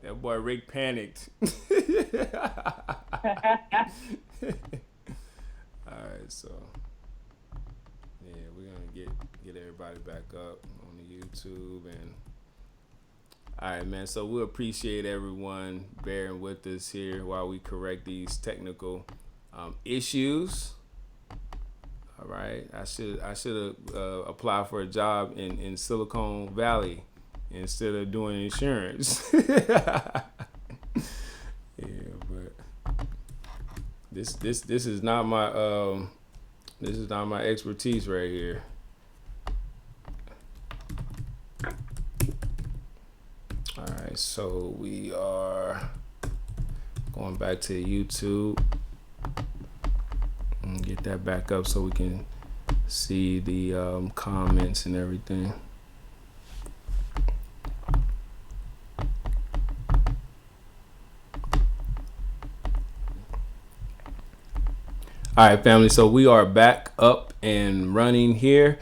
That boy Rick panicked. All right, so yeah, we're gonna get everybody back up on the YouTube and. All right, man. So we appreciate everyone bearing with us here while we correct these technical issues. All right, I should have applied for a job in Silicon Valley instead of doing insurance. Yeah, but this is not my expertise right here. All right, so we are going back to YouTube and get that back up so we can see the comments and everything. All right, family. So we are back up and running here.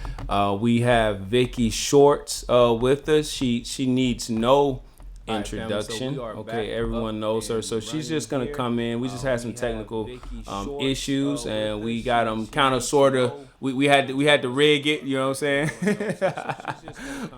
We have Vicki Shorts with us. She needs no introduction. Okay, everyone knows her. So she's just gonna come in. We just had some technical issues, and we got them kind of sort of. We had to rig it. You know what I'm saying?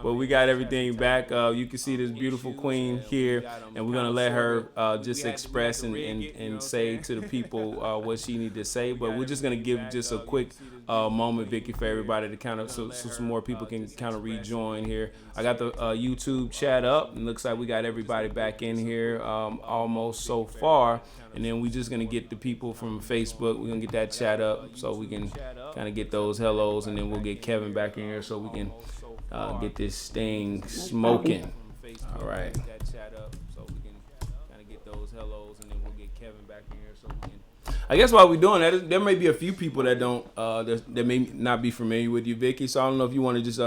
But we got everything back. You can see this beautiful queen here, and we're gonna let her just express and say to the people what she need to say. But we're just gonna give just a quick moment, Vicki, for everybody to kind of so some more people can kind of rejoin here. I got the YouTube chat up, and looks like we got everybody back in here almost so far. And then we just gonna get the people from Facebook. We're gonna get that chat up so we can kind of get those hellos, and then we'll get Kevin back in here so we can get this thing smoking. All right. I guess while we're doing that, there may be a few people that don't that may not be familiar with you, Vicki. So I don't know if you want to just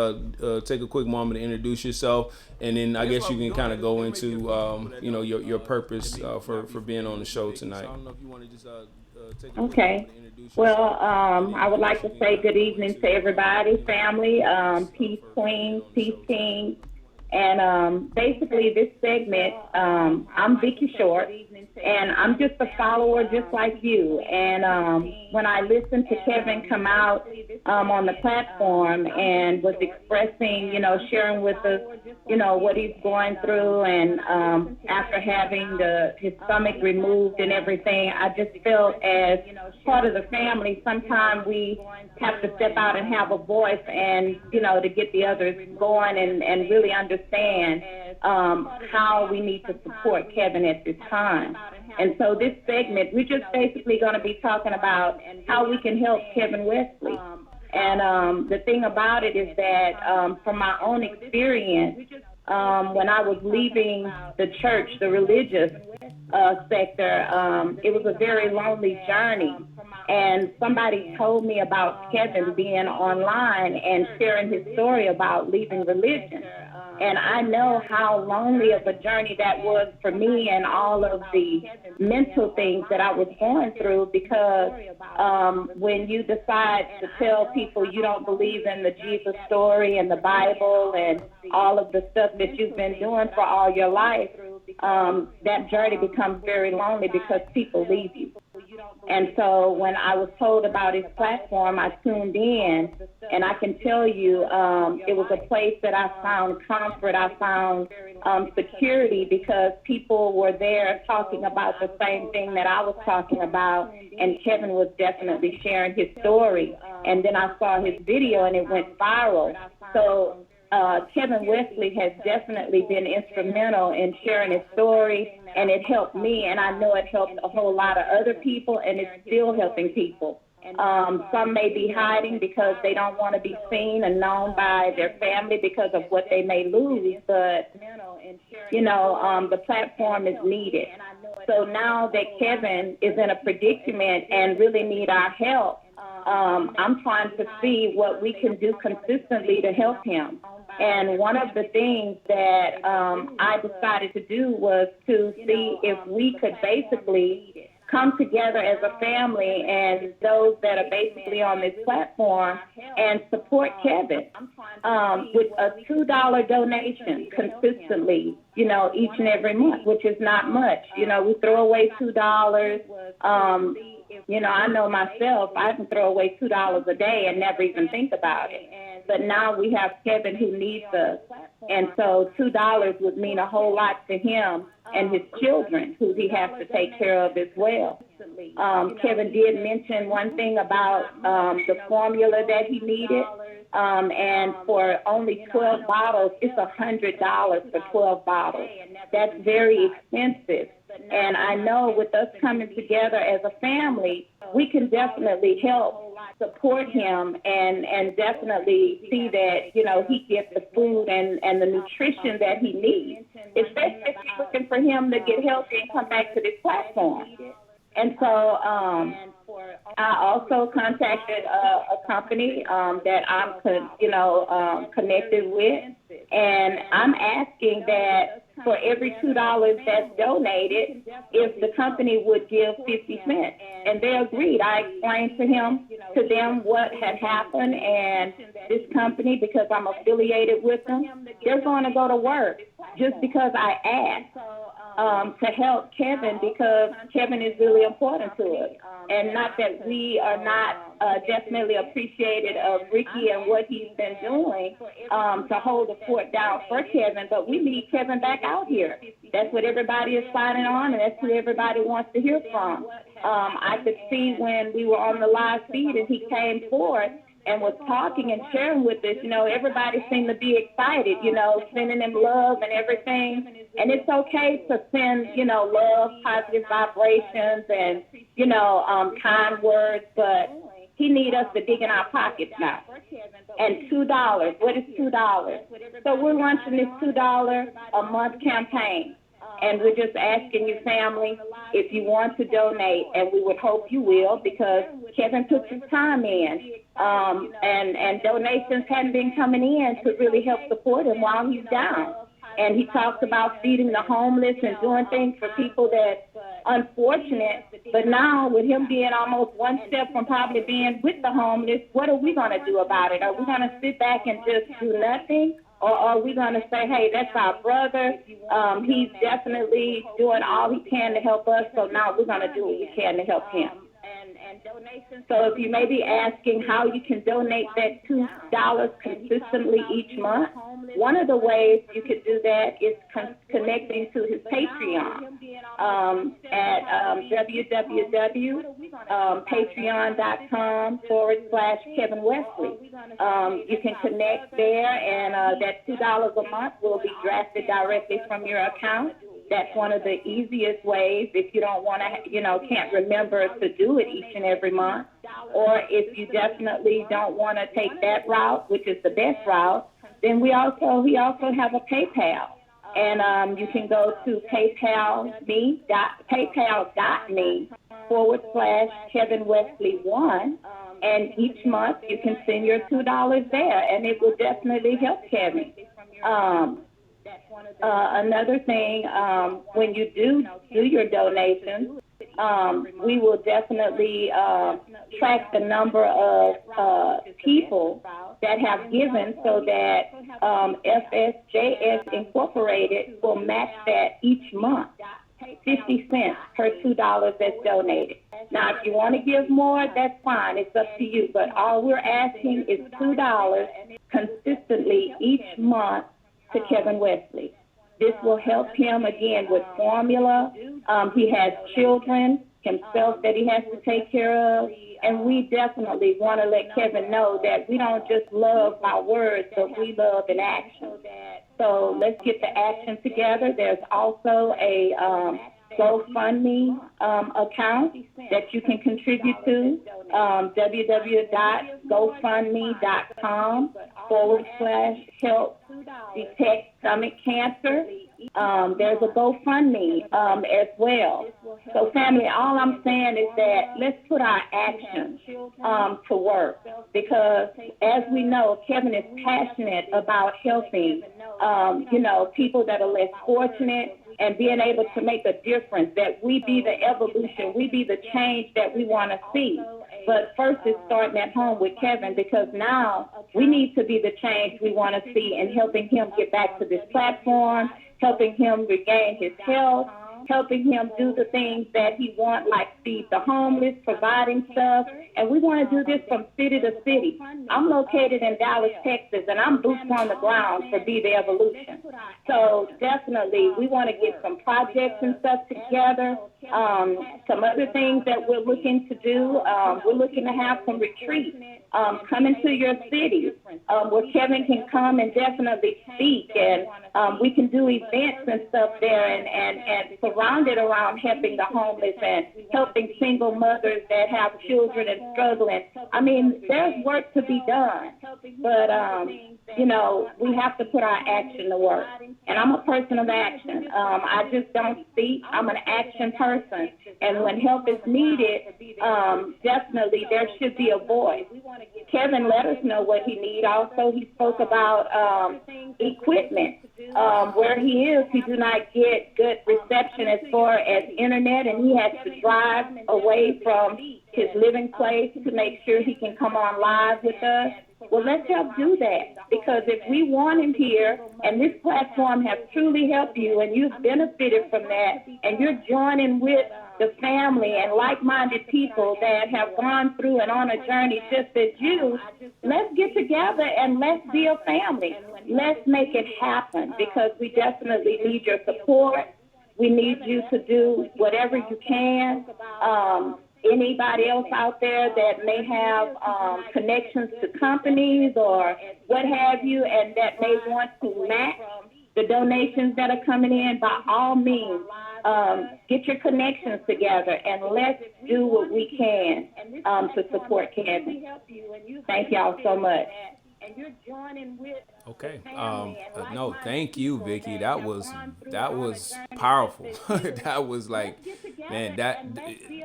take a quick moment to introduce yourself, and then I guess you can kind of go into your purpose for being on the show tonight. Okay. Well, I would like to say good evening to everybody, family, peace queens, peace kings. And basically this segment, I'm Vicki Short, and I'm just a follower just like you. And when I listened to Kevin come out on the platform and was expressing, sharing with us, what he's going through, and after having his stomach removed and everything, I just felt as part of the family, sometimes we have to step out and have a voice and, to get the others going and really understand how we need to support Kevin at this time. And so this segment, we're just basically going to be talking about how we can help Kevin Wesley. And the thing about it is that from my own experience, when I was leaving the church, the religious sector, it was a very lonely journey. And somebody told me about Kevin being online and sharing his story about leaving religion. And I know how lonely of a journey that was for me and all of the mental things that I was going through, because when you decide to tell people you don't believe in the Jesus story and the Bible and all of the stuff that you've been doing for all your life, that journey becomes very lonely because people leave you. And so when I was told about his platform, I tuned in, and I can tell you it was a place that I found comfort, I found security, because people were there talking about the same thing that I was talking about, and Kevin was definitely sharing his story. And then I saw his video, and it went viral. So Kevin Wesley has definitely been instrumental in sharing his story, and it helped me, and I know it helped a whole lot of other people, and it's still helping people. Some may be hiding because they don't want to be seen and known by their family because of what they may lose, but, the platform is needed. So now that Kevin is in a predicament and really need our help, I'm trying to see what we can do consistently to help him. And one of the things that I decided to do was to see if we could basically come together as a family and those that are basically on this platform and support Kevin with a $2 donation consistently, each and every month, which is not much. We throw away $2. I know myself, I can throw away $2 a day and never even think about it. But now we have Kevin who needs us. And so $2 would mean a whole lot to him and his children, who he has to take care of as well. Kevin did mention one thing about the formula that he needed. And for only 12 bottles, it's $100 for 12 bottles. That's very expensive. And I know with us coming together as a family, we can definitely help support him and definitely see that, he gets the food and the nutrition that he needs, especially if you're looking for him to get healthy and come back to this platform. And so I also contacted a company that I'm, connected with, and I'm asking that for every $2 that's donated, if the company would give 50 cents. And they agreed. I explained to them what had happened, and this company, because I'm affiliated with them, they're going to go to work just because I asked to help Kevin, because Kevin is really important to us. And not that we are not definitely appreciated of Vicki and what he's been doing to hold the fort down for Kevin, but we need Kevin back out here. That's what everybody is signing on, and that's who everybody wants to hear from. I could see when we were on the live feed and he came forth and was talking and sharing with us, everybody seemed to be excited, sending him love and everything. And it's okay to send, love, positive vibrations, and, kind words, but he need us to dig in our pockets now. And $2, what is $2? So we're launching this $2 a month campaign. And we're just asking you, family, if you want to donate, and we would hope you will, because Kevin puts his time in, and donations hadn't been coming in to really help support him while he's down. And he talks about feeding the homeless and doing things for people that unfortunate. But now, with him being almost one step from probably being with the homeless, what are we going to do about it? Are we going to sit back and just do nothing? Or are we going to say, hey, that's our brother. He's definitely doing all he can to help us, so now we're going to do what we can to help him. So if you may be asking how you can donate that $2 consistently each month, one of the ways you could do that is connecting to his Patreon at www.patreon.com/Kevin Wesley. You can connect there, and that $2 a month will be drafted directly from your account. That's one of the easiest ways if you don't want to, can't remember to do it each and every month. Or if you definitely don't want to take that route, which is the best route, then we also have a PayPal. And you can go to paypal.me/Kevin Wesley 1. And each month you can send your $2 there, and it will definitely help Kevin. Another thing, when you do your donations, we will definitely track the number of people that have given, so that FSJS Incorporated will match that each month, 50 cents per $2 that's donated. Now, if you want to give more, that's fine. It's up to you. But all we're asking is $2 consistently each month to Kevin Wesley. This will help him, again, with formula. He has children himself that he has to take care of. And we definitely want to let Kevin know that we don't just love by words, but we love in action. So let's get the action together. There's also a GoFundMe account that you can contribute to, www.gofundme.com/help detect stomach cancer. There's a GoFundMe as well. So, family, all I'm saying is that let's put our actions to work because, as we know, Kevin is passionate about helping, people that are less fortunate and being able to make a difference, that we be the evolution, we be the change that we want to see. But first, it's starting at home with Kevin because now we need to be the change we want to see and helping him get back to this platform, helping him regain his health, helping him do the things that he wants, like feed the homeless, providing stuff. And we want to do this from city to city. I'm located in Dallas, Texas, and I'm boots on the ground for Be the Evolution. So definitely, we want to get some projects and stuff together. Some other things that we're looking to do. We're looking to have some retreats come into your city where Kevin can come and definitely speak, and we can do events and stuff there and surrounded around helping the homeless and helping single mothers that have children and struggling. I mean, there's work to be done, but we have to put our action to work. And I'm a person of action. I just don't speak. I'm an action person. And when help is needed, definitely there should be a voice. Kevin let us know what he needs. Also, he spoke about equipment. Where he is, he do not get good reception as far as internet, and he has to drive away from his living place to make sure he can come on live with us. Well, let's help do that, because if we want him here, and this platform has truly helped you, and you've benefited from that, and you're joining with the family and like-minded people that have gone through and on a journey just as you, let's get together and let's be a family. Let's make it happen, because we definitely need your support. We need you to do whatever you can. Anybody else out there that may have connections to companies or what have you, and that may want to match the donations that are coming in, by all means, get your connections together and let's do what we can to support Kevin. Thank y'all so much. Okay. No, thank you, Vicki. That was powerful. That was like, man,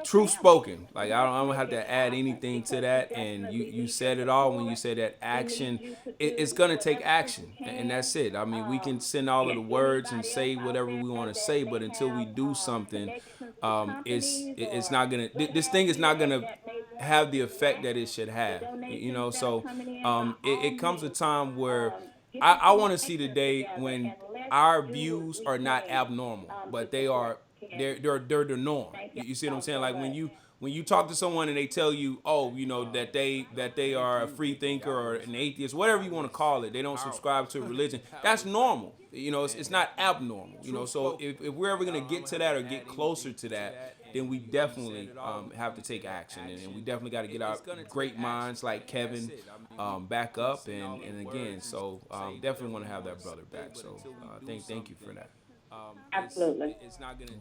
truth spoken. Like I don't have to add anything to that. And you said it all when you said that action. It's gonna take action, and that's it. I mean, we can send all of the words and say whatever we want to say, but until we do something, it's not gonna. This thing is not gonna have the effect that it should have. So it comes a time where I want to see the day when our views are not abnormal, but they're the norm. You see what I'm saying? Like when you talk to someone and they tell you, oh, that they are a free thinker or an atheist, whatever you want to call it, they don't subscribe to religion. That's normal. It's not abnormal. So if we're ever gonna get to that or get closer to that, then we definitely have to take action, and we definitely got to get our great minds like Kevin back up, and again, so definitely want to have that brother back. So thank you for that. Absolutely.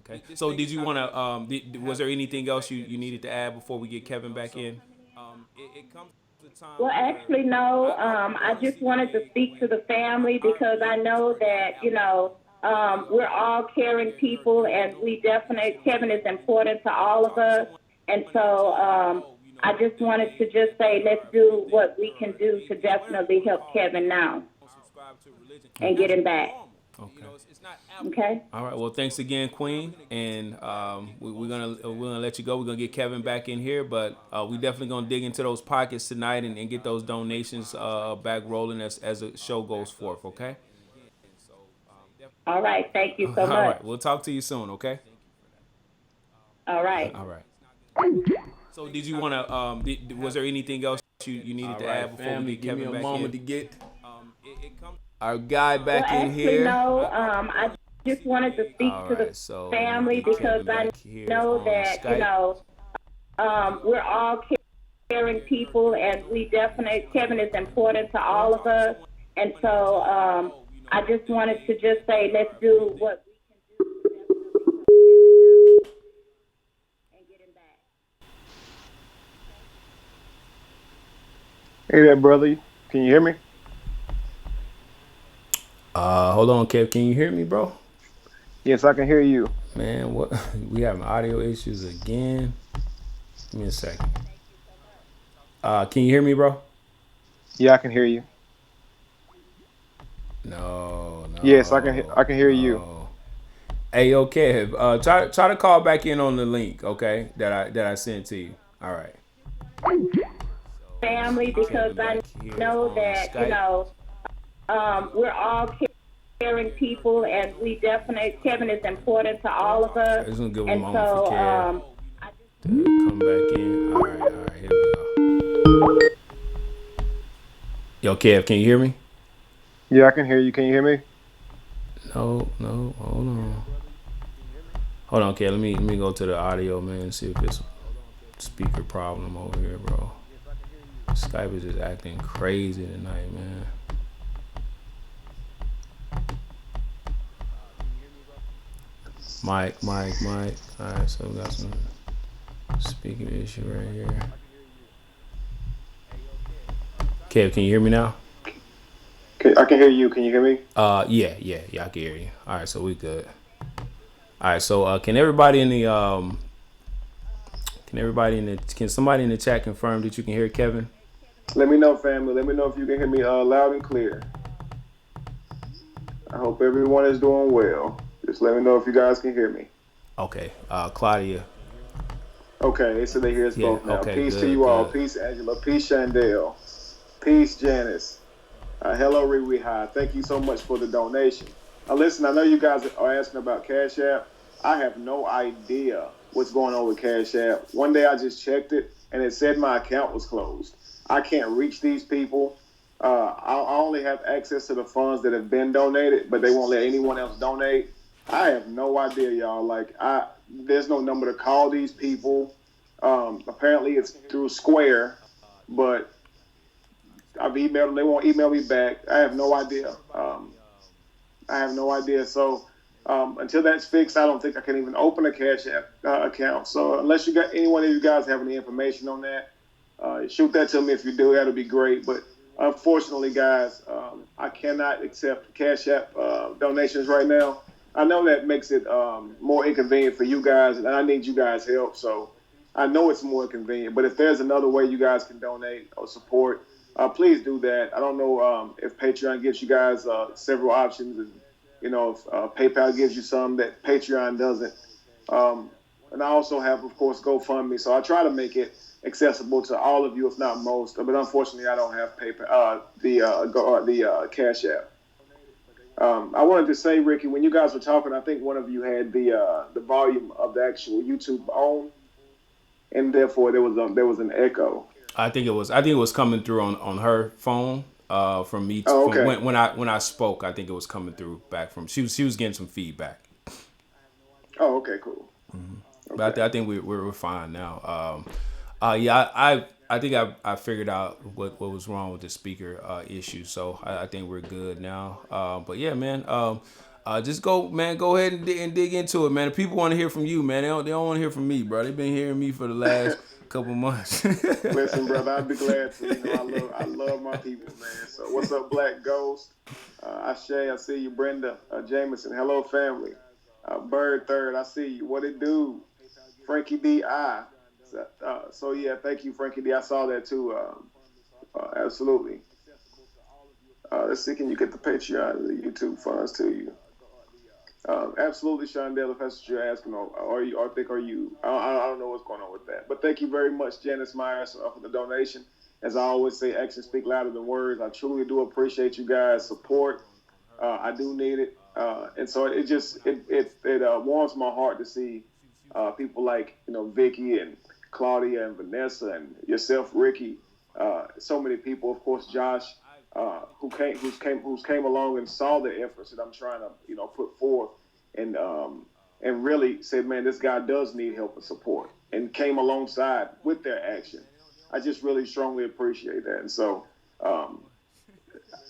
Okay. So did you want to? Was there anything else you needed to add before we get Kevin back in? Well, actually, no. I just wanted to speak to the family because I know that, we're all caring people, and we definitely, Kevin is important to all of us. And so I just wanted to just say, let's do what we can do to definitely help Kevin now and get him back. Okay. Okay. All right. Well, thanks again, Queen, and we're gonna let you go. We're gonna get Kevin back in here, but we definitely gonna dig into those pockets tonight and get those donations back rolling as the show goes forth. Okay. All right. Thank you so much. All right. We'll talk to you soon. Okay. All right. All right. So, did you want to? Was there anything else you needed to add before we get Kevin back in? Give me a moment to get our guy back in here. No, I just wanted to speak to the family because I know that we're all caring people, and we definitely, Kevin is important to all of us, and so I just wanted to just say, let's do what we can do and get him back. Hey there, brother. Can you hear me? Hold on, Kev. Can you hear me, bro? Yes, I can hear you. Man, what we having audio issues again? Give me a second. Can you hear me, bro? Yeah, I can hear you. No, Yes, no, I can hear you. no. Hey, okay. Try to call back in on the link, okay? That I sent to you. All right. family, because Kevin I back here know on that, Skype. we're all caring people, and we definitely, Kevin is important to all of us. Just gonna give a And moment for so, Kev to come back in. All right, here we go. Yo, Kev, can you hear me? Yeah, I can hear you. Can you hear me? No, no, hold on, Kev. Let me go to the audio, man, and see if it's a speaker problem over here, bro. Skype is just acting crazy tonight, man. Mike. All right, so we got some speaker issue right here. Kev, can you hear me now? I can hear you. Can you hear me? Yeah, I can hear you. All right, so we good. All right, so can somebody in the chat confirm that you can hear Kevin? Let me know, family. Let me know if you can hear me loud and clear. I hope everyone is doing well. Just let me know if you guys can hear me. Okay, Claudia. Okay, they said they hear us Yeah, both now. okay, Peace to good, you all. good. Peace, Angela. Peace, Shandell. Peace, Janice. Hello, Riri High. Thank you so much for the donation. Listen, I know you guys are asking about Cash App. I have no idea what's going on with Cash App. One day I just checked it, and it said my account was closed. I can't reach these people. I only have access to the funds that have been donated, but they won't let anyone else donate. I have no idea, y'all. There's no number to call these people. Apparently, it's through Square, but I've emailed them. They won't email me back. I have no idea. I have no idea. So until that's fixed, I don't think I can even open a Cash App account. So unless you got any one of you guys have any information on that, shoot that to me if you do. That'll be great. But unfortunately, guys, I cannot accept Cash App donations right now. I know that makes it more inconvenient for you guys, and I need you guys' help. So I know it's more convenient. But if there's another way you guys can donate or support, please do that. I don't know if Patreon gives you guys several options, and if PayPal gives you some that Patreon doesn't. And I also have, of course, GoFundMe. So I try to make it accessible to all of you, if not most. But unfortunately, I don't have the Cash App. I wanted to say, Ricky, when you guys were talking, I think one of you had the volume of the actual YouTube on, and therefore there was an echo. I think it was coming through on her phone. From me Oh, from okay. when I spoke, I think it was coming through back from she was getting some feedback. Oh, okay, cool. But Okay. I think we're fine now. Yeah, I think I figured out what was wrong with the speaker issue, so I think we're good now. But yeah, man, just go ahead and dig into it, man. If people want to hear from you, man, they don't want to hear from me, bro. They've been hearing me for the last couple months. Listen, brother, I'd be glad to. I love my people, man. So what's up, Black Ghost? Ashe, I see you. Brenda, Jameson, hello, family. Bird Third, I see you. What it do? Frankie D. I. So yeah, thank you, Frankie D. I saw that too. Absolutely. Let's see, can you get the Patreon, the YouTube funds to you? Absolutely, Shondell, if that's what you're asking, or you, or think, are you? I don't know what's going on with that. But thank you very much, Janice Myers, for the donation. As I always say, actions speak louder than words. I truly do appreciate you guys' support. I do need it, and so it warms my heart to see people like Vicki and Claudia and Vanessa and yourself, Ricky. So many people, of course, Josh, who's came along and saw the efforts that I'm trying to put forth, and really said, man, this guy does need help and support, and came alongside with their action. I just really strongly appreciate that, and so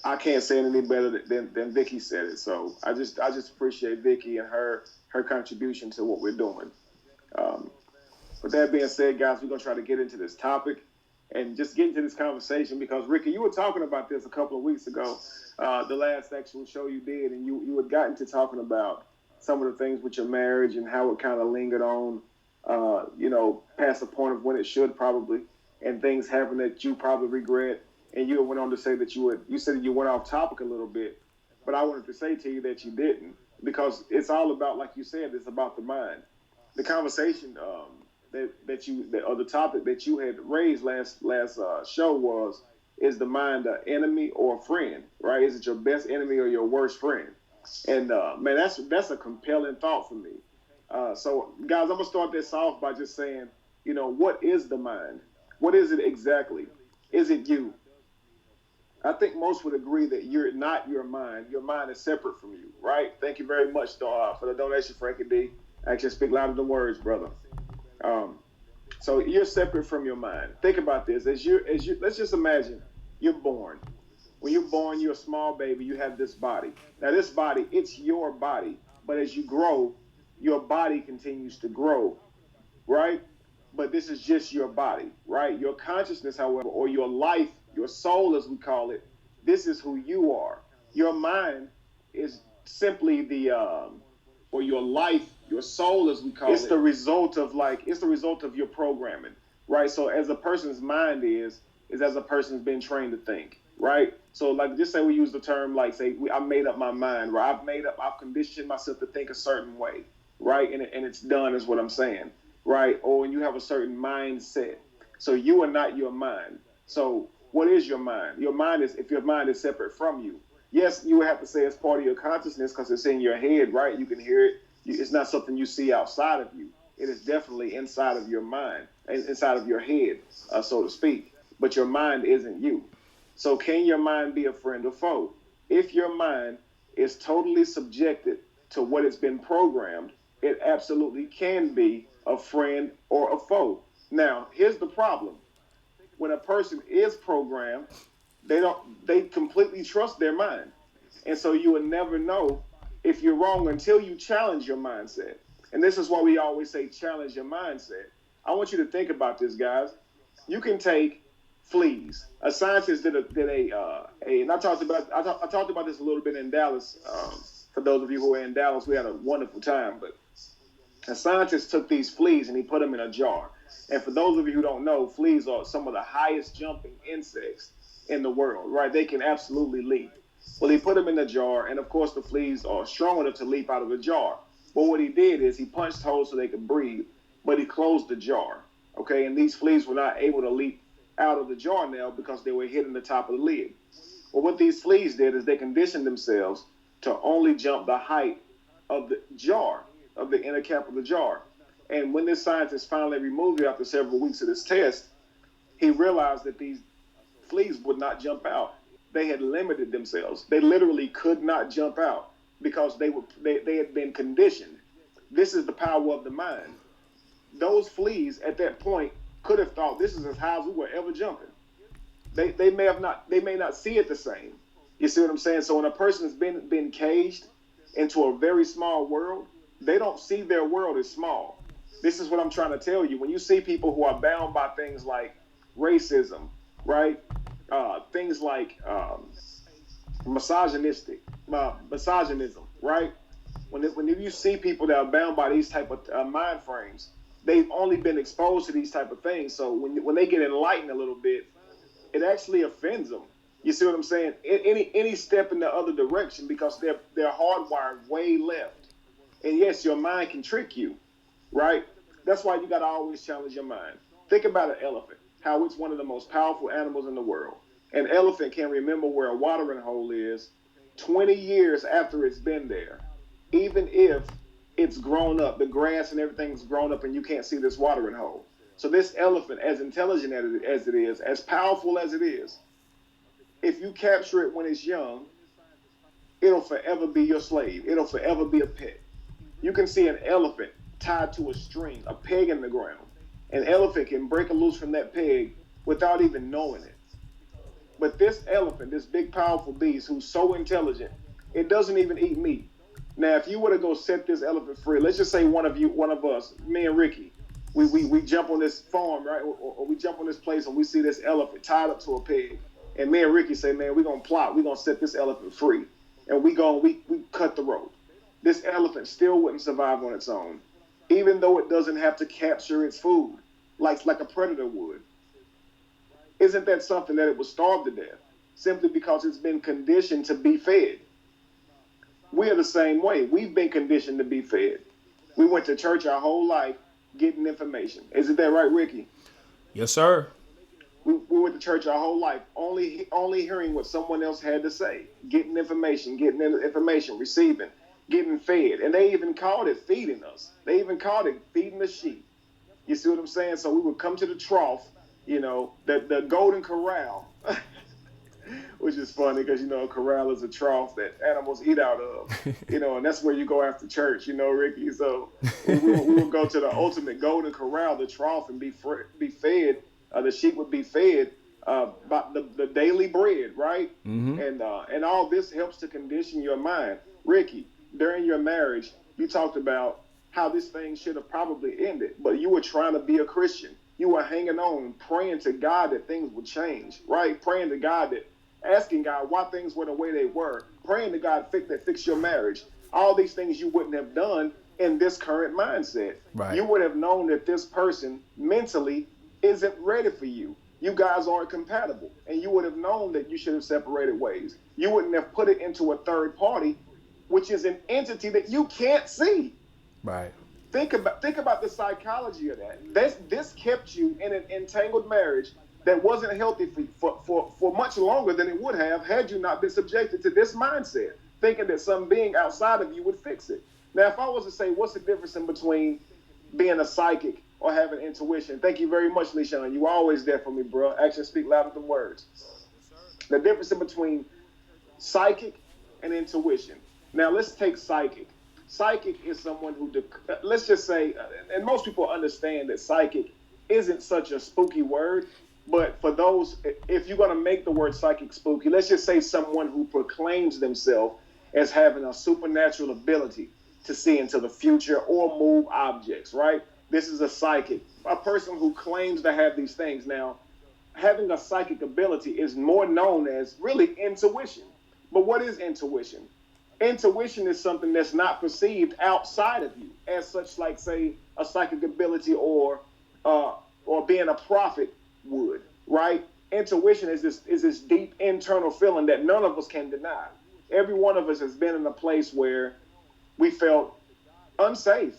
I can't say it any better than Vicki said it. So I just appreciate Vicki and her contribution to what we're doing. With that being said, guys, we're gonna try to get into this topic and just get into this conversation, because Ricky, you were talking about this a couple of weeks ago, the last actual show you did, and you had gotten to talking about some of the things with your marriage and how it kind of lingered on, past the point of when it should probably, and things happened that you probably regret. And you went on to say that you said you went off topic a little bit, but I wanted to say to you that you didn't, because it's all about, like you said, it's about the mind. The conversation or the topic that you had raised last show was, is the mind an enemy or a friend, right? Is it your best enemy or your worst friend? And man, that's a compelling thought for me. So guys, I'm gonna start this off by just saying, what is the mind? What is it exactly? Is it you? I think most would agree that you're not your mind. Your mind is separate from you, right? Thank you very much for the donation, Frankie D. Actually, speak louder than words, brother. So you're separate from your mind. Think about this. As you, let's just imagine you're born. When you're born, you're a small baby. You have this body. Now, this body, it's your body. But as you grow, your body continues to grow, right? But this is just your body, right? Your consciousness, however, or your life, your soul, as we call it, this is who you are. Your mind is simply or your life, your soul, as we call it. It's the result of your programming, right? So as a person's mind is as a person's been trained to think, right? So like, just say we use the term, like say, I made up my mind, right? I've conditioned myself to think a certain way, right? And it's done is what I'm saying, right? Or when you have a certain mindset. So you are not your mind. So what is your mind? Your mind is, if your mind is separate from you, yes, you would have to say it's part of your consciousness because it's in your head, right? You can hear it. It's not something you see outside of you. It is definitely inside of your mind, inside of your head, so to speak. But your mind isn't you. So can your mind be a friend or foe? If your mind is totally subjected to what it's been programmed, it absolutely can be a friend or a foe. Now, here's the problem. When a person is programmed, they completely trust their mind. And so you will never know if you're wrong until you challenge your mindset. And this is why we always say challenge your mindset. I want you to think about this, guys. You can take fleas. A scientist did and I talked about this a little bit in Dallas. For those of you who are in Dallas, we had a wonderful time. But a scientist took these fleas and he put them in a jar. And for those of you who don't know, fleas are some of the highest jumping insects in the world, right? They can absolutely leap. Well, he put them in a jar, and of course the fleas are strong enough to leap out of the jar. But what he did is he punched holes so they could breathe, but he closed the jar, okay? And these fleas were not able to leap out of the jar now because they were hitting the top of the lid. Well, what these fleas did is they conditioned themselves to only jump the height of the jar, of the inner cap of the jar. And when this scientist finally removed it after several weeks of this test, he realized that these fleas would not jump out. They had limited themselves. They literally could not jump out because they had been conditioned. This is the power of the mind. Those fleas at that point could have thought this is as high as we were ever jumping. They may not see it the same. You see what I'm saying? So when a person's been caged into a very small world, they don't see their world as small. This is what I'm trying to tell you. When you see people who are bound by things like racism, right? Things like misogynism, right? When you see people that are bound by these type of mind frames, they've only been exposed to these type of things. So when they get enlightened a little bit, it actually offends them. You see what I'm saying? Any step in the other direction, because they're hardwired way left. And yes, your mind can trick you, right? That's why you got to always challenge your mind. Think about an elephant, how it's one of the most powerful animals in the world. An elephant can remember where a watering hole is 20 years after it's been there, even if it's grown up, the grass and everything's grown up and you can't see this watering hole. So this elephant, as intelligent as it is, as powerful as it is, if you capture it when it's young, it'll forever be your slave. It'll forever be a pet. You can see an elephant tied to a string, a peg in the ground. An elephant can break loose from that peg without even knowing it. But this elephant, this big powerful beast who's so intelligent, it doesn't even eat meat. Now, if you were to go set this elephant free, let's just say one of us, me and Ricky, we jump on this farm, right? Or we jump on this place and we see this elephant tied up to a peg. And me and Ricky say, man, we're going to plot. We're going to set this elephant free. And we cut the rope. this elephant still wouldn't survive on its own, even though it doesn't have to capture its food like a predator would. Isn't that something that it was starved to death simply because it's been conditioned to be fed? We are the same way. We've been conditioned to be fed. We went to church our whole life getting information. Isn't that right, Ricky? Yes, sir. We went to church our whole life, only hearing what someone else had to say, getting information, receiving, getting fed. And they even called it feeding us. They even called it feeding the sheep. You see what I'm saying? So we would come to the trough, the golden corral, which is funny because, a corral is a trough that animals eat out of, and that's where you go after church, Ricky. So we would go to the ultimate golden corral, the trough, and be fed. The sheep would be fed by the daily bread, right? Mm-hmm. And all this helps to condition your mind. Ricky, during your marriage, you talked about how this thing should have probably ended, but you were trying to be a Christian. You were hanging on, praying to God that things would change, right? Praying to God asking God why things were the way they were, praying to God fix your marriage. All these things you wouldn't have done in this current mindset. Right. You would have known that this person mentally isn't ready for you. You guys aren't compatible. And you would have known that you should have separated ways. You wouldn't have put it into a third party, which is an entity that you can't see. Right. Think about the psychology of that. This kept you in an entangled marriage that wasn't healthy for much longer than it would have had you not been subjected to this mindset, thinking that some being outside of you would fix it. Now, if I was to say, what's the difference in between being a psychic or having intuition? Thank you very much, LeSean. You always there for me, bro. Actions speak louder than words. The difference in between psychic and intuition. Now, let's take psychic. Psychic is someone who, let's just say, and most people understand that psychic isn't such a spooky word, but for those, if you're going to make the word psychic spooky, let's just say someone who proclaims themselves as having a supernatural ability to see into the future or move objects, right? This is a psychic, a person who claims to have these things. Now, having a psychic ability is more known as really intuition. But what is intuition? Intuition is something that's not perceived outside of you as such, like, say, a psychic ability or being a prophet would, right? Intuition is this deep internal feeling that none of us can deny. Every one of us has been in a place where we felt unsafe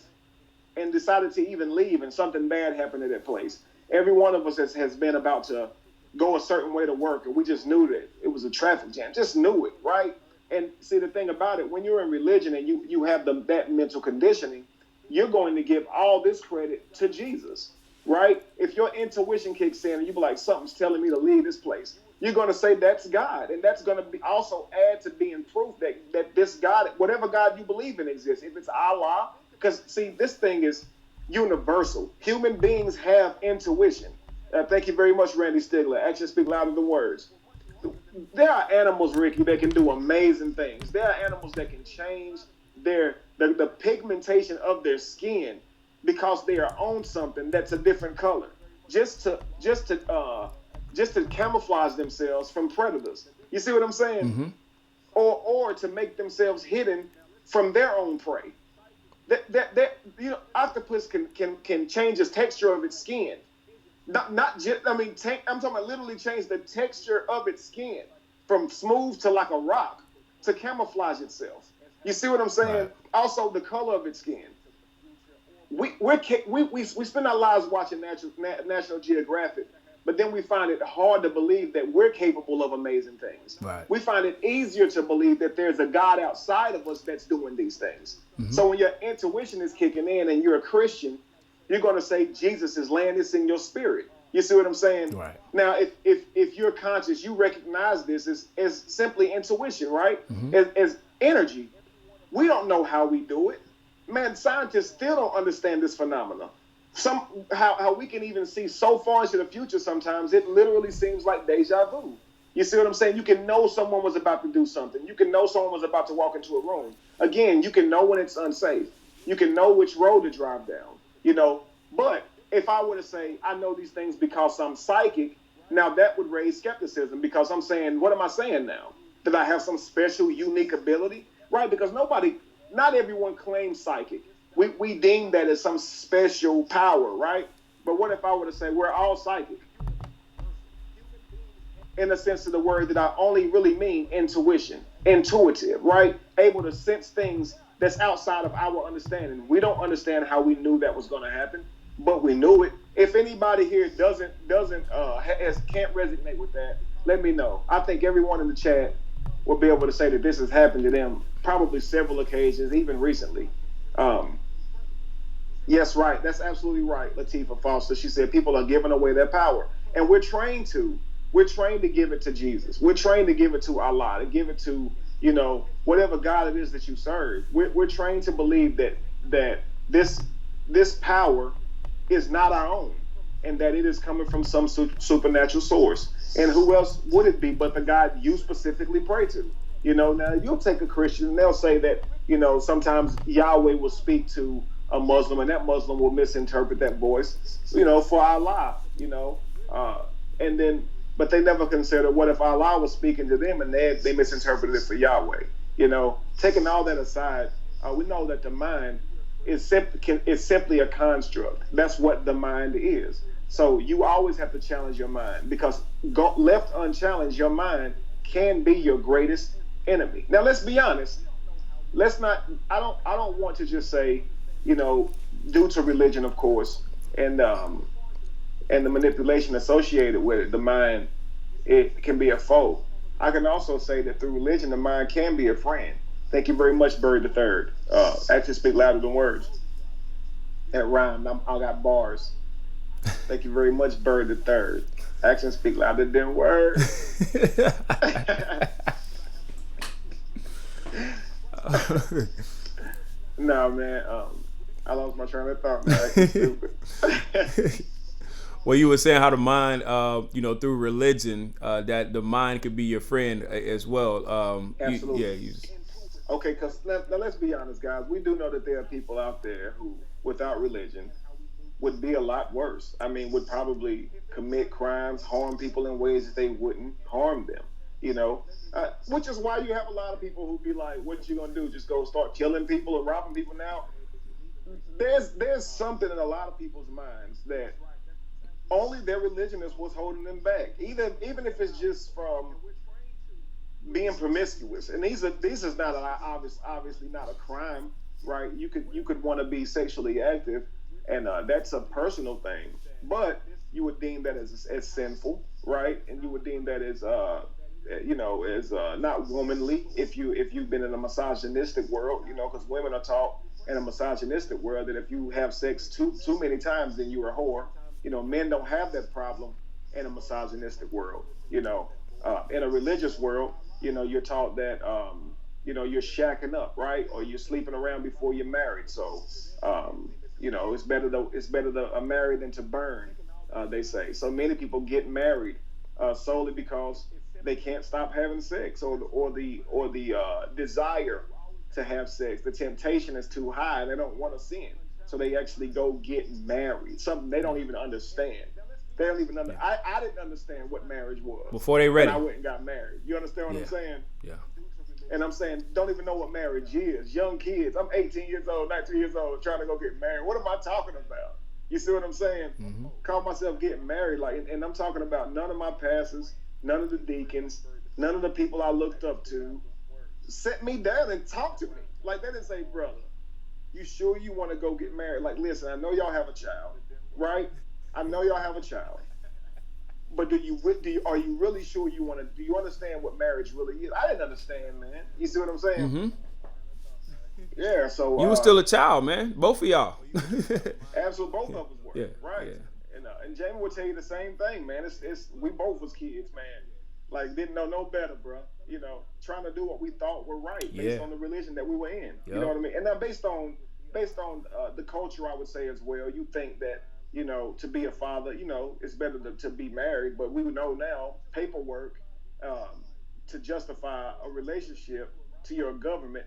and decided to even leave, and something bad happened at that place. Every one of us has been about to go a certain way to work, and we just knew that it was a traffic jam. Just knew it, right? And see, the thing about it, when you're in religion and you have that mental conditioning, you're going to give all this credit to Jesus, right? If your intuition kicks in and you be like, something's telling me to leave this place, you're going to say that's God. And that's going to be also add to being proof that this God, whatever God you believe in exists. If it's Allah, because see, this thing is universal. Human beings have intuition. Thank you very much, Randy Stigler. Actions speak louder than words. There are animals, Ricky, that can do amazing things. There are animals that can change the pigmentation of their skin because they are on something that's a different color, just to camouflage themselves from predators. You see what I'm saying? Mm-hmm. Or to make themselves hidden from their own prey. Octopus can change the texture of its skin. I'm talking about literally change the texture of its skin from smooth to like a rock to camouflage itself. You see what I'm saying? Right. Also, the color of its skin. We spend our lives watching National Geographic, but then we find it hard to believe that we're capable of amazing things. Right. We find it easier to believe that there's a God outside of us that's doing these things. Mm-hmm. So when your intuition is kicking in and you're a Christian, you're going to say Jesus is laying this in your spirit. You see what I'm saying? Right. Now, if you're conscious, you recognize this as simply intuition, right? Mm-hmm. As energy. We don't know how we do it. Man, scientists still don't understand this phenomenon. How we can even see so far into the future sometimes, it literally seems like deja vu. You see what I'm saying? You can know someone was about to do something. You can know someone was about to walk into a room. Again, you can know when it's unsafe. You can know which road to drive down, But if I were to say, I know these things because I'm psychic, now that would raise skepticism because I'm saying, what am I saying now? That I have some special, unique ability? Right? Because nobody not everyone claims psychic. We deem that as some special power, right? But what if I were to say we're all psychic? In the sense of the word that I only really mean intuition, intuitive, right? Able to sense things that's outside of our understanding. We don't understand how we knew that was going to happen, but we knew it. If anybody here can't resonate with that, let me know. I think everyone in the chat will be able to say that this has happened to them probably several occasions, even recently. Yes, right. That's absolutely right, Latifah Foster. She said people are giving away their power, and we're trained to give it to Jesus. We're trained to give it to Allah, to give it to, whatever God it is that you serve. We're trained to believe that this power is not our own, and that it is coming from some supernatural source. And who else would it be but the God you specifically pray to? Now you'll take a Christian and they'll say that, sometimes Yahweh will speak to a Muslim and that Muslim will misinterpret that voice, for Allah, but they never consider what if Allah was speaking to them and they misinterpreted it for Yahweh. Taking all that aside, we know that the mind is simply a construct. That's what the mind is. So you always have to challenge your mind, because left unchallenged, your mind can be your greatest enemy. Now let's be honest. I don't want to just say, due to religion, of course, and the manipulation associated with it, the mind, it can be a foe. I can also say that through religion, the mind can be a friend. Thank you very much, Bird the Third. Actions speak louder than words. That rhymed. I got bars. Thank you very much, Bird the Third. Actions speak louder than words. No, man. I lost my train of thought, man. Acting stupid. Well, you were saying how the mind, through religion, that the mind could be your friend as well. Absolutely. Okay, because now let's be honest, guys. We do know that there are people out there who, without religion, would be a lot worse. I mean, would probably commit crimes, harm people in ways that they wouldn't harm them. Which is why you have a lot of people who be like, "What you gonna do? Just go start killing people or robbing people?" Now, there's something in a lot of people's minds that only their religion is what's holding them back. Even if it's just from being promiscuous, and these is not obviously not a crime, right? You could want to be sexually active, and that's a personal thing, but you would deem that as sinful, right? And you would deem that as not womanly if you've been in a misogynistic world, because women are taught in a misogynistic world that if you have sex too many times, then you're a whore. Men don't have that problem in a misogynistic world. In a religious world, you're taught that you're shacking up, right, or you're sleeping around before you're married. So it's better to marry than to burn, they say. So many people get married solely because they can't stop having sex, or the desire to have sex. The temptation is too high, and they don't want to sin, so they actually go get married. Something they don't even understand. They don't even I didn't understand what marriage was before they ready. I went and got married. You understand what I'm saying? Yeah. And I'm saying, don't even know what marriage is. Young kids. I'm 18 years old, 19 years old, trying to go get married. What am I talking about? You see what I'm saying? Mm-hmm. Call myself getting married, and I'm talking about none of my pastors, none of the deacons, none of the people I looked up to sit me down and talk to me. Like, they didn't say, brother, you sure you want to go get married? Like, listen, I know y'all have a child, right? I know y'all have a child. But are you really sure you want to? Do you understand what marriage really is? I didn't understand, man. You see what I'm saying? Mm-hmm. Yeah. So you were still a child, man. Both of y'all. Absolutely, both of us were. Yeah. Right. Yeah. And Jamie will tell you the same thing, man. It's we both was kids, man. Like, didn't know no better, bro. Trying to do what we thought were right based on the religion that we were in. Yep. You know what I mean? And now based on the culture, I would say as well, you think that, to be a father, it's better to be married. But we know now paperwork to justify a relationship to your government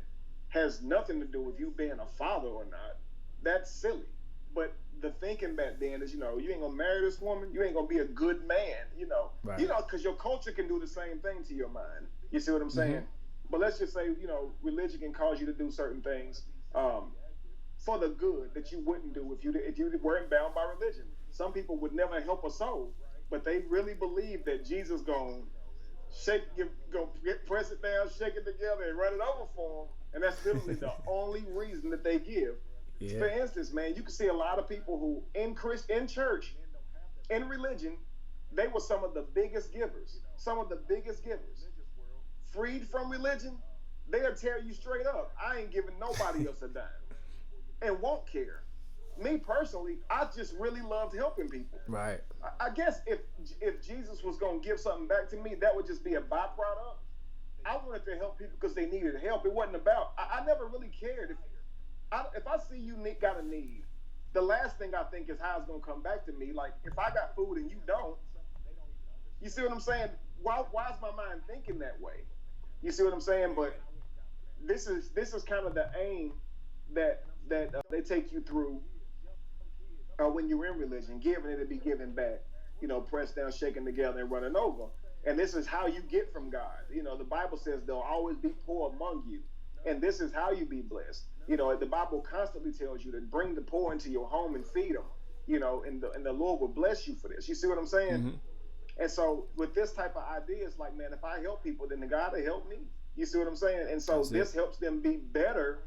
has nothing to do with you being a father or not. That's silly. But the thinking back then is, you ain't gonna marry this woman, you ain't gonna be a good man, right. Because your culture can do the same thing to your mind. You see what I'm saying? But let's just say, religion can cause you to do certain things um, for the good that you wouldn't do if you weren't bound by religion. Some people would never help a soul, but they really believe that Jesus going press it down, shake it together, and run it over for them. And that's literally the only reason that they give. Yeah. For instance, man, you can see a lot of people who in church, in religion, they were some of the biggest givers. Some of the biggest givers. Freed from religion, they'll tell you straight up, I ain't giving nobody else a dime, and won't care. Me personally, I just really loved helping people. Right. I guess if Jesus was gonna give something back to me, that would just be a byproduct. I wanted to help people because they needed help. It wasn't about. I never really cared if I see you got a need. The last thing I think is how it's gonna come back to me. Like if I got food and you don't, you see what I'm saying? Why is my mind thinking that way? You see what I'm saying? But this is kind of the aim that they take you through when you're in religion, giving it to be given back, pressed down, shaken together, and running over. And this is how you get from God. The Bible says there'll always be poor among you, and this is how you be blessed. The Bible constantly tells you to bring the poor into your home and feed them. And the Lord will bless you for this. You see what I'm saying? Mm-hmm. And so with this type of idea, it's like, man, if I help people, then the God will help me. You see what I'm saying? And so this helps them be better,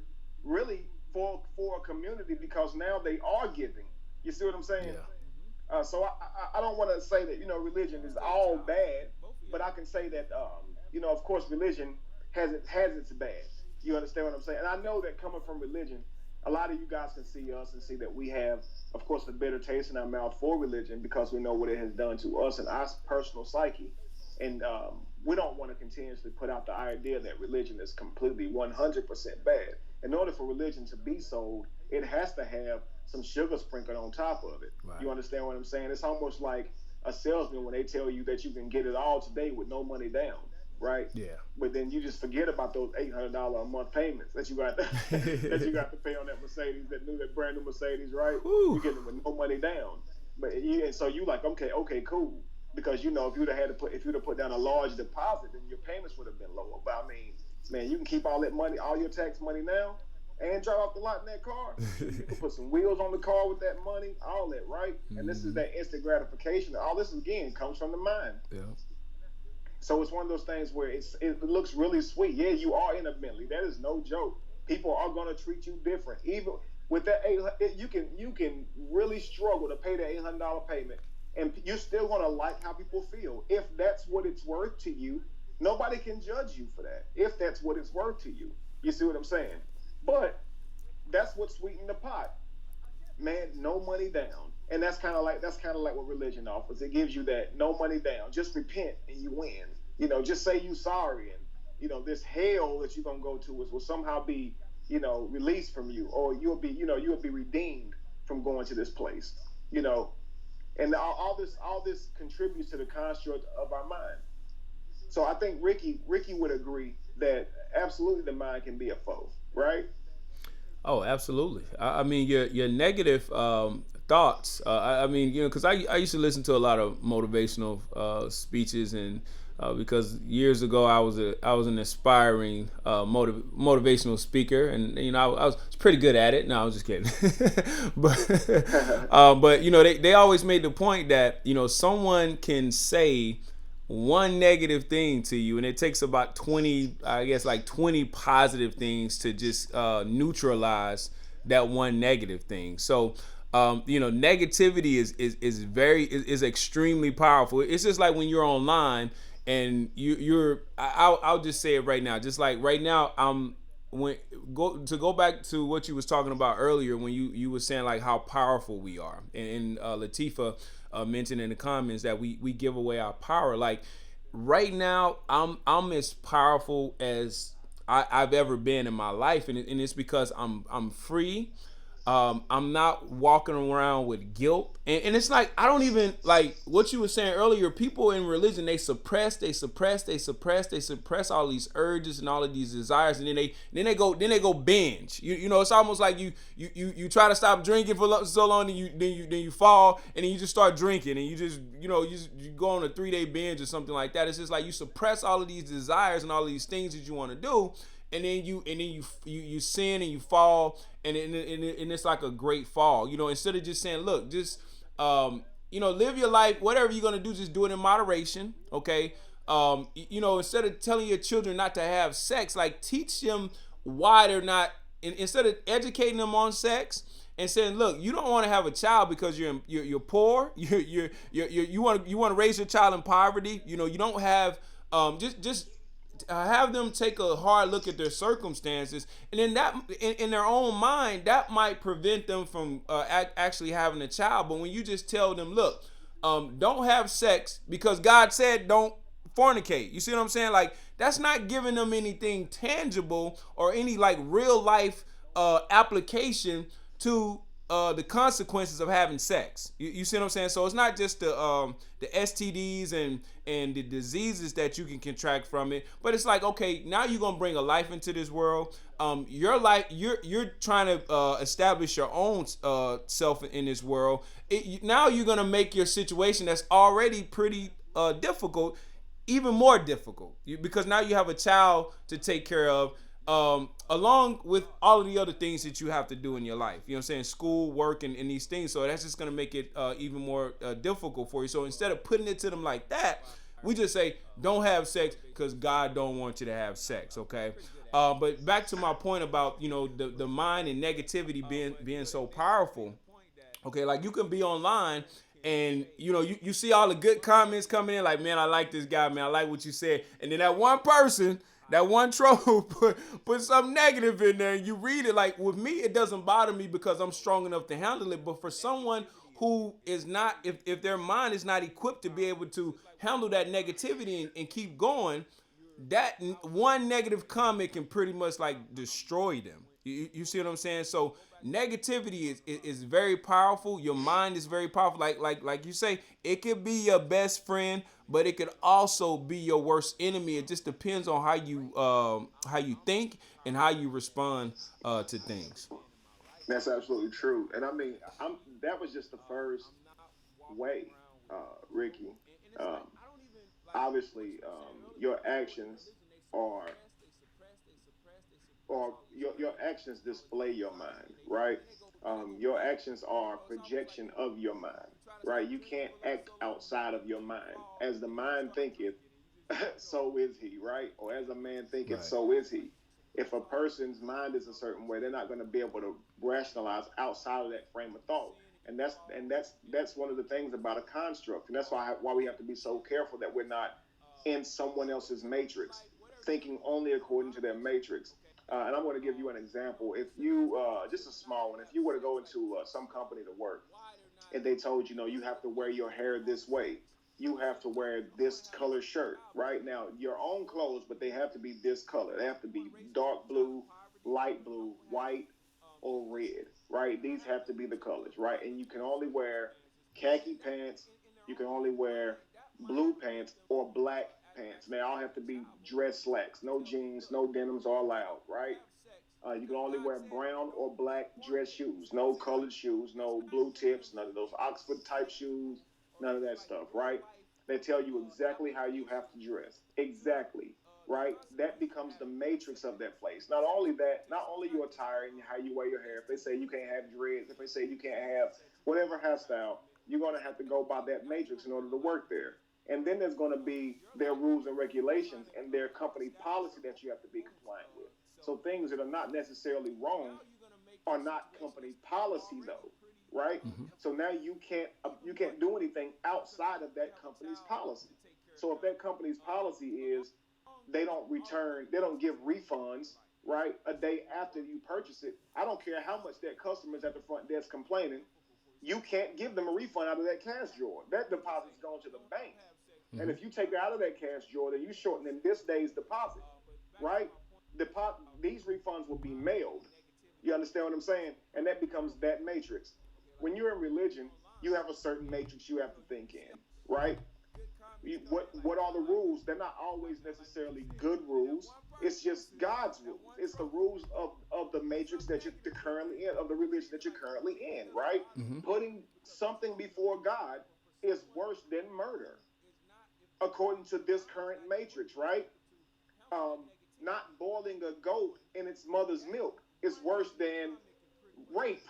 really, for a community, because now they are giving. You see what I'm saying? Yeah. So I don't want to say that, religion is all bad, but I can say that, of course, religion has its bad. You understand what I'm saying? And I know that coming from religion, a lot of you guys can see us and see that we have, of course, a bitter taste in our mouth for religion because we know what it has done to us and our personal psyche. And we don't want to continuously put out the idea that religion is completely 100% bad. In order for religion to be sold, it has to have some sugar sprinkled on top of it. Right. You understand what I'm saying? It's almost like a salesman when they tell you that you can get it all today with no money down, right? Yeah. But then you just forget about those $800 a month payments that you got to pay on that Mercedes, that brand new Mercedes, right? Ooh. You get it with no money down. And so you like, okay, cool. Because if you'd have put down a large deposit, then your payments would have been lower. But I mean, man, you can keep all that money, all your tax money now, and drive off the lot in that car. You can put some wheels on the car with that money, all that, right? Mm-hmm. And this is that instant gratification. All this again comes from the mind. Yeah. So it's one of those things where it looks really sweet. Yeah, you are in a Bentley. That is no joke. People are going to treat you different. Even with that you can really struggle to pay that $800 payment, and you're still going to like how people feel. If that's what it's worth to you, nobody can judge you for that. If that's what it's worth to you, you see what I'm saying? But that's what sweetened the pot, man. No money down, and that's kind of like what religion offers. It gives you that no money down. Just repent and you win. Just say you sorry, and this hell that you're gonna go to will somehow be released from you, or you'll be redeemed from going to this place. And all this contributes to the construct of our mind. So I think Ricky would agree that absolutely the mind can be a foe, right? Oh, absolutely. I mean, your negative thoughts. I mean, because I used to listen to a lot of motivational speeches, and because years ago I was an aspiring motivational speaker, and I was pretty good at it. No, I was just kidding. but they always made the point that someone can say one negative thing to you, and it takes about 20 positive things to just neutralize that one negative thing. So negativity is extremely powerful. It's just like when you're online and I'll just say it right now. Just like right now, go back to what you was talking about earlier when you were saying like how powerful we are, and Latifah mentioned in the comments that we give away our power. Like right now, I'm as powerful as I've ever been in my life, and it's because I'm free. I'm not walking around with guilt, and it's like I don't even like what you were saying earlier. People in religion, they suppress all these urges and all of these desires, and then they go binge. It's almost like you try to stop drinking for so long, and you fall, and then you just start drinking, and you go on a 3 day binge or something like that. It's just like you suppress all of these desires and all of these things that you want to do, and then you sin and you fall, and it's like a great fall. Instead of just saying, look, just live your life, whatever you're gonna do, just do it in moderation, okay? Instead of telling your children not to have sex, like teach them why they're not. Instead of educating them on sex and saying, look, you don't want to have a child because you're poor, you want to raise your child in poverty. You don't have just have them take a hard look at their circumstances, and then that in their own mind that might prevent them from actually having a child. But when you just tell them, look, don't have sex because God said don't fornicate. You see what I'm saying? Like, that's not giving them anything tangible or any like real life application to the consequences of having sex. You see what I'm saying? So it's not just the STDs and the diseases that you can contract from it, but it's like, okay, now you're gonna bring a life into this world. Your life, you're trying to establish your own self in this world. Now you're gonna make your situation that's already pretty difficult even more difficult, because now you have a child to take care of, along with all of the other things that you have to do in your life. You know what I'm saying? School, work, and these things. So that's just going to make it even more difficult for you. So instead of putting it to them like that, we just say, don't have sex because God don't want you to have sex, okay? But back to my point about, the mind and negativity being so powerful. Okay, like you can be online and you see all the good comments coming in, like, man, I like this guy, man, I like what you said. And then that one person, that one troll put something negative in there, and you read it. Like, with me, it doesn't bother me because I'm strong enough to handle it. But for someone who is not, if their mind is not equipped to be able to handle that negativity and keep going, that one negative comment can pretty much like destroy them. You see what I'm saying? So negativity is very powerful. Your mind is very powerful. Like you say, it could be your best friend, but it could also be your worst enemy. It just depends on how you think and how you respond to things. That's absolutely true. And I mean, that was just the first way, Ricky. Um, Obviously, your actions are or your actions display your mind, right? Your actions are projection of your mind, right? You can't act outside of your mind. As the mind thinketh, so is he, right? Or as a man thinketh, Right. so is he. If a person's mind is a certain way, they're not going to be able to rationalize outside of that frame of thought. And that's one of the things about a construct, and that's why we have to be so careful that we're not in someone else's matrix, thinking only according to their matrix. And I'm going to give you an example. If you, just a small one, if you were to go into some company to work, and they told you, you have to wear your hair this way, you have to wear this color shirt, right? Now, your own clothes, but they have to be this color. They have to be dark blue, light blue, white, or red, right? These have to be the colors, right? And you can only wear khaki pants, you can only wear blue pants or black pants. They all have to be dress slacks, no jeans, no denims are allowed, right? You can only wear brown or black dress shoes, no colored shoes, no blue tips, none of those Oxford type shoes, none of that stuff, right? They tell you exactly how you have to dress. Exactly, right? That becomes the matrix of that place. Not only that, not only your attire and how you wear your hair. If they say you can't have dreads, if they say you can't have whatever hairstyle, you're going to have to go by that matrix in order to work there. And then there's going to be their rules and regulations and their company policy that you have to be compliant with. So things that are not necessarily wrong are not company policy though, right? So now you can't do anything outside of that company's policy. So if that company's policy is they don't give refunds, right, a day after you purchase it, I don't care how much that customer's at the front desk complaining, you can't give them a refund out of that cash drawer. That deposit's going to the bank. And if you take it out of that cash drawer, then you're shortening this day's deposit, right? These refunds will be mailed. You understand what I'm saying? And that becomes that matrix. When you're in religion, you have a certain matrix you have to think in, right? What are the rules? They're not always necessarily good rules. It's just God's rules. It's the rules of the matrix that you're currently in, of the religion that you're currently in, right? Mm-hmm. Putting something before God is worse than murder, according to this current matrix, right? Not boiling a goat in its mother's milk is worse than rape,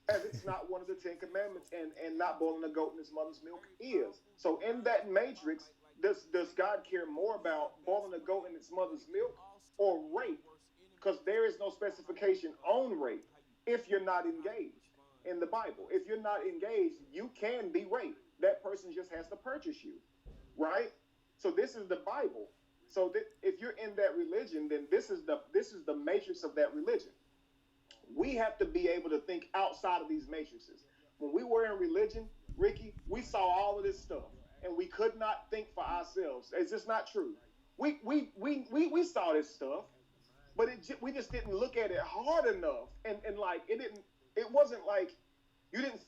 as it's not one of the Ten Commandments, and not boiling a goat in its mother's milk is. So in that matrix, does God care more about boiling a goat in its mother's milk or rape? Because there is no specification on rape if you're not engaged in the Bible. If you're not engaged, you can be raped. That person just has to purchase you, right? So this is the Bible. So if you're in that religion, then this is the matrix of that religion. We have to be able to think outside of these matrices. When we were in religion, Ricky, we saw all of this stuff and we could not think for ourselves. It's just not true. We saw this stuff, but we just didn't look at it hard enough. And like it wasn't like you didn't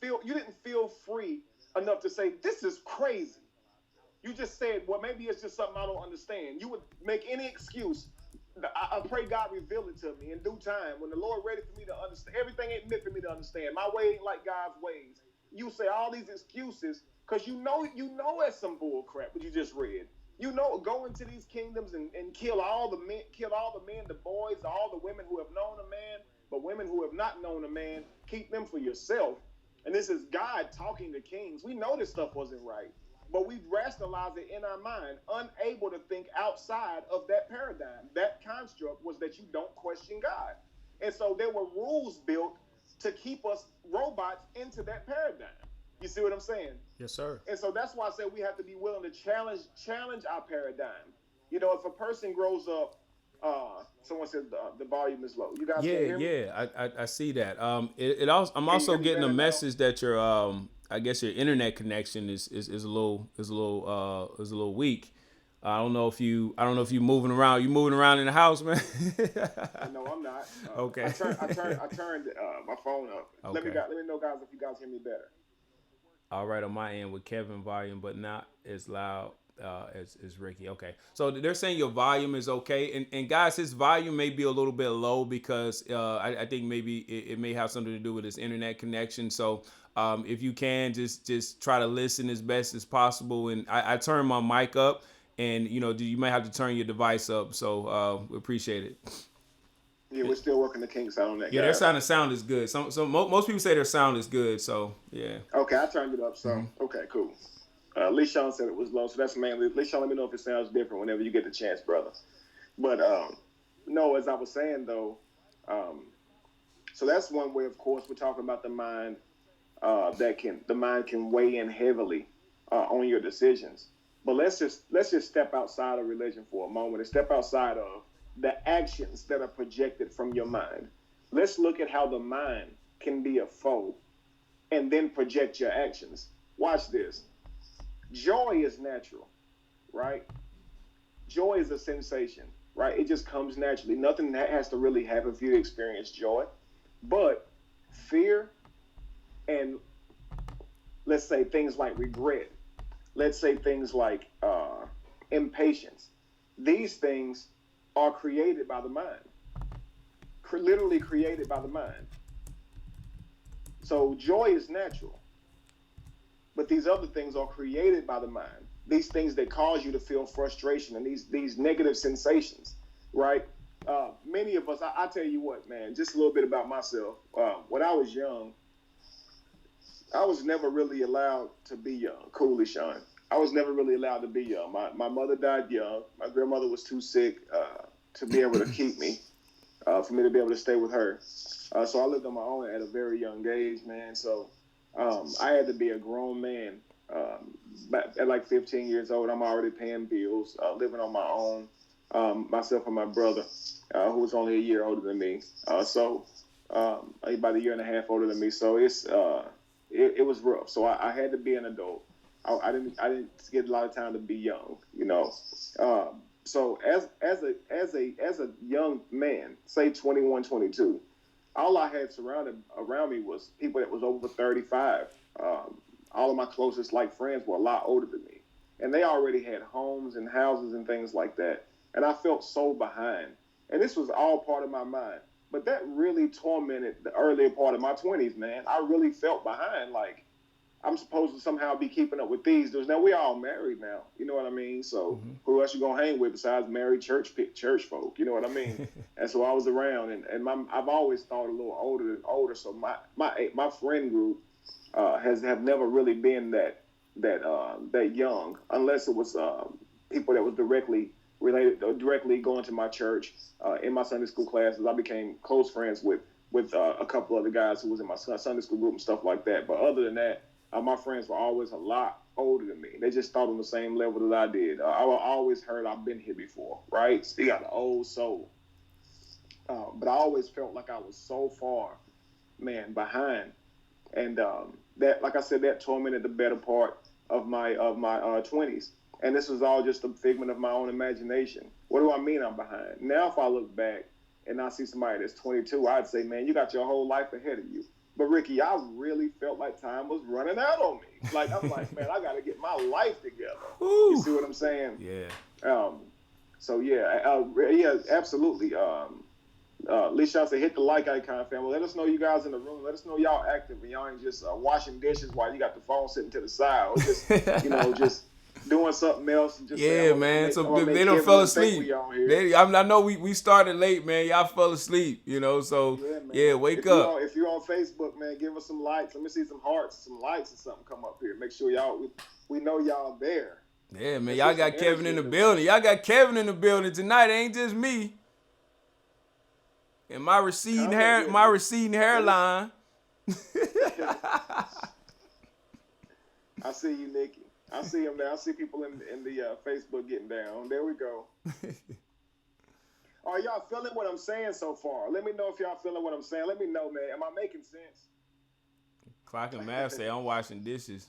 feel free enough to say, this is crazy. You just said, well, maybe it's just something I don't understand. You would make any excuse. I pray God reveal it to me in due time. When the Lord ready for me to understand, everything ain't meant for me to understand. My way ain't like God's ways. You say all these excuses because you know it's some bull crap what you just read. You know, go into these kingdoms and kill all the men, the boys, all the women who have known a man, but women who have not known a man, keep them for yourself. And this is God talking to kings. We know this stuff wasn't right, but we rationalize it in our mind, unable to think outside of that paradigm. That construct was that you don't question God. And so there were rules built to keep us robots into that paradigm. You see what I'm saying? Yes, sir. And so that's why I said we have to be willing to challenge our paradigm. You know, if a person grows up, someone said the volume is low. You guys can hear me? Yeah. I see that. It also, I'm Can you also hear me getting a better now? message that your I guess your internet connection is a little weak. I don't know if you moving around. You moving around in the house, man? No, I'm not. Okay. I turned my phone up. Let me Okay. know, guys, if you guys hear me better. All right, on my end with Kevin volume, but not as loud as Ricky. Okay, so they're saying your volume is okay, and guys, his volume may be a little bit low because I think maybe it may have something to do with his internet connection. So if you can just try to listen as best as possible, and I turn my mic up, and you might have to turn your device up. So we appreciate it. Yeah, we're still working the kinks out on that, Yeah, their guys. sound is good. Most people say their sound is good. So yeah. Okay, I turned it up. So okay, cool. At least Sean said it was low, so that's mainly. At least Sean, let me know if it sounds different whenever you get the chance, brother. But no, as I was saying though, so that's one way. Of course, we're talking about the mind. The mind can weigh in heavily on your decisions. But let's just step outside of religion for a moment and step outside of the actions that are projected from your mind. Let's look at how the mind can be a foe and then project your actions. Watch this. Joy is natural, right? Joy is a sensation, right? It just comes naturally. Nothing has to really happen for you to experience joy. But fear and let's say things like regret, let's say things like impatience, these things are created by the mind, literally created by the mind. So joy is natural, but these other things are created by the mind. These things that cause you to feel frustration and these negative sensations, right? Many of us, I tell you what, man, just a little bit about myself. When I was young, I was never really allowed to be young. Coolly, Sean. I was never really allowed to be young. My mother died young. My grandmother was too sick to be able to keep me, for me to be able to stay with her. So I lived on my own at a very young age, man. So I had to be a grown man. At like 15 years old, I'm already paying bills, living on my own, myself and my brother, who was only a year older than me. So about a year and a half older than me. So it was rough. So I had to be an adult. I didn't get a lot of time to be young, you know. So as a young man, say 21, 22, all I had surrounded around me was people that was over 35. All of my closest like friends were a lot older than me, and they already had homes and houses and things like that. And I felt so behind. And this was all part of my mind. But that really tormented the earlier part of my 20s, man. I really felt behind. Like, I'm supposed to somehow be keeping up with these dudes. Now, we all married now. You know what I mean? So who else you going to hang with besides married church folk? You know what I mean? And so I was around. And I've always thought a little older. So my friend group have never really been that young, unless it was people that was directly related, directly going to my church in my Sunday school classes. I became close friends with a couple other guys who was in my Sunday school group and stuff like that. But other than that, my friends were always a lot older than me. They just thought on the same level that I did. I always heard I've been here before, right? So you got an old soul. But I always felt like I was so far, man, behind. And that, like I said, that tormented the better part of my 20s. And this was all just a figment of my own imagination. What do I mean I'm behind? Now, if I look back and I see somebody that's 22, I'd say, man, you got your whole life ahead of you. But Ricky, I really felt like time was running out on me. Like, I'm like, man, I got to get my life together. Ooh. You see what I'm saying? Yeah. So yeah, absolutely. Lisha, say hit the like icon, family. Let us know you guys in the room. Let us know y'all active and y'all ain't just washing dishes while you got the phone sitting to the side, or just just doing something else. And just yeah, man. So they don't fell asleep. I know we started late, man. Y'all fell asleep, So wake up. If you're on Facebook, man, give us some likes. Let me see some hearts, some likes, or something come up here. Make sure we know y'all there. Yeah, man. Y'all got Kevin in the building. Y'all got Kevin in the building tonight. It ain't just me. And my receding hairline. I see you, Nikki. I see him there. I see people in the Facebook getting down. There we go. Are y'all feeling what I'm saying so far? Let me know if y'all feeling what I'm saying. Let me know, man. Am I making sense? Clock and Math say I'm washing dishes.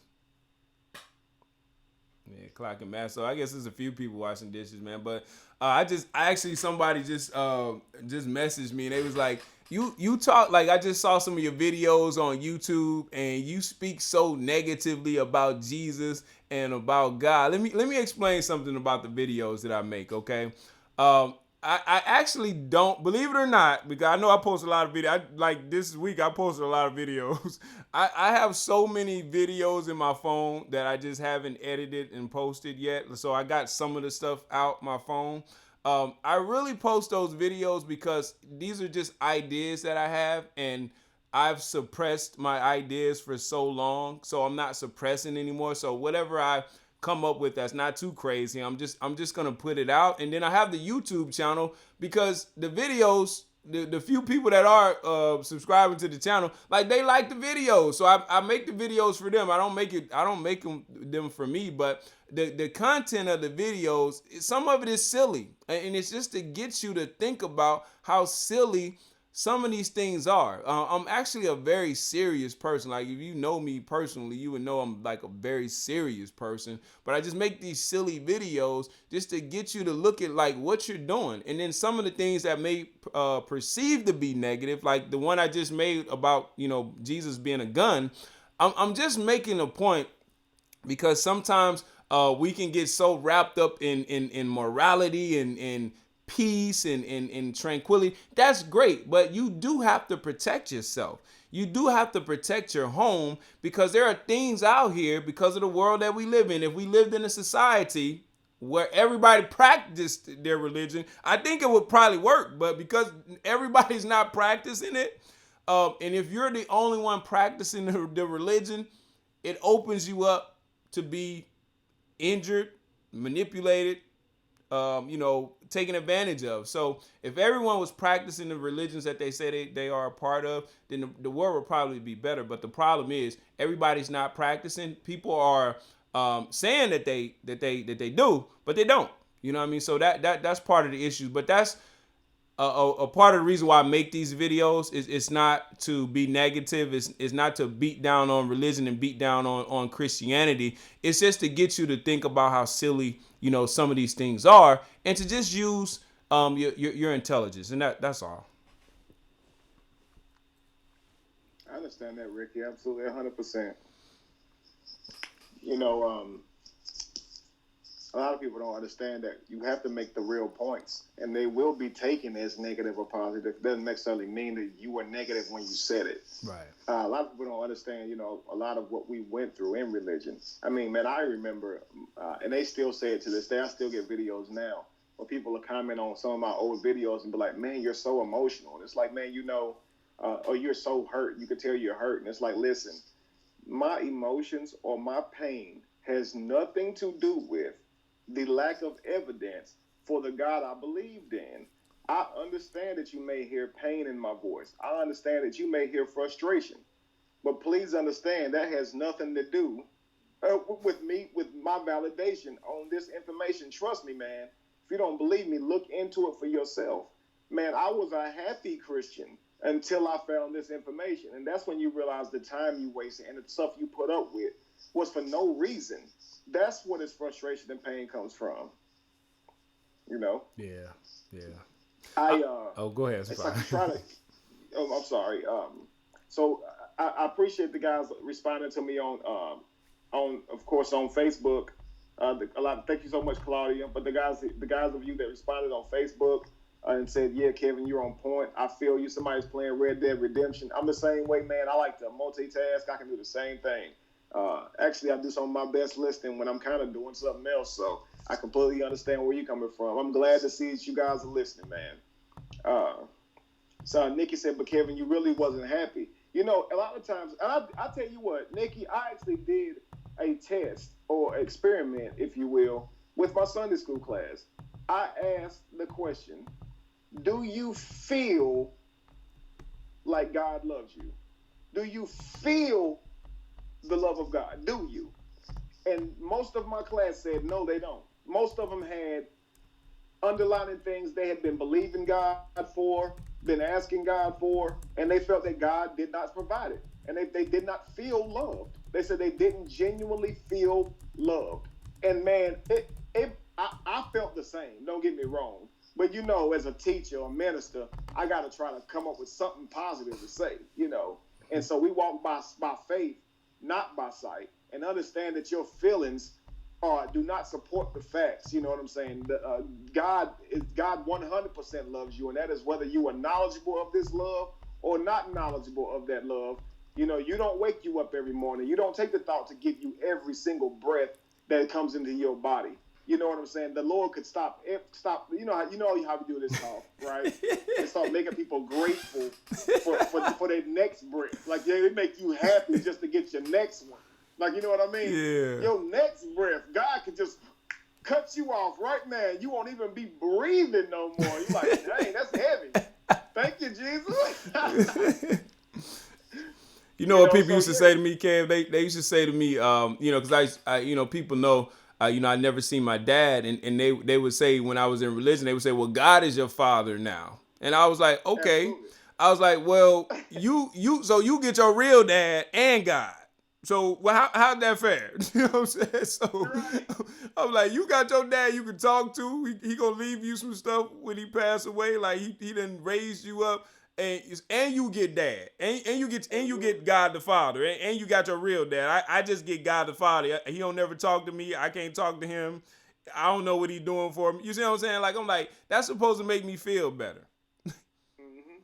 Yeah, Clock and Math. So I guess there's a few people washing dishes, man. But somebody just messaged me and they was like, you talk, like, I just saw some of your videos on YouTube and you speak so negatively about Jesus and about God. Let me explain something about the videos that I make, okay? I actually don't, believe it or not, because I know I post a lot of videos. Like this week, I posted a lot of videos. I have so many videos in my phone that I just haven't edited and posted yet. So I got some of the stuff out my phone. I really post those videos because these are just ideas that I have, and I've suppressed my ideas for so long, so I'm not suppressing anymore. So whatever I come up with that's not too crazy, I'm just gonna put it out. And then I have the YouTube channel because the videos, the few people that are subscribing to the channel, like, they like the videos, so I make the videos for them. I don't make them for me. But the content of the videos, some of it is silly, and it's just to get you to think about how silly some of these things are. I'm actually a very serious person. Like, if you know me personally, you would know I'm like a very serious person. But I just make these silly videos just to get you to look at like what you're doing. And then some of the things that may perceive to be negative, like the one I just made about, Jesus being a gun. I'm just making a point because sometimes we can get so wrapped up in morality and peace and tranquility. That's great, but you do have to protect yourself. You do have to protect your home, because there are things out here, because of the world that we live in. If we lived in a society where everybody practiced their religion, I think it would probably work. But because everybody's not practicing it, and if you're the only one practicing the religion, it opens you up to be injured, manipulated, taken advantage of. So if everyone was practicing the religions that they say they are a part of, then the world would probably be better. But the problem is everybody's not practicing. People are saying that they do, but they don't. You know what I mean? So that's part of the issue. But that's a part of the reason why I make these videos. Is it's not to be negative. It's not to beat down on religion and beat down on Christianity. It's just to get you to think about how silly some of these things are, and to just use your intelligence, and that's all. I understand that, Ricky. Absolutely, 100%. You know, a lot of people don't understand that you have to make the real points, and they will be taken as negative or positive. It doesn't necessarily mean that you were negative when you said it. Right. A lot of people don't understand, you know, a lot of what we went through in religion. I mean, man, I remember, and they still say it to this day. I still get videos now where people will comment on some of my old videos and be like, man, you're so emotional. And it's like, man, you know, or you're so hurt. You could tell you're hurt. And it's like, listen, my emotions or my pain has nothing to do with the lack of evidence for the God I believed in. I understand that you may hear pain in my voice. I understand that you may hear frustration. But please understand that has nothing to do with me, with my validation on this information. Trust me, man. If you don't believe me, look into it for yourself. Man, I was a happy Christian until I found this information. And that's when you realize the time you wasted and the stuff you put up with was for no reason. That's where this frustration and pain comes from. You know? Yeah. Yeah. Go ahead. It's like try to. Oh, I'm sorry. So I appreciate the guys responding to me on of course on Facebook. Thank you so much, Claudia. But the guys of you that responded on Facebook and said, yeah, Kevin, you're on point. I feel you. Somebody's playing Red Dead Redemption. I'm the same way, man. I like to multitask. I can do the same thing. Actually, I do some of my best listening when I'm kind of doing something else. So I completely understand where you're coming from. I'm glad to see that you guys are listening, man. So Nikki said, but Kevin, you really wasn't happy. You know, a lot of times, and I tell you what, Nikki, I actually did a test or experiment, if you will, with my Sunday school class. I asked the question, do you feel like God loves you? Do you feel the love of God? Do you? And most of my class said, no, they don't. Most of them had underlining things they had been believing God for, been asking God for, and they felt that God did not provide it. And they did not feel loved. They said they didn't genuinely feel loved. And man, I felt the same. Don't get me wrong. But you know, as a teacher or minister, I got to try to come up with something positive to say, you know. And so we walk by faith, not by sight, and understand that your feelings do not support the facts. You know what I'm saying? God 100% loves you, and that is whether you are knowledgeable of this love or not knowledgeable of that love. You know, you don't wake you up every morning. You don't take the thought to give you every single breath that comes into your body. You know what I'm saying? The Lord could stop. You know how we do this talk, right? And start making people grateful for their next breath. Like they make you happy just to get your next one. Like, you know what I mean? Yeah. Your next breath, God could just cut you off right now. You won't even be breathing no more. You're like, dang, that's heavy. Thank you, Jesus. You know what people used to say to me, Kev? They used to say to me, you know, because I people know, you know, I never seen my dad, and they would say when I was in religion, they would say, well, God is your father now. And I was like, okay. Absolutely. I was like, well, so you get your real dad and God. So how's that fair? You know what I'm saying? So right. I'm like, you got your dad you can talk to. He gonna leave you some stuff when he pass away. Like he done raised you up, and you get dad, and you get God the Father, and you got your real dad. I just get God the Father. He don't never talk to me. I can't talk to him. I don't know what he's doing for me. You see what I'm saying? Like I'm like, that's supposed to make me feel better. Mm-hmm.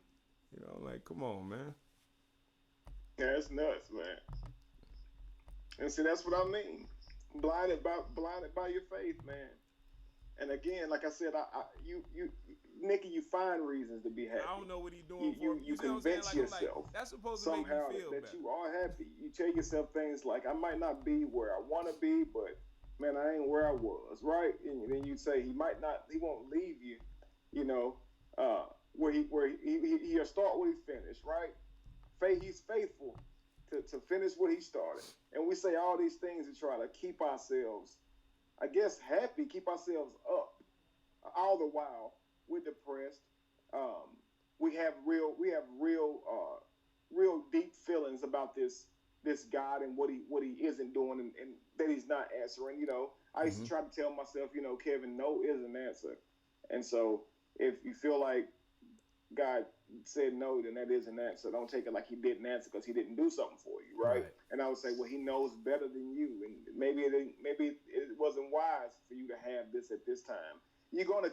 You know, like come on, man. Yeah, it's nuts, man. And see, that's what I mean. Blinded by your faith, man. And again, like I said, Nikki, you find reasons to be happy. I don't know what he's doing for me. You convince like, yourself that's supposed to make me feel that better. you are happy. You tell yourself things like, I might not be where I want to be, but man, I ain't where I was, right? And then you say he won't leave you, you know, where he'll start where he finished, right? He's faithful to finish what he started. And we say all these things to try to keep ourselves, I guess, happy, keep ourselves up. All the while, we're depressed. We have real deep feelings about this God and what he isn't doing and that he's not answering. You know, I used to try to tell myself, you know, Kevin, no is an answer. And so if you feel like God said no, then that is an answer. Don't take it like he didn't answer because he didn't do something for you, right? And I would say, well, he knows better than you, and maybe it wasn't wise for you to have this at this time. You're gonna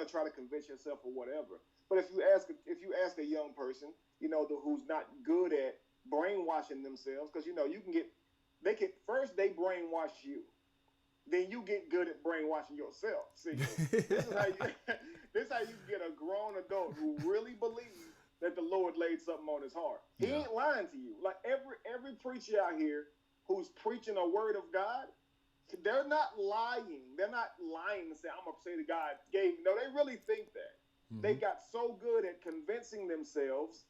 try to convince yourself or whatever. But if you ask a young person, who's not good at brainwashing themselves, because they brainwash you. Then you get good at brainwashing yourself. See, this is how you get a grown adult who really believes that the Lord laid something on his heart. He ain't lying to you. Like every preacher out here who's preaching a word of God, they're not lying. They're not lying to say, I'm going to say to God gave me. No, they really think that. Mm-hmm. They got so good at convincing themselves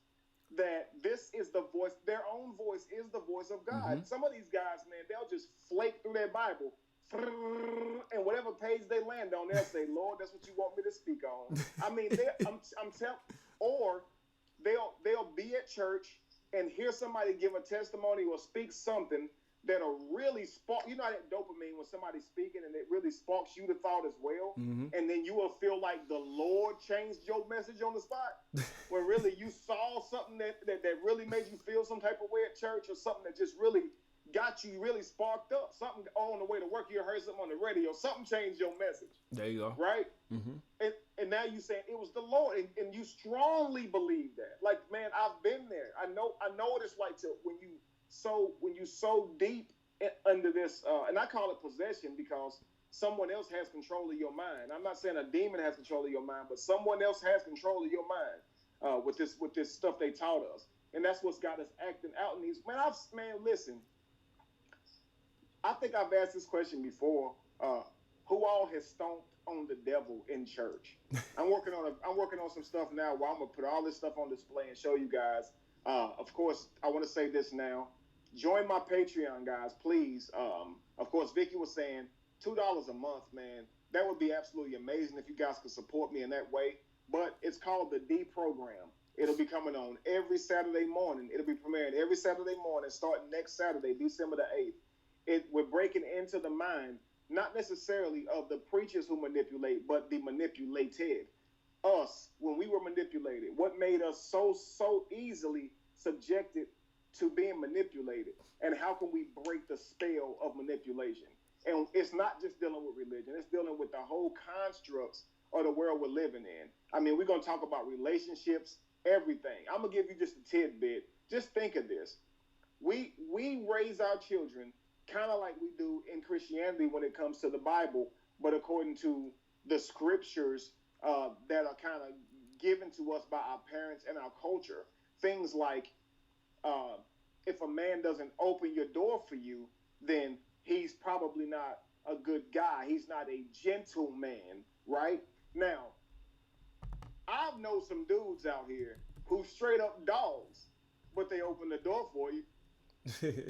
that this is the voice, their own voice is the voice of God. Mm-hmm. Some of these guys, man, they'll just flake through their Bible, and whatever page they land on, they'll say, Lord, that's what you want me to speak on. I mean, I'm telling, or they'll be at church and hear somebody give a testimony or speak something that'll really spark, that dopamine when somebody's speaking and it really sparks you to thought as well. Mm-hmm. And then you will feel like the Lord changed your message on the spot, where really you saw something that really made you feel some type of way at church, or something that just really got you really sparked up. Something on the way to work, you heard something on the radio, something changed your message. There you go. Right? Mm-hmm. And now you saying it was the Lord, and you strongly believe that. Like, man, I've been there. I know what it's like to when you so deep under this, and I call it possession because someone else has control of your mind. I'm not saying a demon has control of your mind, but someone else has control of your mind with this stuff they taught us, and that's what's got us acting out in these. Man, listen. I think I've asked this question before. Who all has stomped on the devil in church? I'm working on some stuff now where I'm gonna put all this stuff on display and show you guys. Of course, I want to say this now. Join my Patreon, guys, please. Of course, Vicki was saying $2 a month, man. That would be absolutely amazing if you guys could support me in that way. But it's called the D Program. It'll be coming on every Saturday morning. It'll be premiering every Saturday morning, starting next Saturday, December the 8th. We're breaking into the mind, not necessarily of the preachers who manipulate, but the manipulated. Us, when we were manipulated, what made us so easily subjected to being manipulated, and how can we break the spell of manipulation? And it's not just dealing with religion, it's dealing with the whole constructs of the world we're living in. I mean, we're going to talk about relationships, everything. I'm going to give you just a tidbit. Just think of this. We raise our children kind of like we do in Christianity when it comes to the Bible, but according to the scriptures that are kind of given to us by our parents and our culture. Things like, if a man doesn't open your door for you, then he's probably not a good guy. He's not a gentleman, right? Now, I've known some dudes out here who straight up dogs, but they open the door for you.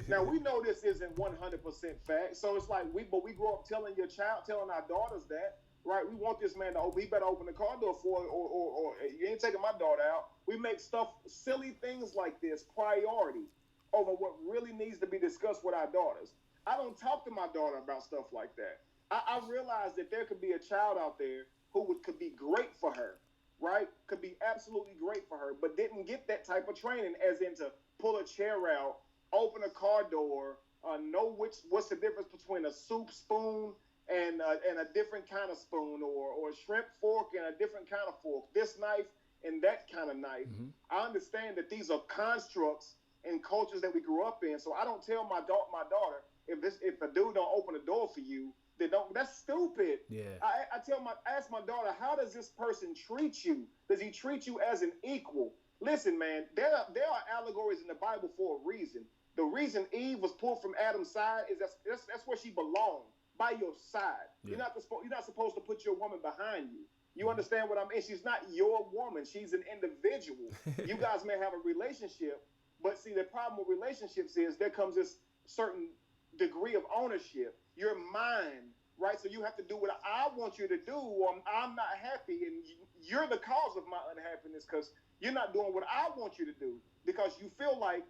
Now, we know this isn't 100% fact, so it's like we grow up telling our daughters that, right? We want this man to open. He better open the car door for, or you ain't taking my daughter out. We make silly things like this priority over what really needs to be discussed with our daughters. I don't talk to my daughter about stuff like that. I realize that there could be a child out there who could be great for her, right? Could be absolutely great for her, but didn't get that type of training, as in to pull a chair out, open a car door, know what's the difference between a soup spoon and a different kind of spoon, or a shrimp fork and a different kind of fork, this knife and that kind of knife. Mm-hmm. I understand that these are constructs and cultures that we grew up in, so I don't tell my daughter, if a dude don't open the door for you, then don't. That's stupid. Yeah. I ask my daughter, how does this person treat you? Does he treat you as an equal? Listen, man, there are allegories in the Bible for a reason. The reason Eve was pulled from Adam's side is that's where she belonged, by your side. Yeah. You're not supposed to put your woman behind you. You understand what I mean? She's not your woman. She's an individual. You guys may have a relationship, but see, the problem with relationships is there comes this certain degree of ownership. You're mine, right? So you have to do what I want you to do, or I'm not happy, and you're the cause of my unhappiness because you're not doing what I want you to do, because you feel like,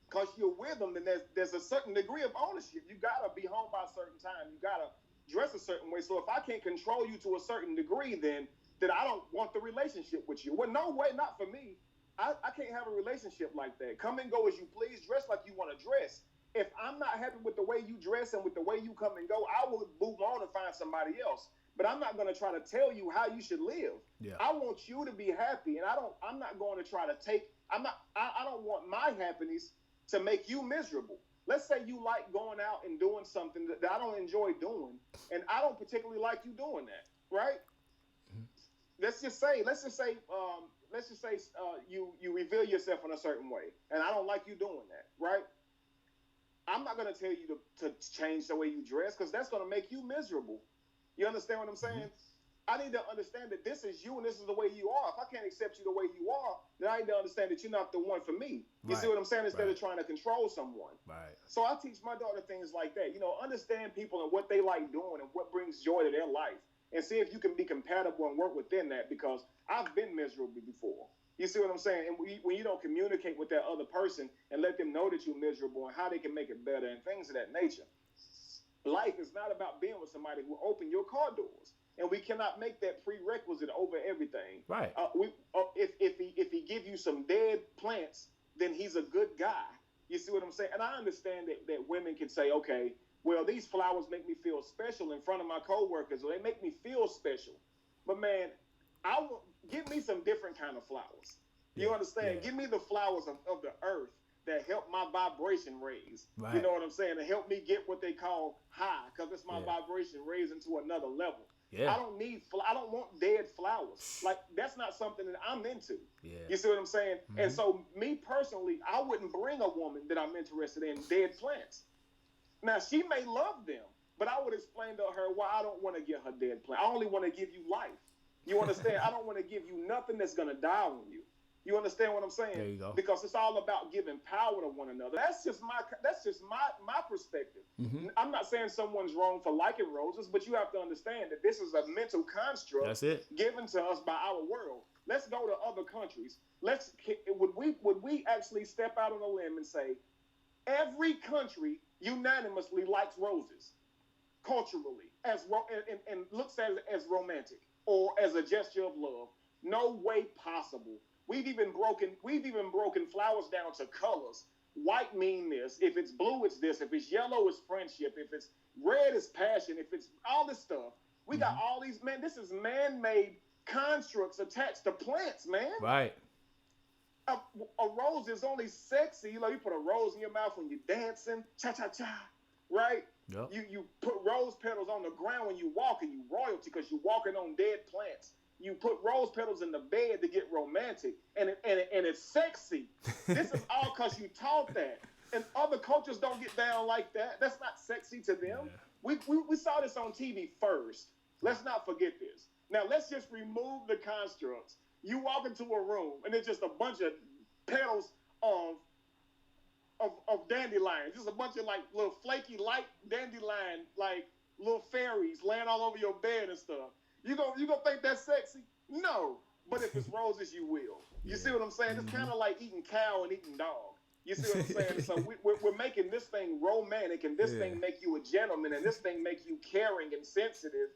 because you're with them, then there's a certain degree of ownership. You got to be home by a certain time. You got to dress a certain way. So if I can't control you to a certain degree, then that I don't want the relationship with you. Well, no way, not for me. I can't have a relationship like that. Come and go as you please, dress like you want to dress. If I'm not happy with the way you dress and with the way you come and go, I will move on and find somebody else. But I'm not going to try to tell you how you should live. Yeah. I want you to be happy, and I'm not going to try to I don't want my happiness to make you miserable. Let's say you like going out and doing something that I don't enjoy doing, and I don't particularly like you doing that, right? Let's just say you reveal yourself in a certain way, and I don't like you doing that, right? I'm not going to tell you to change the way you dress, because that's going to make you miserable. You understand what I'm saying? I need to understand that this is you and this is the way you are. If I can't accept you the way you are, then I need to understand that you're not the one for me. You see what I'm saying? Instead of trying to control someone. Right. So I teach my daughter things like that. Understand people and what they like doing and what brings joy to their life. And see if you can be compatible and work within that, because I've been miserable before. You see what I'm saying? And when you don't communicate with that other person and let them know that you're miserable and how they can make it better and things of that nature. Life is not about being with somebody who will open your car doors. And we cannot make that prerequisite over everything. Right. If he give you some dead plants, then he's a good guy. You see what I'm saying? And I understand that women can say, okay, well, these flowers make me feel special in front of my coworkers, or they make me feel special. But man, give me some different kind of flowers. You understand? Yeah. Give me the flowers of the earth that help my vibration raise. Right. You know what I'm saying? To help me get what they call high, because it's my vibration raising to another level. Yeah. I don't want dead flowers. Like, that's not something that I'm into. Yeah. You see what I'm saying? Mm-hmm. And so me personally, I wouldn't bring a woman that I'm interested in dead plants. Now, she may love them, but I would explain to her why I don't want to give her dead plant. I only want to give you life. You understand? I don't want to give you nothing that's going to die on you. You understand what I'm saying? There you go. Because it's all about giving power to one another. That's just my perspective. Mm-hmm. I'm not saying someone's wrong for liking roses, but you have to understand that this is a mental construct given to us by our world. Let's go to other countries. Would we actually step out on a limb and say every country unanimously likes roses culturally and looks at it as romantic or as a gesture of love? No way possible. We've even broken flowers down to colors. White mean this. If it's blue, it's this. If it's yellow, it's friendship. If it's red, it's passion. If it's all this stuff. We got all these, man, this is man-made constructs attached to plants, man. Right. A rose is only sexy. You put a rose in your mouth when you're dancing. Cha-cha-cha. Right? Yep. You put rose petals on the ground when you walk, and you royalty because you're walking on dead plants. You put rose petals in the bed to get romantic, and it's sexy. This is all because you taught that. And other cultures don't get down like that. That's not sexy to them. Yeah. We saw this on TV first. Let's not forget this. Now, let's just remove the constructs. You walk into a room, and it's just a bunch of petals of dandelions. Just a bunch of, like, little flaky, light dandelion, like, little fairies laying all over your bed and stuff. You gonna think that's sexy? No. But if it's roses, you will. You see what I'm saying? It's kind of like eating cow and eating dog. You see what I'm saying? So we're making this thing romantic, and this thing make you a gentleman, and this thing make you caring and sensitive.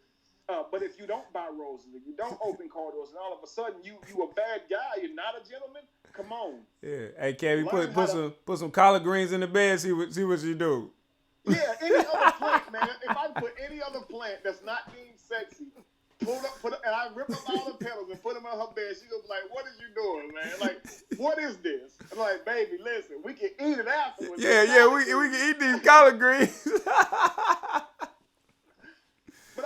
But if you don't buy roses, if you don't open car doors, and all of a sudden you a bad guy, you're not a gentleman. Come on. Yeah. Hey, Kevin, put some collard greens in the bed. See what you do. Yeah. Any other plant, man. If I put any other plant that's not deemed sexy. And I rip up all the petals and put them on her bed. She goes like, "What is you doing, man? Like, what is this?" I'm like, "Baby, listen, we can eat it afterwards." Yeah, we can eat these collard greens. But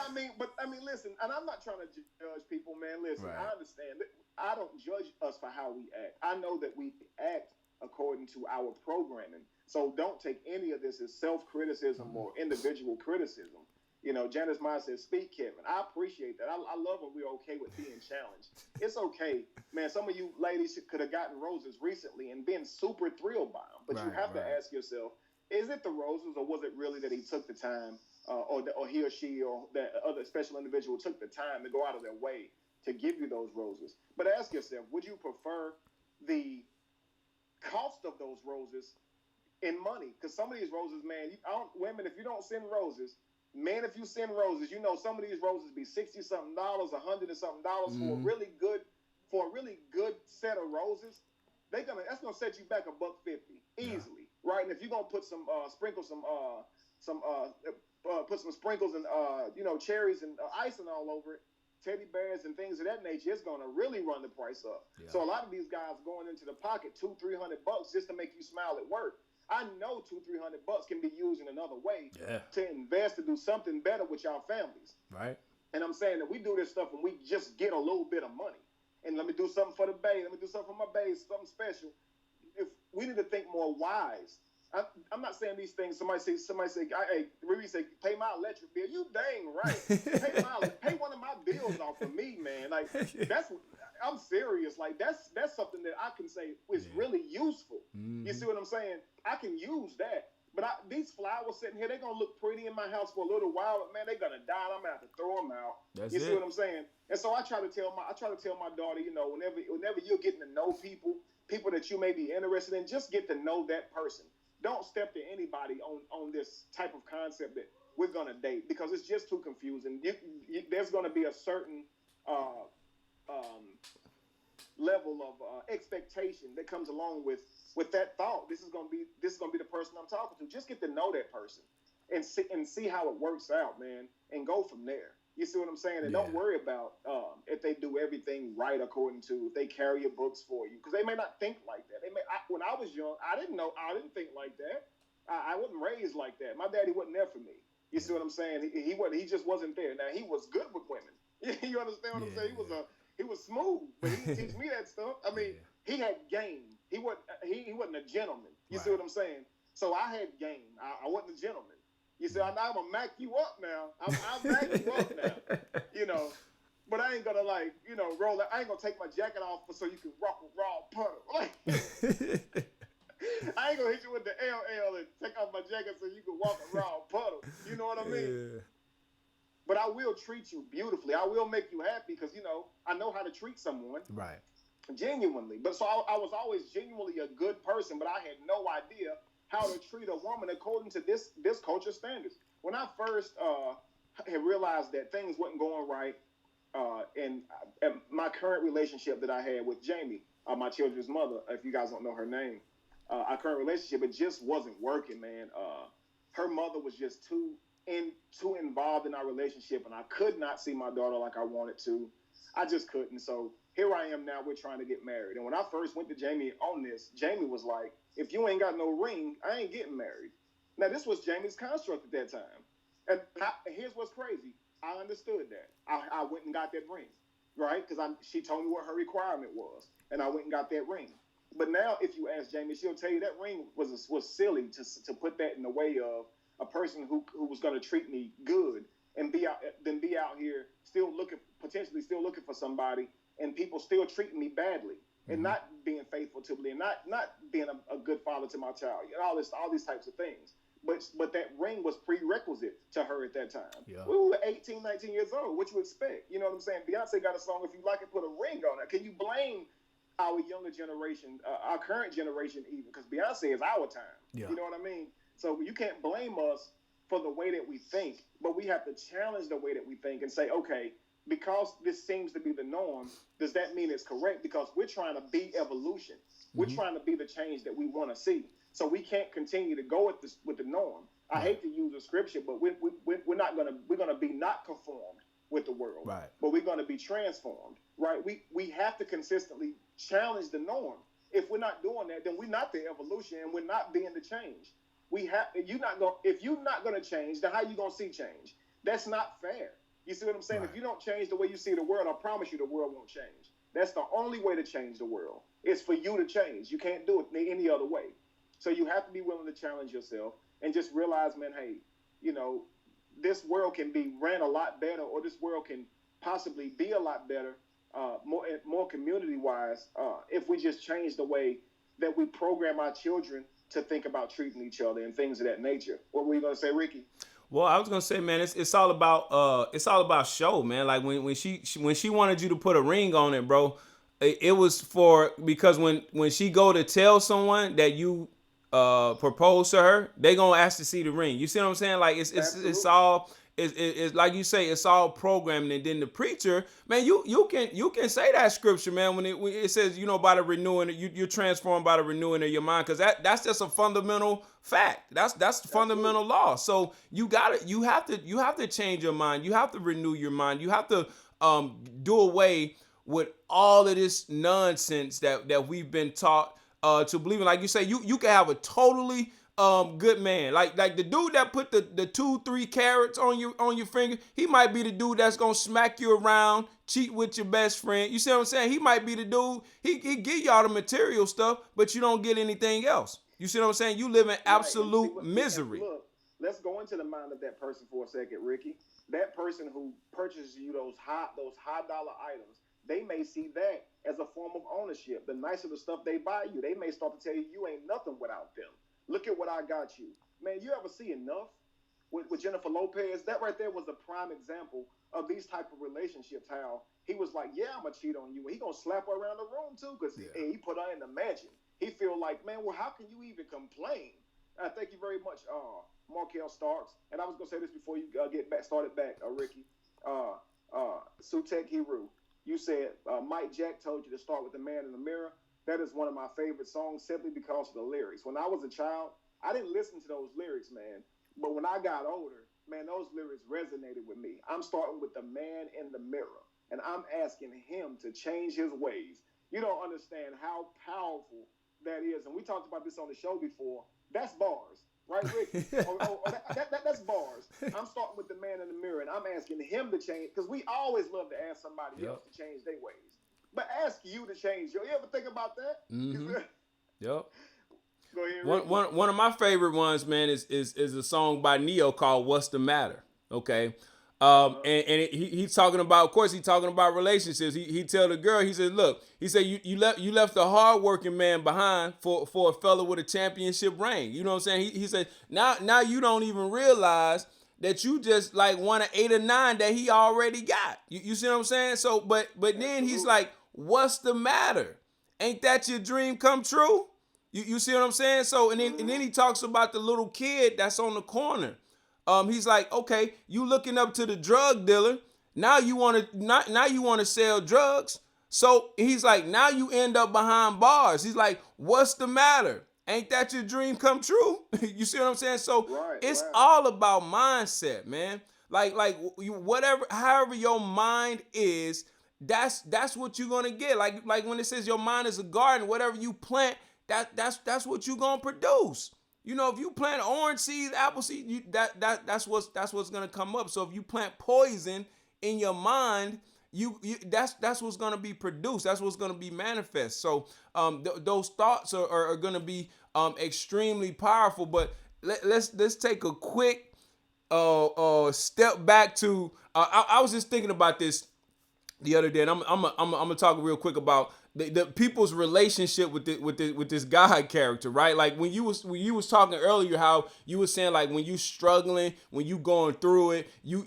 I mean, listen, and I'm not trying to judge people, man. Listen, right. I understand. I don't judge us for how we act. I know that we act according to our programming. So don't take any of this as self-criticism or individual criticism. Janice Meyer says, "Speak, Kevin." I appreciate that. I love when we're okay with being challenged. It's okay, man. Some of you ladies could have gotten roses recently and been super thrilled by them. But you have to ask yourself, is it the roses, or was it really that he took the time, or he or she or that other special individual took the time to go out of their way to give you those roses? But ask yourself, would you prefer the cost of those roses in money? Because some of these roses, man, women, if you don't send roses, man, if you send roses, you know some of these roses be $60-something, $100 and something for a really good set of roses. That's gonna set you back $150 easily, right? And if you're gonna put some put some sprinkles and cherries and icing all over it, teddy bears and things of that nature, it's gonna really run the price up. Yeah. So a lot of these guys going into the pocket $200-300 just to make you smile at work. I know $200-300 can be used in another way to invest to do something better with y'all families. Right. And I'm saying that we do this stuff when we just get a little bit of money. And let me do something for the bae. Let me do something for my bae, something special. If we need to think more wise. I'm not saying these things. Somebody say, hey, Riri say, pay my electric bill. You dang right. Pay one of my bills off for me, man. Like I'm serious. Like that's something that I can say is really useful. Mm-hmm. You see what I'm saying? I can use that. But these flowers sitting here, they're gonna look pretty in my house for a little while, but man, they're gonna die. And I'm gonna have to throw them out. You see what I'm saying? And so I try to tell my daughter, whenever you're getting to know people that you may be interested in, just get to know that person. Don't step to anybody on this type of concept that we're gonna date, because it's just too confusing. There's gonna be a certain level of expectation that comes along with that thought. This is gonna be the person I'm talking to. Just get to know that person and see how it works out, man, and go from there. You see what I'm saying? And don't worry about if they do everything right according to, if they carry your books for you, because they may not think like that. When I was young, I didn't think like that. I wasn't raised like that. My daddy wasn't there for me. You see what I'm saying? He just wasn't there. Now he was good with women. You understand what I'm saying? He was smooth, but he didn't teach me that stuff. I mean, he had game. He wasn't a gentleman. You see what I'm saying? So I had game. I wasn't a gentleman. You see, I'm gonna mac you up now. I'll mac you up now. But I ain't gonna roll. I ain't gonna take my jacket off so you can rock a raw puddle. Like, I ain't gonna hit you with the LL and take off my jacket so you can walk a raw puddle. You know what I mean? Yeah. But I will treat you beautifully. I will make you happy because, I know how to treat someone. Right. Genuinely. But so I was always genuinely a good person, but I had no idea how to treat a woman according to this culture standards. When I first had realized that things wasn't going right in my current relationship that I had with Jamie, my children's mother, if you guys don't know her name, our current relationship, it just wasn't working, man. Her mother was just too involved in our relationship, and I could not see my daughter like I wanted to. I just couldn't. So here I am now, we're trying to get married. And when I first went to Jamie on this, Jamie was like, if you ain't got no ring, I ain't getting married. Now, this was Jamie's construct at that time. And here's what's crazy. I understood that. I went and got that ring, right? Because she told me what her requirement was, and I went and got that ring. But now, if you ask Jamie, she'll tell you that ring was silly to put that in the way of a person who was going to treat me good and be out here potentially still looking for somebody, and people still treating me badly and not being faithful to me and not being a good father to my child, and all these types of things. But that ring was prerequisite to her at that time. Yeah. We were 18, 19 years old. What you expect? You know what I'm saying? Beyonce got a song, "If You Like It, Put a Ring on It." Can you blame our younger generation, our current generation even? Because Beyonce is our time. Yeah. You know what I mean? So you can't blame us for the way that we think, but we have to challenge the way that we think and say, okay, because this seems to be the norm, does that mean it's correct? Because we're trying to be evolution. Mm-hmm. We're trying to be the change that we want to see. So we can't continue to go with the norm. I hate to use a scripture, but we're gonna be not conformed with the world, right? But we're gonna be transformed, right? We have to consistently challenge the norm. If we're not doing that, then we're not the evolution, and we're not being the change. If you're not gonna change, then how you gonna see change? That's not fair. You see what I'm saying? Right. If you don't change the way you see the world, I promise you the world won't change. That's the only way to change the world. It's for you to change. You can't do it any other way. So you have to be willing to challenge yourself and just realize, man, hey, this world can be ran a lot better, or this world can possibly be a lot better, more community-wise, if we just change the way that we program our children to think about treating each other and things of that nature. What were you going to say, Ricky? Well, I was gonna say, man, it's all about show, man. Like when she wanted you to put a ring on it, bro, it was because when she go to tell someone that you propose to her, they gonna ask to see the ring. You see what I'm saying? Like it's all is like you say, it's all programming. And then the preacher, man, you can say that scripture, man, when it says, by the renewing, you're transformed by the renewing of your mind, because that's just a fundamental fact. That's the fundamental law. So you have to change your mind. You have to renew your mind. You have to do away with all of this nonsense that we've been taught to believe in. Like you say, you can have a totally good man. Like the dude that put the 2-3 carats on your finger, he might be the dude that's gonna smack you around, cheat with your best friend. You see what I'm saying? He might be the dude, he give y'all the material stuff, but you don't get anything else. You see what I'm saying? You live in absolute misery. Look, let's go into the mind of that person for a second, Ricky. That person who purchases you those high dollar items, they may see that as a form of ownership. The nicer the stuff they buy you, they may start to tell you ain't nothing without them. Look at what I got you. Man, you ever see Enough with Jennifer Lopez? That right there was a prime example of these type of relationships, how he was like, yeah, I'm going to cheat on you. And he going to slap her around the room too, because he put her in the mansion. He feel like, man, well, how can you even complain? Thank you very much, Markel Starks. And I was going to say this before you get started back, Ricky. Sutek Hiru. You said Mike Jack told you to start with the man in the mirror. That is one of my favorite songs simply because of the lyrics. When I was a child, I didn't listen to those lyrics, man. But when I got older, man, those lyrics resonated with me. I'm starting with the man in the mirror, and I'm asking him to change his ways. You don't understand how powerful that is. And we talked about this on the show before. That's bars. Right, Ricky? That's bars. I'm starting with the man in the mirror, and I'm asking him to change, because we always love to ask somebody else to change their ways. But ask you to change. You ever think about that? Mm-hmm. Yep. Go ahead, one of my favorite ones, man, is a song by Neo called "What's the Matter." Okay. And he's talking about, of course, he's talking about relationships. He tell the girl, he said, look, he said, you left a hardworking man behind for a fella with a championship ring. You know what I'm saying? He said, now you don't even realize that you just like one of 8 or 9 that he already got. You see what I'm saying? So, but then he's like, what's the matter? Ain't that your dream come true? You see what I'm saying? So, and then he talks about the little kid that's on the corner. He's like, okay, you looking up to the drug dealer. Now you want to sell drugs. So he's like, now you end up behind bars. He's like, what's the matter? Ain't that your dream come true? You see what I'm saying? So it's all about mindset, man. Like however your mind is, that's what you're gonna get. Like when it says your mind is a garden, whatever you plant, that's what you're gonna produce. You know, if you plant orange seeds, apple seeds, that's what's gonna come up. So if you plant poison in your mind, that's what's gonna be produced. That's what's gonna be manifest. So those thoughts are gonna be extremely powerful. But let's take a quick step back to. I was just thinking about this the other day, and I'm gonna talk real quick about the people's relationship with this God character, right? Like when you was talking earlier, how you was saying like when you struggling, when you going through it, you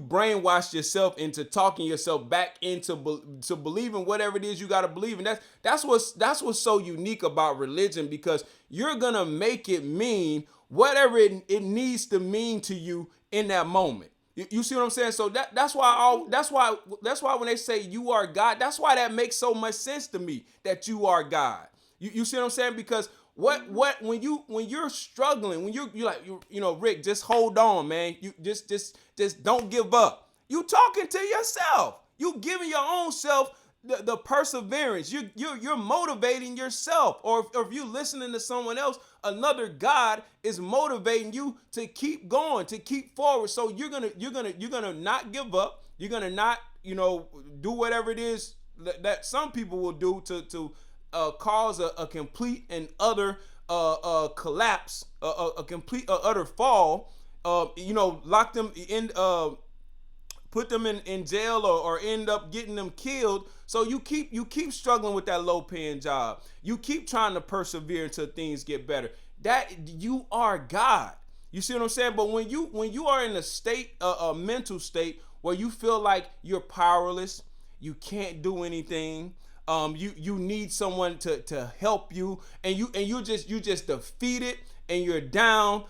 brainwashed yourself into talking yourself back into believing whatever it is you got to believe, and that's what's so unique about religion, because you're gonna make it mean whatever it needs to mean to you in that moment. You see what I'm saying? So that's why when they say you are God, that's why that makes so much sense to me, that you are God. You see what I'm saying? Because when you're struggling, when you're like, Rick, just hold on, man. You just don't give up. You talking to yourself. You giving your own self the perseverance. You're motivating yourself. Or if you're listening to someone else, another God is motivating you to keep going, to keep forward. So you're gonna not give up. You're gonna not do whatever it is that some people will do to cause a complete and utter collapse, a complete utter fall. Lock them in. Put them in jail or end up getting them killed. So you keep struggling with that low paying job. You keep trying to persevere until things get better. That you are God. You see what I'm saying? But when you are in a state, a mental state where you feel like you're powerless, you can't do anything. You need someone to help you, and you just defeated and you're down.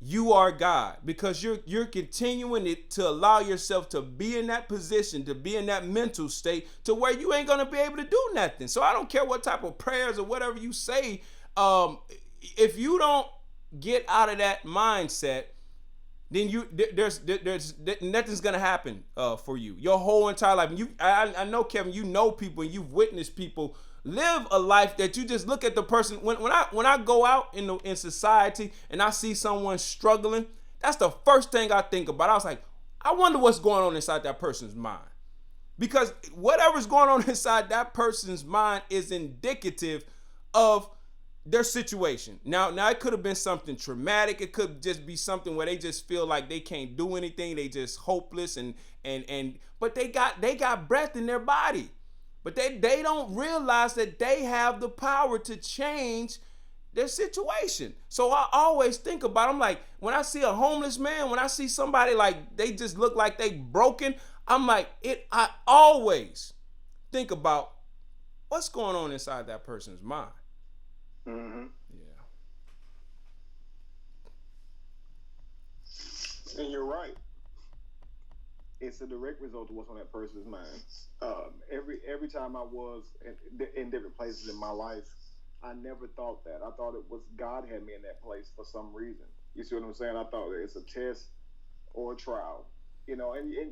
you are God, because you're continuing it to allow yourself to be in that position, to be in that mental state to where you ain't gonna be able to do nothing. So I don't care what type of prayers or whatever you say. If you don't get out of that mindset, then there's nothing's gonna happen for you your whole entire life. I know, Kevin, you know people and you've witnessed people live a life that you just look at the person. When I go out in society and I see someone struggling, that's the first thing I think about. I was like, I wonder what's going on inside that person's mind, because whatever's going on inside that person's mind is indicative of their situation. Now it could have been something traumatic. It could just be something where they just feel like they can't do anything. They just hopeless and but they got breath in their body. But they don't realize that they have the power to change their situation. So I always think about, I'm like, when I see a homeless man, when I see somebody like they just look like they broken, I'm like, I always think about what's going on inside that person's mind. Mm-hmm. Yeah. And you're right. It's a direct result of what's on that person's mind. Every time I was in different places in my life, I never thought that. I thought it was God had me in that place for some reason. You see what I'm saying? I thought it's a test or a trial. And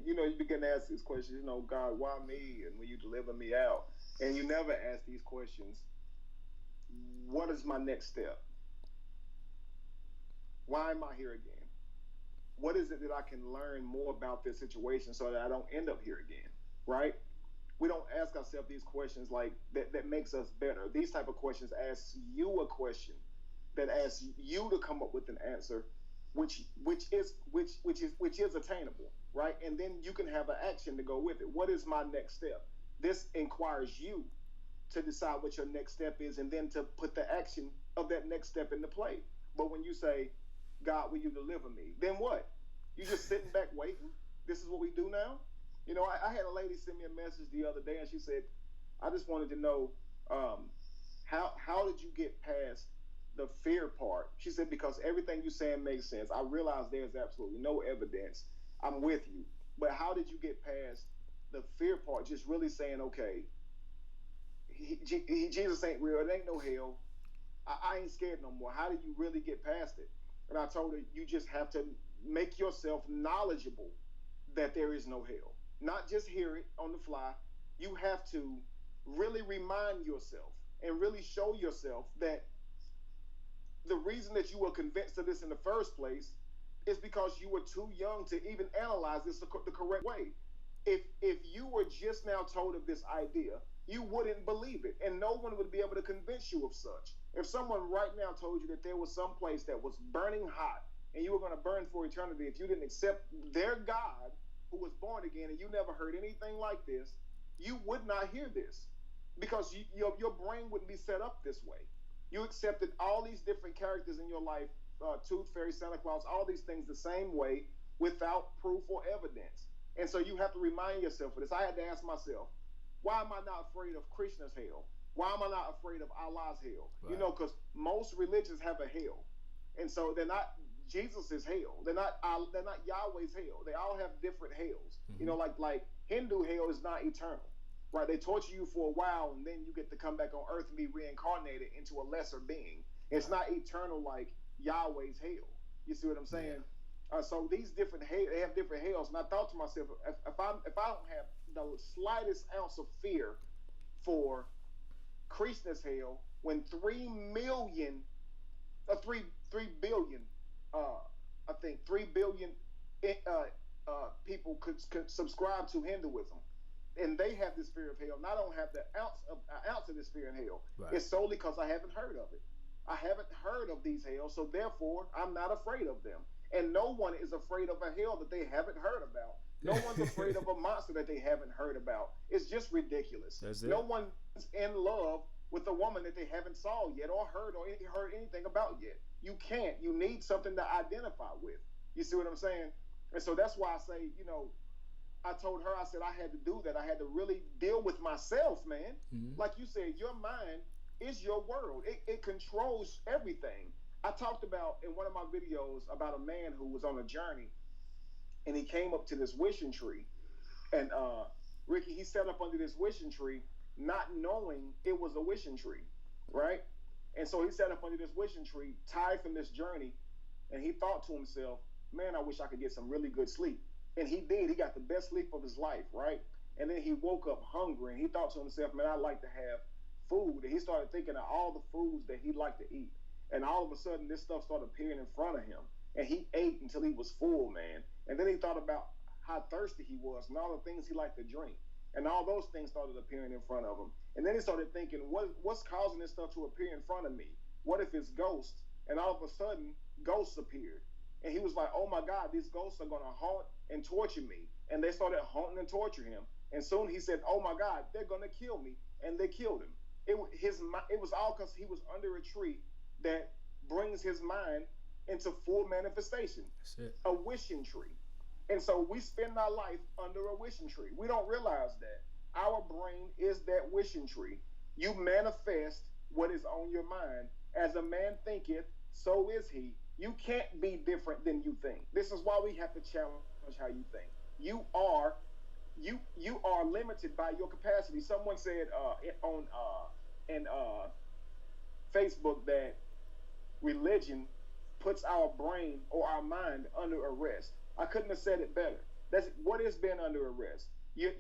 you begin to ask these questions, God, why me? And will you deliver me out? And you never ask these questions. What is my next step? Why am I here again? What is it that I can learn more about this situation so that I don't end up here again, right? We don't ask ourselves these questions like that makes us better. These type of questions ask you a question that asks you to come up with an answer, which is attainable, right? And then you can have an action to go with it. What is my next step? This inquires you to decide what your next step is, and then to put the action of that next step into play. But when you say, God, will you deliver me? Then what? You just sitting back waiting? This is what we do now? I had a lady send me a message the other day, and she said, I just wanted to know, how did you get past the fear part? She said, because everything you're saying makes sense. I realize there's absolutely no evidence. I'm with you. But how did you get past the fear part? Just really saying, okay, Jesus ain't real. It ain't no hell. I ain't scared no more. How did you really get past it? And I told her, you just have to make yourself knowledgeable that there is no hell. Not just hear it on the fly. You have to really remind yourself and really show yourself that the reason that you were convinced of this in the first place is because you were too young to even analyze this the correct way. If you were just now told of this idea, you wouldn't believe it, and no one would be able to convince you of such. If someone right now told you that there was some place that was burning hot and you were going to burn for eternity if you didn't accept their God who was born again, and you never heard anything like this, you would not hear this, because your brain wouldn't be set up this way. You accepted all these different characters in your life, Tooth Fairy, Santa Claus, all these things the same way without proof or evidence. And so you have to remind yourself of this. I had to ask myself, why am I not afraid of Krishna's hell? Why am I not afraid of Allah's hell? Right. Because most religions have a hell. And so they're not Jesus' hell. They're not Yahweh's hell. They all have different hells. Mm-hmm. Like Hindu hell is not eternal. Right? They torture you for a while, and then you get to come back on earth and be reincarnated into a lesser being. It's not eternal like Yahweh's hell. You see what I'm saying? Yeah. So these different they have different hells, and I thought to myself, if I don't have the slightest ounce of fear for Krishna's hell, when 3 billion, I think 3 billion people could subscribe to Hinduism, and they have this fear of hell, and I don't have an ounce of this fear in hell. Right. It's solely because I haven't heard of it. I haven't heard of these hells, so therefore I'm not afraid of them. And no one is afraid of a hell that they haven't heard about. No one's afraid of a monster that they haven't heard about. It's just ridiculous. No one's in love with a woman that they haven't saw yet or heard anything about yet. You can't. You need something to identify with. You see what I'm saying? And so that's why I say, I told her, I said I had to do that. I had to really deal with myself, man. Mm-hmm. Like you said, your mind is your world. It controls everything. I talked about in one of my videos about a man who was on a journey, and he came up to this wishing tree, and Ricky, he sat up under this wishing tree, not knowing it was a wishing tree, right? And so he sat up under this wishing tree, tired from this journey, and he thought to himself, man, I wish I could get some really good sleep. And he did. He got the best sleep of his life, right? And then he woke up hungry, and he thought to himself, man, I'd like to have food. And he started thinking of all the foods that he'd like to eat. And all of a sudden, this stuff started appearing in front of him. And he ate until he was full, man. And then he thought about how thirsty he was and all the things he liked to drink. And all those things started appearing in front of him. And then he started thinking, what's causing this stuff to appear in front of me? What if it's ghosts? And all of a sudden, ghosts appeared. And he was like, oh my God, these ghosts are going to haunt and torture me. And they started haunting and torturing him. And soon he said, oh my God, they're going to kill me. And they killed him. It was all because he was under a tree that brings his mind into full manifestation. That's it. A wishing tree. And so we spend our life under a wishing tree. We don't realize that. Our brain is that wishing tree. You manifest what is on your mind. As a man thinketh, so is he. You can't be different than you think. This is why we have to challenge how you think. You are limited by your capacity. Someone said on Facebook that religion puts our brain or our mind under arrest. I couldn't have said it better. That's what is being under arrest. You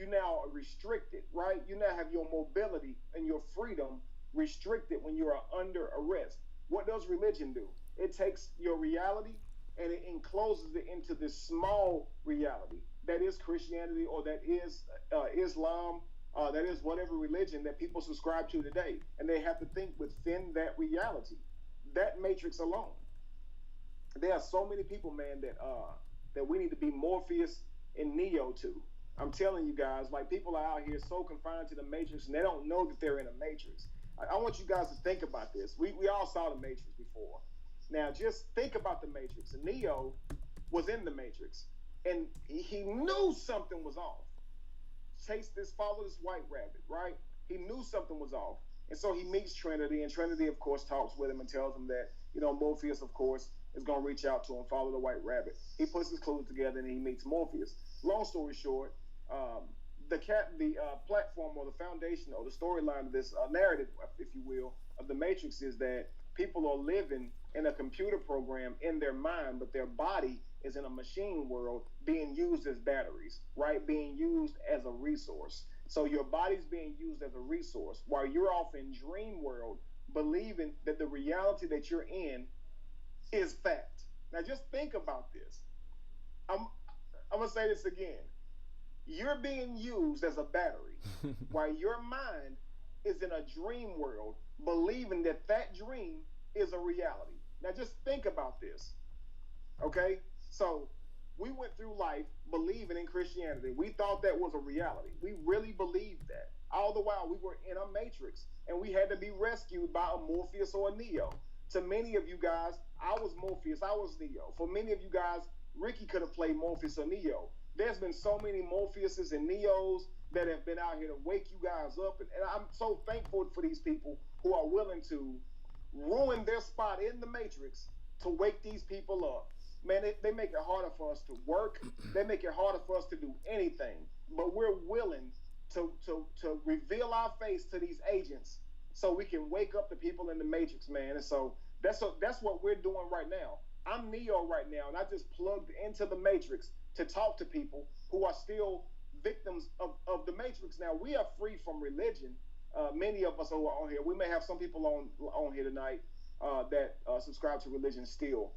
now are restricted, right? You now have your mobility and your freedom restricted when you are under arrest. What does religion do? It takes your reality and it encloses it into this small reality that is Christianity, or that is Islam, that is whatever religion that people subscribe to today, and they have to think within that reality, that matrix alone. There are so many people, man, that we need to be Morpheus and Neo to. I'm telling you guys, like, people are out here so confined to the matrix, and they don't know that they're in a matrix. I want you guys to think about this. We all saw the Matrix before. Now, just think about the Matrix. And Neo was in the Matrix, and he knew something was off. Follow this white rabbit, right? He knew something was off. And so he meets Trinity, and Trinity, of course, talks with him and tells him that, Morpheus, of course, is going to reach out to him, follow the white rabbit. He puts his clues together, and he meets Morpheus. Long story short, the platform or the foundation or the storyline of this narrative, if you will, of the Matrix is that people are living in a computer program in their mind, but their body is in a machine world being used as batteries, right? Being used as a resource. So your body's being used as a resource while you're off in dream world, believing that the reality that you're in is fact. Now just think about this. I'm going to say this again. You're being used as a battery while your mind is in a dream world, believing that that dream is a reality. Now just think about this, okay? So we went through life believing in Christianity. We thought that was a reality. We really believed that. All the while we were in a matrix, and we had to be rescued by a Morpheus or a Neo. To many of you guys, I was Morpheus, I was Neo. For many of you guys, Ricky could have played Morpheus or Neo. There's been so many Morpheuses and Neos that have been out here to wake you guys up. And I'm so thankful for these people who are willing to ruin their spot in the Matrix to wake these people up. Man, they make it harder for us to work. They make it harder for us to do anything. But we're willing to reveal our face to these agents so we can wake up the people in the Matrix, man. And so that's what we're doing right now. I'm Neo right now, and I just plugged into the Matrix to talk to people who are still victims of the Matrix. Now, we are free from religion. Many of us who are on here, we may have some people on here tonight that subscribe to religion still.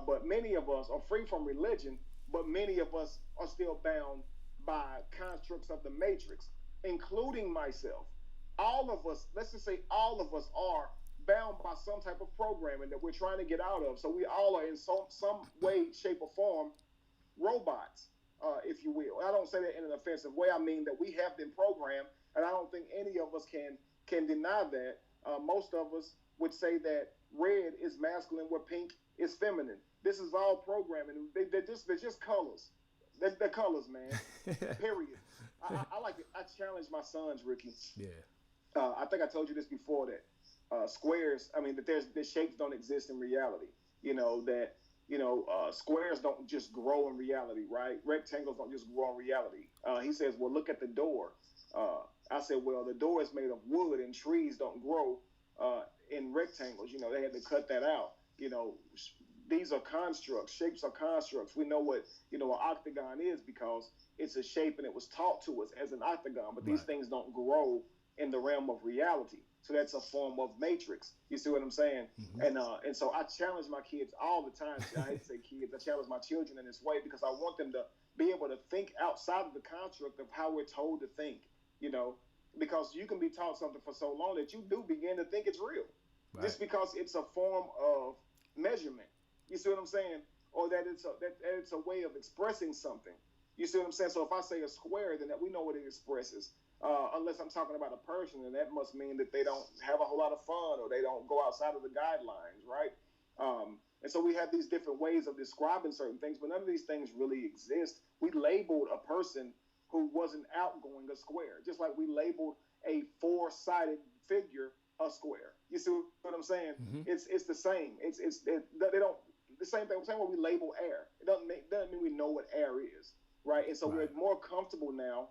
But many of us are free from religion, but many of us are still bound by constructs of the Matrix, including myself. All of us, let's just say all of us are bound by some type of programming that we're trying to get out of. So we all are in some way, shape, or form robots, if you will. I don't say that in an offensive way. I mean that we have been programmed, and I don't think any of us can deny that. Most of us would say that red is masculine, where pink is feminine. This is all programming. They're just colors. They're colors, man. Period. I like it. I challenge my sons, Ricky. Yeah. I think I told you this before, that squares. I mean, that the shapes don't exist in reality. That squares don't just grow in reality, right? Rectangles don't just grow in reality. He says, well, look at the door. I said, well, the door is made of wood, and trees don't grow in rectangles. They had to cut that out. These are constructs. Shapes are constructs. We know what an octagon is because it's a shape and it was taught to us as an octagon. But these things don't grow in the realm of reality. So that's a form of matrix. You see what I'm saying? Mm-hmm. And so I challenge my kids all the time. I hate to say kids. I challenge my children in this way because I want them to be able to think outside of the construct of how we're told to think. Because you can be taught something for so long that you do begin to think it's real, just because it's a form of measurement. You see what I'm saying? Or that it's a way of expressing something. You see what I'm saying? So if I say a square, then we know what it expresses. Unless I'm talking about a person, and that must mean that they don't have a whole lot of fun or they don't go outside of the guidelines, right? And so we have these different ways of describing certain things, but none of these things really exist. We labeled a person who wasn't outgoing a square, just like we labeled a four-sided figure a square. You see what I'm saying? Mm-hmm. It's the same. They don't the same thing. Same way we label air. It doesn't mean we know what air is, right? And so we're more comfortable now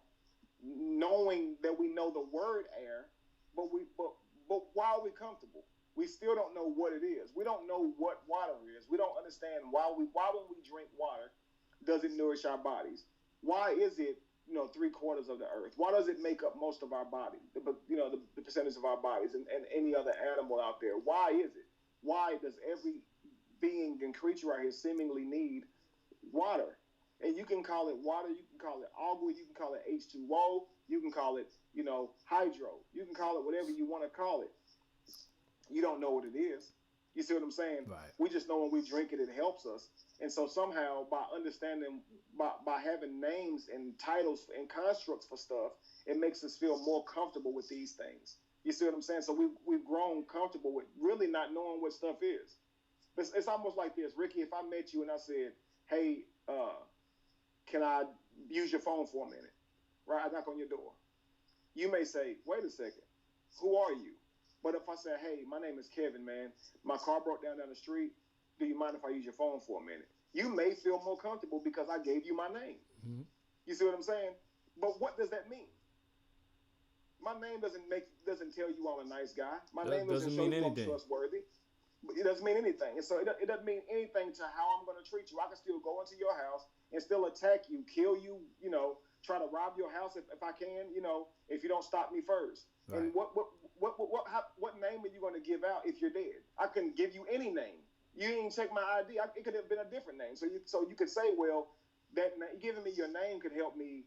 knowing that we know the word air, but why are we comfortable? We still don't know what it is. We don't know what water is. We don't understand why when we drink water, does it nourish our bodies? Why is it 3/4 of the earth? Why does it make up most of our body? The percentage of our bodies and any other animal out there? Why is it? Why does every being and creature out here seemingly need water? And you can call it water, you can call it agua, you can call it H2O, you can call it, hydro. You can call it whatever you want to call it. You don't know what it is. You see what I'm saying? Right. We just know when we drink it, it helps us. And so somehow by understanding, by having names and titles and constructs for stuff, it makes us feel more comfortable with these things. You see what I'm saying? So we've grown comfortable with really not knowing what stuff is. It's almost like this, Ricky, if I met you and I said, hey, can I use your phone for a minute? Right? I knock on your door. You may say, wait a second, who are you? But if I say, hey, my name is Kevin, man, my car broke down the street. Do you mind if I use your phone for a minute? You may feel more comfortable because I gave you my name. Mm-hmm. You see what I'm saying? But what does that mean? My name doesn't tell you I'm a nice guy. My name doesn't show you I'm trustworthy. It doesn't mean anything. And so it doesn't mean anything to how I'm going to treat you. I can still go into your house and still attack you, kill you, try to rob your house if I can, if you don't stop me first. Right. And what name are you going to give out if you're dead? I can give you any name. You didn't check my ID. It could have been a different name. So you could say, well, giving me your name could help me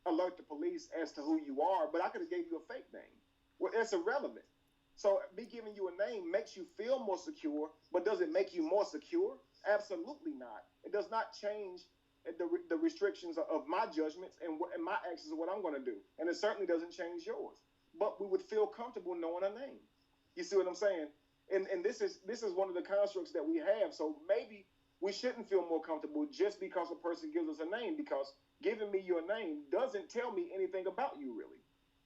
alert the police as to who you are, but I could have gave you a fake name. Well, that's irrelevant. So me giving you a name makes you feel more secure, but does it make you more secure? Absolutely not. It does not change the restrictions of my judgments and my actions of what I'm going to do. And it certainly doesn't change yours. But we would feel comfortable knowing a name. You see what I'm saying? And this is one of the constructs that we have. So maybe we shouldn't feel more comfortable just because a person gives us a name, because giving me your name doesn't tell me anything about you, really.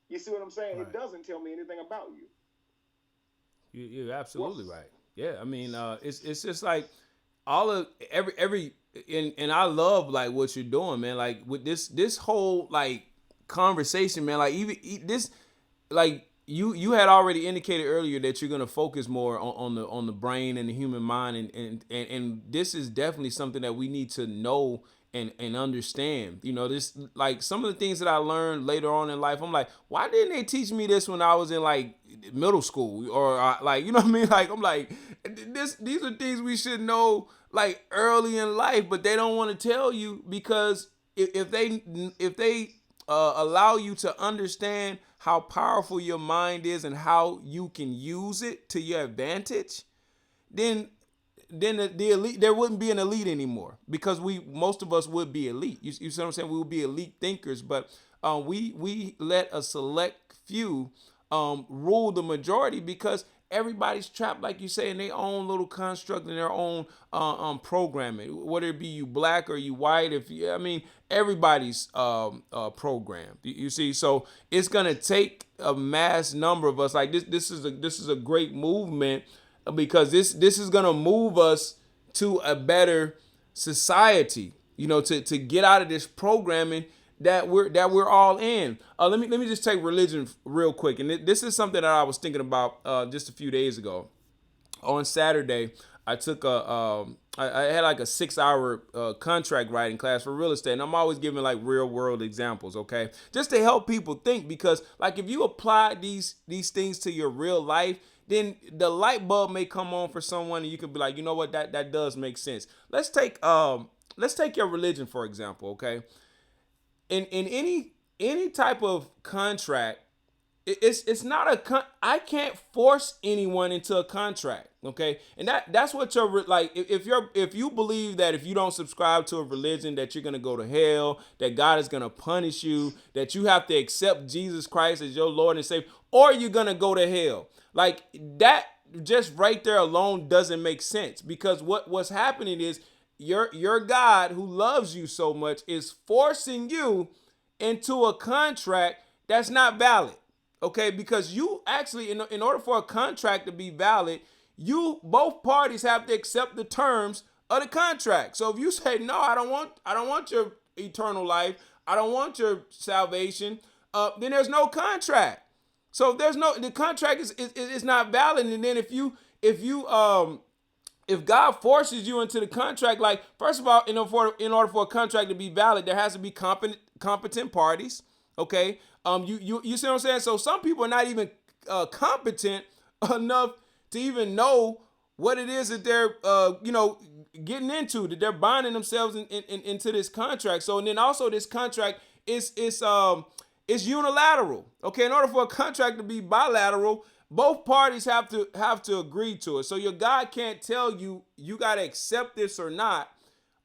You see what I'm saying? Right. It doesn't tell me anything about you. You're absolutely right. Yeah, I mean, it's just like all of every and I love like what you're doing, man. Like with this whole like conversation, man. Like even this, like you had already indicated earlier that you're gonna focus more on the brain and the human mind, and this is definitely something that we need to know and understand. This, like, some of the things that I learned later on in life, I'm like, why didn't they teach me this when I was in like middle school or like, you know what I mean? Like, I'm like, these are things we should know like early in life, but they don't want to tell you, because if they allow you to understand how powerful your mind is and how you can use it to your advantage, then the elite, there wouldn't be an elite anymore, because most of us would be elite. You see what I'm saying? We would be elite thinkers, but we let a select few rule the majority, because everybody's trapped, like you say, in their own little construct and their own programming. Whether it be you black or you white, everybody's programmed. You see, so it's gonna take a mass number of us. Like this is a great movement because this is gonna move us to a better society. To get out of this programming that we're all in. Let me just take religion real quick, and this is something that I was thinking about just a few days ago. On Saturday, I took I had like a 6-hour contract writing class for real estate, and I'm always giving like real world examples, okay, just to help people think, because like if you apply these things to your real life, then the light bulb may come on for someone, and you can be like, you know what, that does make sense. Let's take your religion for example, okay. In any type of contract, it's not I can't force anyone into a contract, okay. And that's what you're like. If you believe that if you don't subscribe to a religion that you're gonna go to hell, that God is gonna punish you, that you have to accept Jesus Christ as your Lord and Savior, or you're gonna go to hell, like that just right there alone doesn't make sense, because what's happening is your God, who loves you so much, is forcing you into a contract that's not valid. Okay, because you actually, in order for a contract to be valid, you both parties have to accept the terms of the contract. So if you say no, I don't want your eternal life, I don't want your salvation, then there's no contract. So the contract is not valid. And then if God forces you into the contract, like first of all, in order for a contract to be valid, there has to be competent parties. Okay, you see what I'm saying? So some people are not even competent enough to even know what it is that they're getting into, that they're binding themselves into this contract. So, and then also this contract is unilateral. Okay, in order for a contract to be bilateral, both parties have to agree to it. So your God can't tell you got to accept this or not,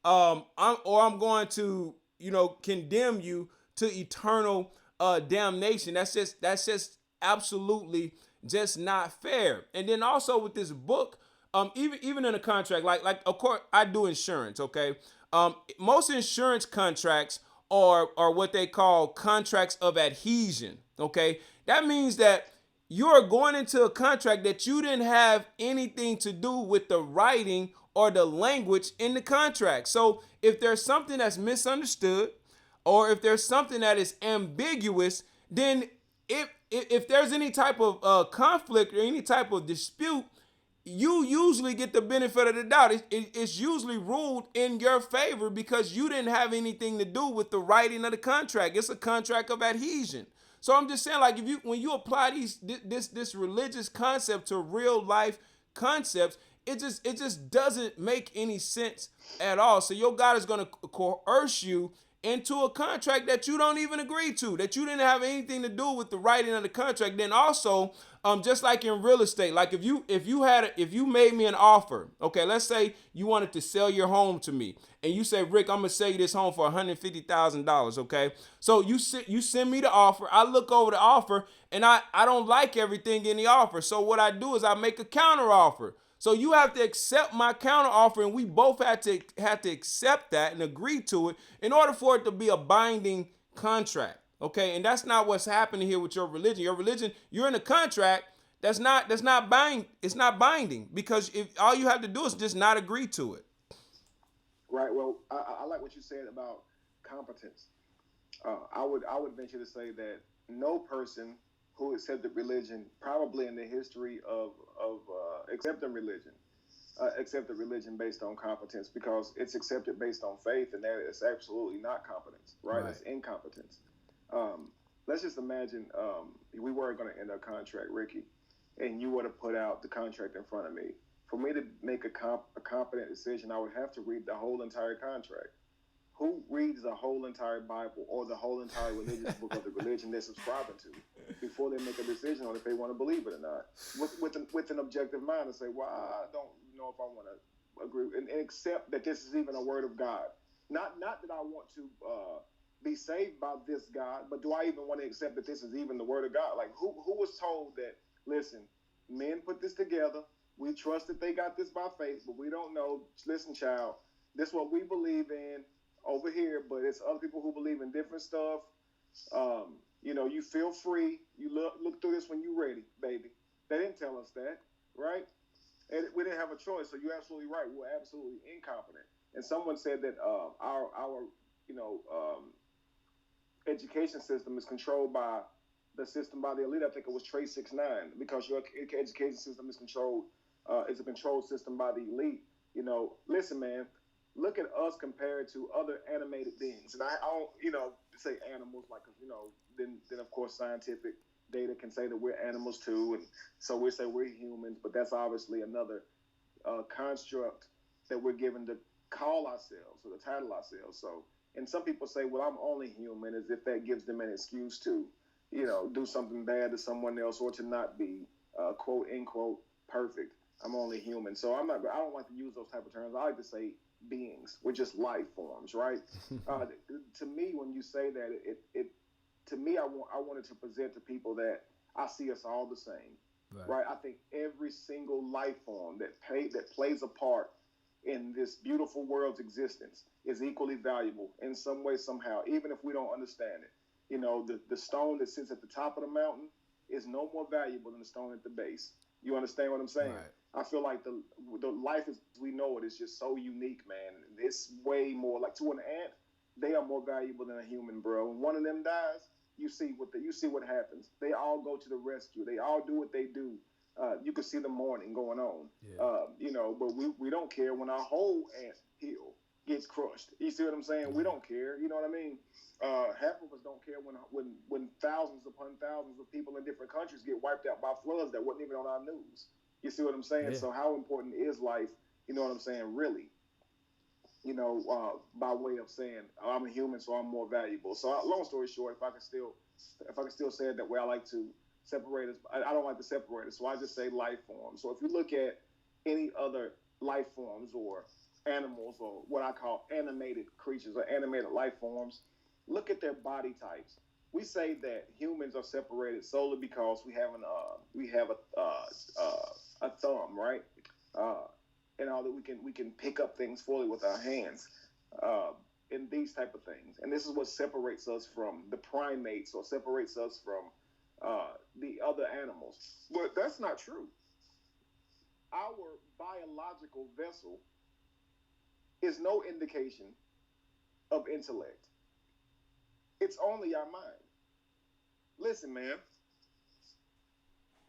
I'm going to condemn you to eternal damnation. That's just absolutely just not fair. And then also with this book, even in a contract, like of course I do insurance. Okay, most insurance contracts are what they call contracts of adhesion. Okay, that means that you're going into a contract that you didn't have anything to do with the writing or the language in the contract. So if there's something that's misunderstood, or if there's something that is ambiguous, then if there's any type of conflict or any type of dispute, you usually get the benefit of the doubt. It's usually ruled in your favor because you didn't have anything to do with the writing of the contract. It's a contract of adhesion. So I'm just saying, like, when you apply this religious concept to real life concepts, it just doesn't make any sense at all. So your God is going to coerce you into a contract that you don't even agree to, that you didn't have anything to do with the writing of the contract. Then also, just like in real estate, like if you made me an offer, okay, let's say you wanted to sell your home to me, and you say, Rick, I'm gonna sell you this home for $150,000, okay? So you send me the offer, I look over the offer, and I don't like everything in the offer. So what I do is I make a counter offer. So you have to accept my counter offer, and we both had to accept that and agree to it in order for it to be a binding contract. Okay, and that's not what's happening here with your religion. Your religion, you're in a contract that's not binding. It's not binding because if all you have to do is just not agree to it. Right. Well, I like what you said about competence. I would venture to say that no person who accepted religion, probably in the history of accepted religion based on competence, because it's accepted based on faith, and that is absolutely not competence, right? It's incompetence. Let's just imagine we were going to end a contract, Ricky, and you were to put out the contract in front of me. For me to make a competent decision, I would have to read the whole entire contract. Who reads the whole entire Bible or the whole entire religious book of the religion they're subscribing to before they make a decision on if they want to believe it or not? With an objective mind to say, well, I don't know if I want to agree and accept that this is even a word of God. Not that I want to be saved by this God, but do I even want to accept that this is even the word of God? Like who was told that, listen, Men put this together. We trust that they got this by faith, but we don't know. Listen, child, this is what we believe in over here, but it's other people who believe in different stuff. You feel free. You look through this when you're ready, baby. They didn't tell us that, right? And we didn't have a choice. So you're absolutely right. We're absolutely incompetent. And someone said that our education system is controlled by the system by the elite. I think it was Trey 6ix9ine, because your education system is controlled. Is a controlled system by the elite. Listen, man. Look at us compared to other animated beings, and I don't, say animals like, then of course scientific data can say that we're animals too, and so we say we're humans, but that's obviously another construct that we're given to call ourselves or to title ourselves. So, and some people say, well, I'm only human, as if that gives them an excuse to, do something bad to someone else or to not be quote unquote perfect. I'm only human, so I don't like to use those type of terms. I like to say beings. We're just life forms, right? To me, when you say that, to me, I wanted to present to people that I see us all the same, right? I think every single life form that plays a part in this beautiful world's existence is equally valuable in some way, somehow, even if we don't understand it. The stone that sits at the top of the mountain is no more valuable than the stone at the base. You understand what I'm saying? Right. I feel like the life as we know it is just so unique, man. It's way more like, to an ant, they are more valuable than a human, bro. When one of them dies, you see what happens. They all go to the rescue. They all do what they do. You can see the mourning going on. Yeah. But we don't care when our whole ant hill gets crushed. You see what I'm saying? We don't care. You know what I mean? Half of us don't care when thousands upon thousands of people in different countries get wiped out by floods that wasn't even on our news. You see what I'm saying? Yeah. So how important is life? You know what I'm saying? Really, by way of saying, I'm a human, so I'm more valuable. So long story short, if I can still say it that way, I like to separate us. I don't like to separate us, so I just say life forms. So if you look at any other life forms or animals or what I call animated creatures or animated life forms, look at their body types. We say that humans are separated solely because we have a thumb, right? And all that we can pick up things fully with our hands, and these type of things. And this is what separates us from the primates or separates us from the other animals. But that's not true. Our biological vessel is no indication of intellect. It's only our mind. Listen, man.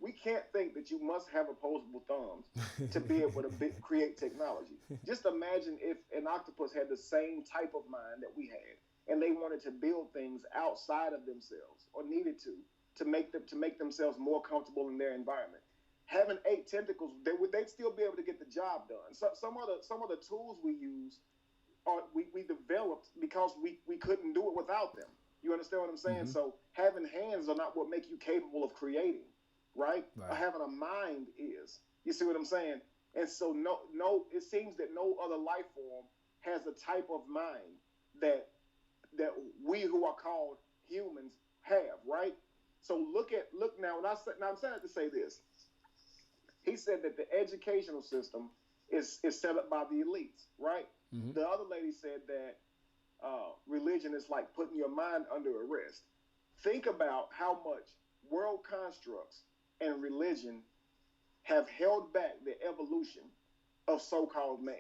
We can't think that you must have opposable thumbs to be able to create technology. Just imagine if an octopus had the same type of mind that we had, and they wanted to build things outside of themselves or needed to make themselves more comfortable in their environment. Having 8 tentacles, they'd still be able to get the job done. So some of the tools we use we developed because we couldn't do it without them. You understand what I'm saying? Mm-hmm. So having hands are not what make you capable of creating. Right? Having a mind is. You see what I'm saying? And so no, it seems that no other life form has a type of mind that we who are called humans have, right? So look now, I'm saying to say this. He said that the educational system is set up by the elites, right? Mm-hmm. The other lady said that religion is like putting your mind under arrest. Think about how much world constructs and religion have held back the evolution of so-called man.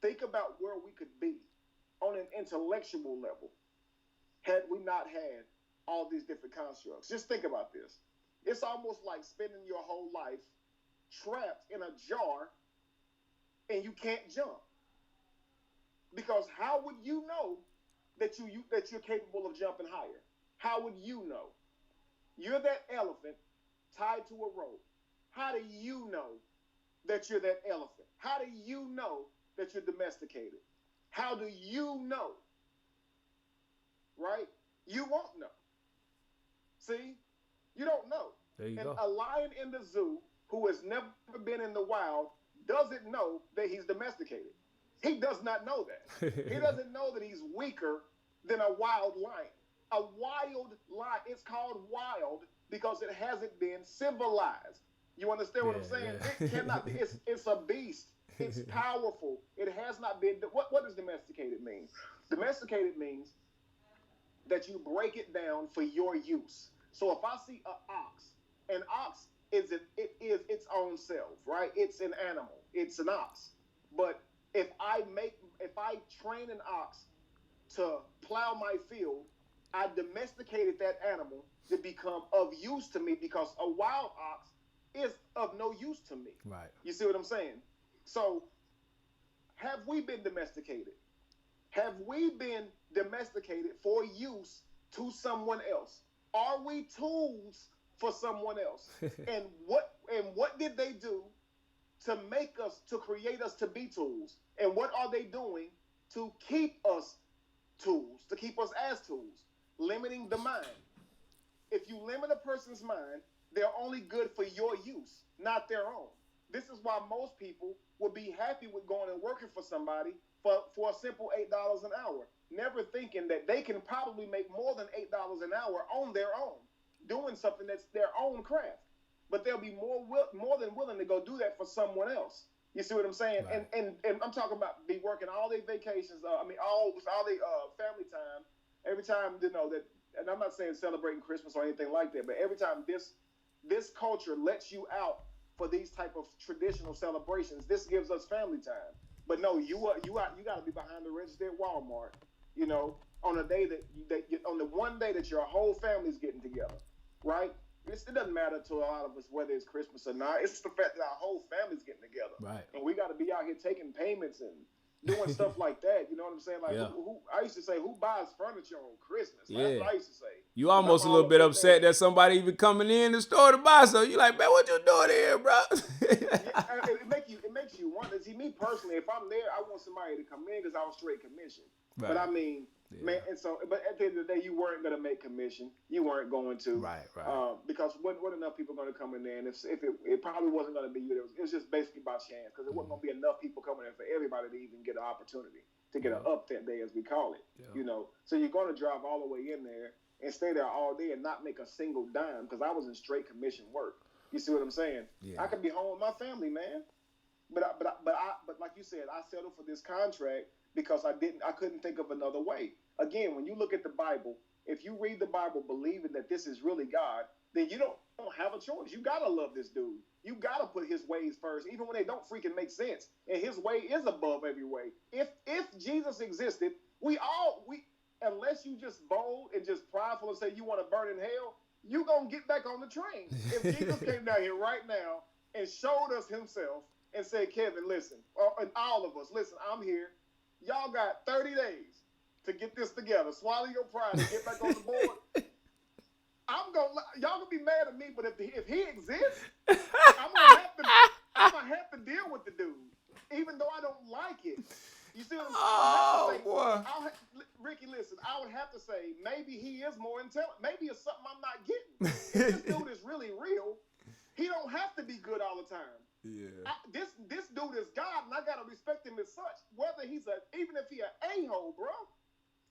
Think about where we could be on an intellectual level had we not had all these different constructs. Just think about this. It's almost like spending your whole life trapped in a jar and you can't jump. Because how would you know that you're capable of jumping higher? How would you know? You're that elephant tied to a rope. How do you know that you're that elephant? How do you know that you're domesticated? How do you know? Right? You won't know. See? You don't know. There you and go. A lion in the zoo who has never been in the wild doesn't know that he's domesticated. He does not know that. He doesn't know that he's weaker than a wild lion. A wild lion, it's called wild because it hasn't been civilized. You understand what I'm saying? It cannot be. It's a beast. It's powerful. It has not been. What does domesticated mean? Domesticated means that you break it down for your use. So if I see an ox is its own self, right? It's an animal. It's an ox. But if I train an ox to plow my field, I domesticated that animal to become of use to me, because a wild ox is of no use to me. Right. You see what I'm saying? So, have we been domesticated? Have we been domesticated for use to someone else? Are we tools for someone else? and what did they do to create us to be tools? And what are they doing to keep us tools, to keep us as tools? Limiting the mind. If you limit a person's mind, they're only good for your use, not their own. This is why most people would be happy with going and working for somebody for a simple $8 an hour, never thinking that they can probably make more than $8 an hour on their own, doing something that's their own craft. But they'll be more than willing to go do that for someone else. You see what I'm saying? Right. And I'm talking about be working all their vacations. All their family time. Every time, that. And I'm not saying celebrating Christmas or anything like that, but every time this culture lets you out for these type of traditional celebrations, this gives us family time. But no, you got to be behind the register at Walmart, on a day on the one day that your whole family's getting together, right? It doesn't matter to a lot of us whether it's Christmas or not. It's the fact that our whole family's getting together, right? And we got to be out here taking payments and doing stuff like that. You know what I'm saying? Like, I used to say, who buys furniture on Christmas? Like, that's what I used to say. You almost a little bit upset that somebody even coming in the store to buy something. You like, man, what you doing here, bro? It makes you wonder. See, me personally, if I'm there, I want somebody to come in because I was straight commission. Right. But I mean, man, and so, but at the end of the day, you weren't going to make commission. You weren't going to. Right. Because what enough people going to come in there, and if it probably wasn't going to be you, it was just basically by chance, because it wasn't going to be enough people coming in for everybody to even get an opportunity to get an up that day, as we call it. So you're going to drive all the way in there and stay there all day and not make a single dime, because I was in straight commission work. You see what I'm saying? Yeah. I could be home with my family, man. But like you said, I settled for this contract because I couldn't think of another way. Again, when you look at the Bible, if you read the Bible believing that this is really God, then you don't have a choice. You gotta love this dude. You gotta put his ways first, even when they don't freaking make sense. And his way is above every way. If Jesus existed, we unless you just bold and just prideful and say you want to burn in hell, you gonna get back on the train. If Jesus came down here right now and showed us himself and said, Kevin, listen, and all of us, listen, I'm here. Y'all got 30 days to get this together. Swallow your pride and get back on the board. Y'all gonna be mad at me, but if he exists, I'm gonna have to deal with the dude, even though I don't like it. You see what I'm saying? Boy. Ricky, listen, I would have to say maybe he is more intelligent. Maybe it's something I'm not getting. If this dude is really real, he don't have to be good all the time. Yeah. This dude is God, and I gotta respect him as such. Whether even if he an a-hole, bro.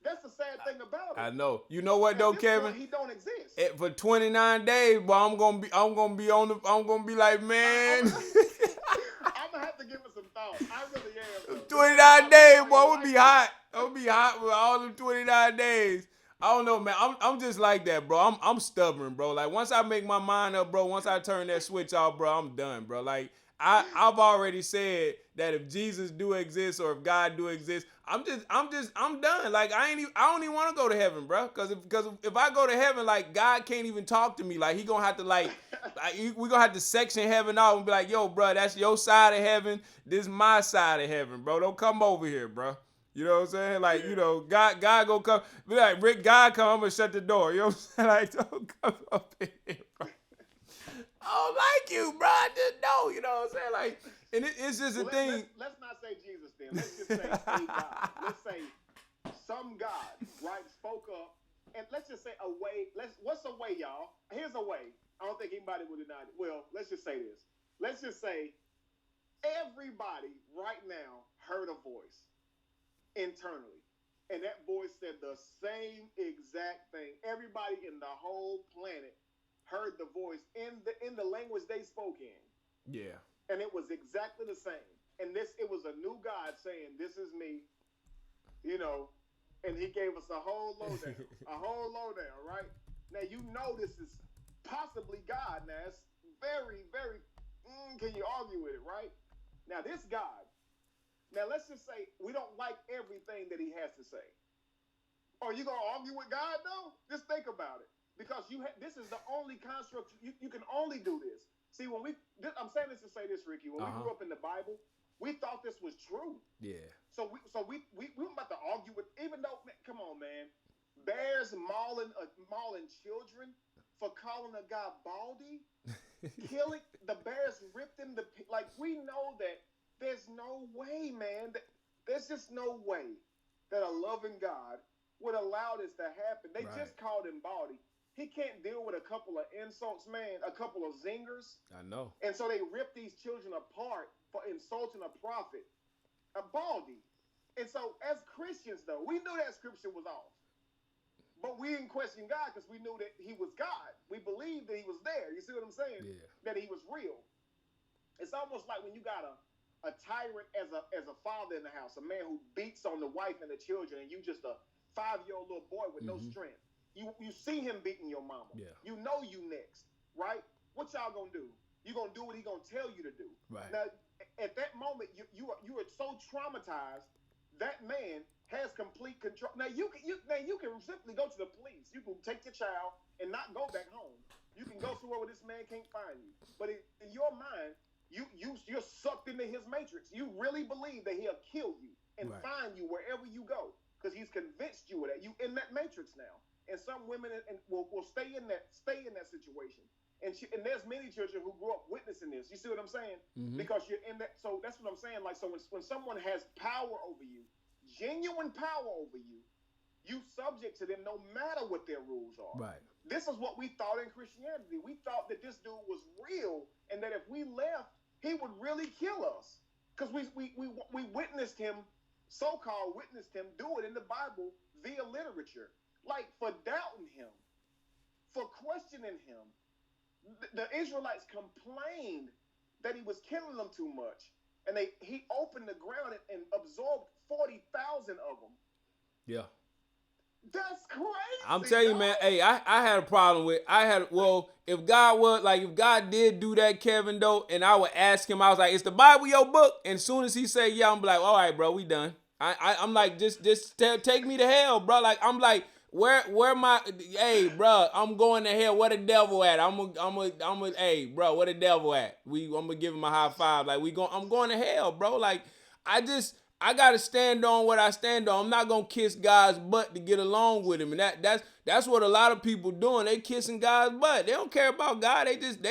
That's the sad thing about it. I know. You know what though, Kevin? He don't exist. For 29 days, boy, I'm gonna be like, man. I'm gonna have to give it some thought. I really am. 29 days, boy, we'll be hot. I'll be hot with all them 29 days. I don't know, man. I'm just like that, bro. I'm stubborn, bro. Like, once I make my mind up, bro, once I turn that switch off, bro, I'm done, bro. Like, I've already said that if Jesus do exist or if God do exist, I'm done. Like, I don't even want to go to heaven, bro. Because if I go to heaven, like, God can't even talk to me. Like, he gonna have to we gonna have to section heaven out and be like, yo, bro, that's your side of heaven. This is my side of heaven, bro. Don't come over here, bro. You know what I'm saying? Like, God gonna come. Be like, Rick, God come, I'm gonna shut the door. You know what I'm saying? Like, don't come up in here, bro. I don't like you, bro. I just know. You know what I'm saying? Like, and it's just a thing. Let's not say Jesus then. Let's just say a God. Let's say some God, right, spoke up. And let's just say a way. What's a way, y'all? Here's a way. I don't think anybody would deny it. Well, let's just say this. Let's just say everybody right now heard a voice internally. And that voice said the same exact thing. Everybody in the whole planet heard the voice in the language they spoke in. Yeah. And it was exactly the same. And it was a new God saying, "This is me," you know, and he gave us a whole lowdown, right? Now you know this is possibly God. Now it's very, very. Can you argue with it, right? Now this God. Now let's just say we don't like everything that he has to say. Are you gonna argue with God though? Just think about it, because this is the only construct you can only do this. See, I'm saying this to say this, Ricky. When we grew up in the Bible, we thought this was true. Yeah. So we were about to argue with, even though, man, come on, man, bears mauling children for calling a guy baldy, killing the bears ripped him like we know that there's no way, man. There's just no way that a loving God would allow this to happen. They just called him baldy. He can't deal with a couple of insults, man, a couple of zingers. I know. And so they rip these children apart for insulting a prophet, a baldy. And so as Christians, though, we knew that scripture was off. But we didn't question God because we knew that he was God. We believed that he was there. You see what I'm saying? Yeah. That he was real. It's almost like when you got a tyrant as a father in the house, a man who beats on the wife and the children, and you just a 5-year-old little boy with no strength. You see him beating your mama. Yeah. You know you next, right? What y'all gonna do? You gonna do what he gonna tell you to do. Right. Now, at that moment, you are so traumatized. That man has complete control. Now you can simply go to the police. You can take your child and not go back home. You can go somewhere where this man can't find you. But in your mind, you're sucked into his matrix. You really believe that he'll kill you and find you wherever you go because he's convinced you of that. You in that matrix now. And some women will stay in that situation. And there's many children who grew up witnessing this. You see what I'm saying? Mm-hmm. Because you're in that. So that's what I'm saying. Like, so when someone has power over you, genuine power over you, you subject to them no matter what their rules are. Right. This is what we thought in Christianity. We thought that this dude was real and that if we left, he would really kill us. Because we witnessed him, so-called witnessed him do it in the Bible via literature. Like, for doubting him, for questioning him. The Israelites complained that he was killing them too much. And he opened the ground and absorbed 40,000 of them. Yeah. That's crazy. I'm telling you, man, hey, I had a problem with, if God did do that, Kevin, though, and I would ask him, I was like, is the Bible your book? And as soon as he said, yeah, I'm like, all right, bro, we done. I'm like, just take me to hell, bro. Like, I'm like, where my, hey, bro, I'm going to hell. Where the devil at? Hey, bro, where the devil at? I'm gonna give him a high five. Like, I'm going to hell, bro. Like, I gotta stand on what I stand on. I'm not gonna kiss God's butt to get along with him. And that's what a lot of people doing. They kissing God's butt. They don't care about God. They just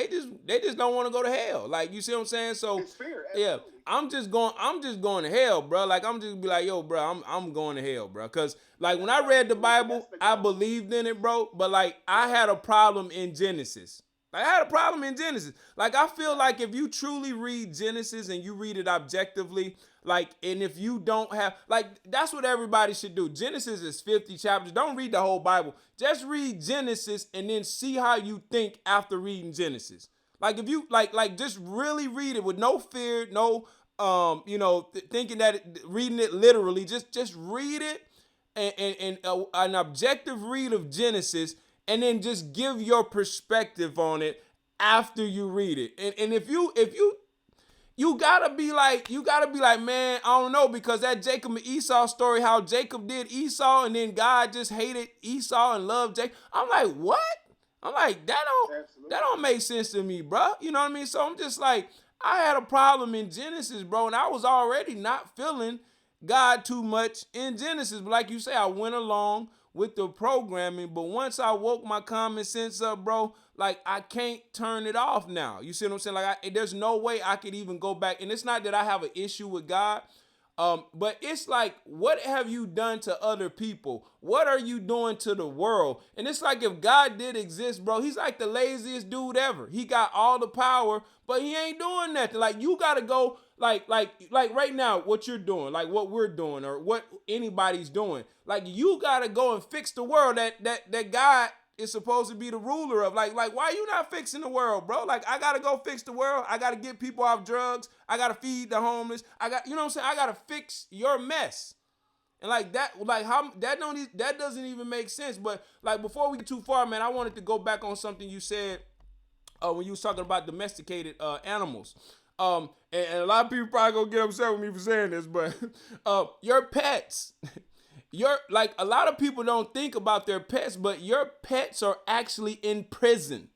don't want to go to hell. Like, you see what I'm saying? So it's fair, yeah, I'm just going to hell, bro. Like, I'm just be like, yo, bro, I'm going to hell, bro. Cause like when I read the Bible, I believed in it, bro. But like I had a problem in Genesis. Like, I had a problem in Genesis. Like, I feel like if you truly read Genesis and you read it objectively, like, and if you don't have, like, that's what everybody should do. Genesis is 50 chapters. Don't read the whole Bible. Just read Genesis and then see how you think after reading Genesis. Like, if you, like, just really read it with no fear, no, thinking that, reading it literally. Just read it and an objective read of Genesis, and then just give your perspective on it after you read it. And if you gotta be like, man, I don't know, because that Jacob and Esau story, how Jacob did Esau and then God just hated Esau and loved Jacob. I'm like, what? I'm like, that don't make sense to me, bro. You know what I mean? So I'm just like, I had a problem in Genesis, bro, and I was already not feeling God too much in Genesis. But like you say, I went along with the programming, but once I woke my common sense up, bro, like, I can't turn it off now. You see what I'm saying? Like, there's no way I could even go back. And it's not that I have an issue with God, but it's like, what have you done to other people? What are you doing to the world? And it's like, if God did exist, bro, he's like the laziest dude ever. He got all the power, but he ain't doing nothing. Like, you got to go, like right now, what you're doing, like what we're doing or what anybody's doing. Like, you got to go and fix the world that God is supposed to be the ruler of. Like why you not fixing the world, bro? Like, I gotta go fix the world. I gotta get people off drugs. I gotta feed the homeless. You know what I'm saying? I gotta fix your mess. And like that, like how that doesn't even make sense. But like, before we get too far, man, I wanted to go back on something you said when you was talking about domesticated animals. And a lot of people probably gonna get upset with me for saying this, but your pets, like, a lot of people don't think about their pets, but your pets are actually in prison.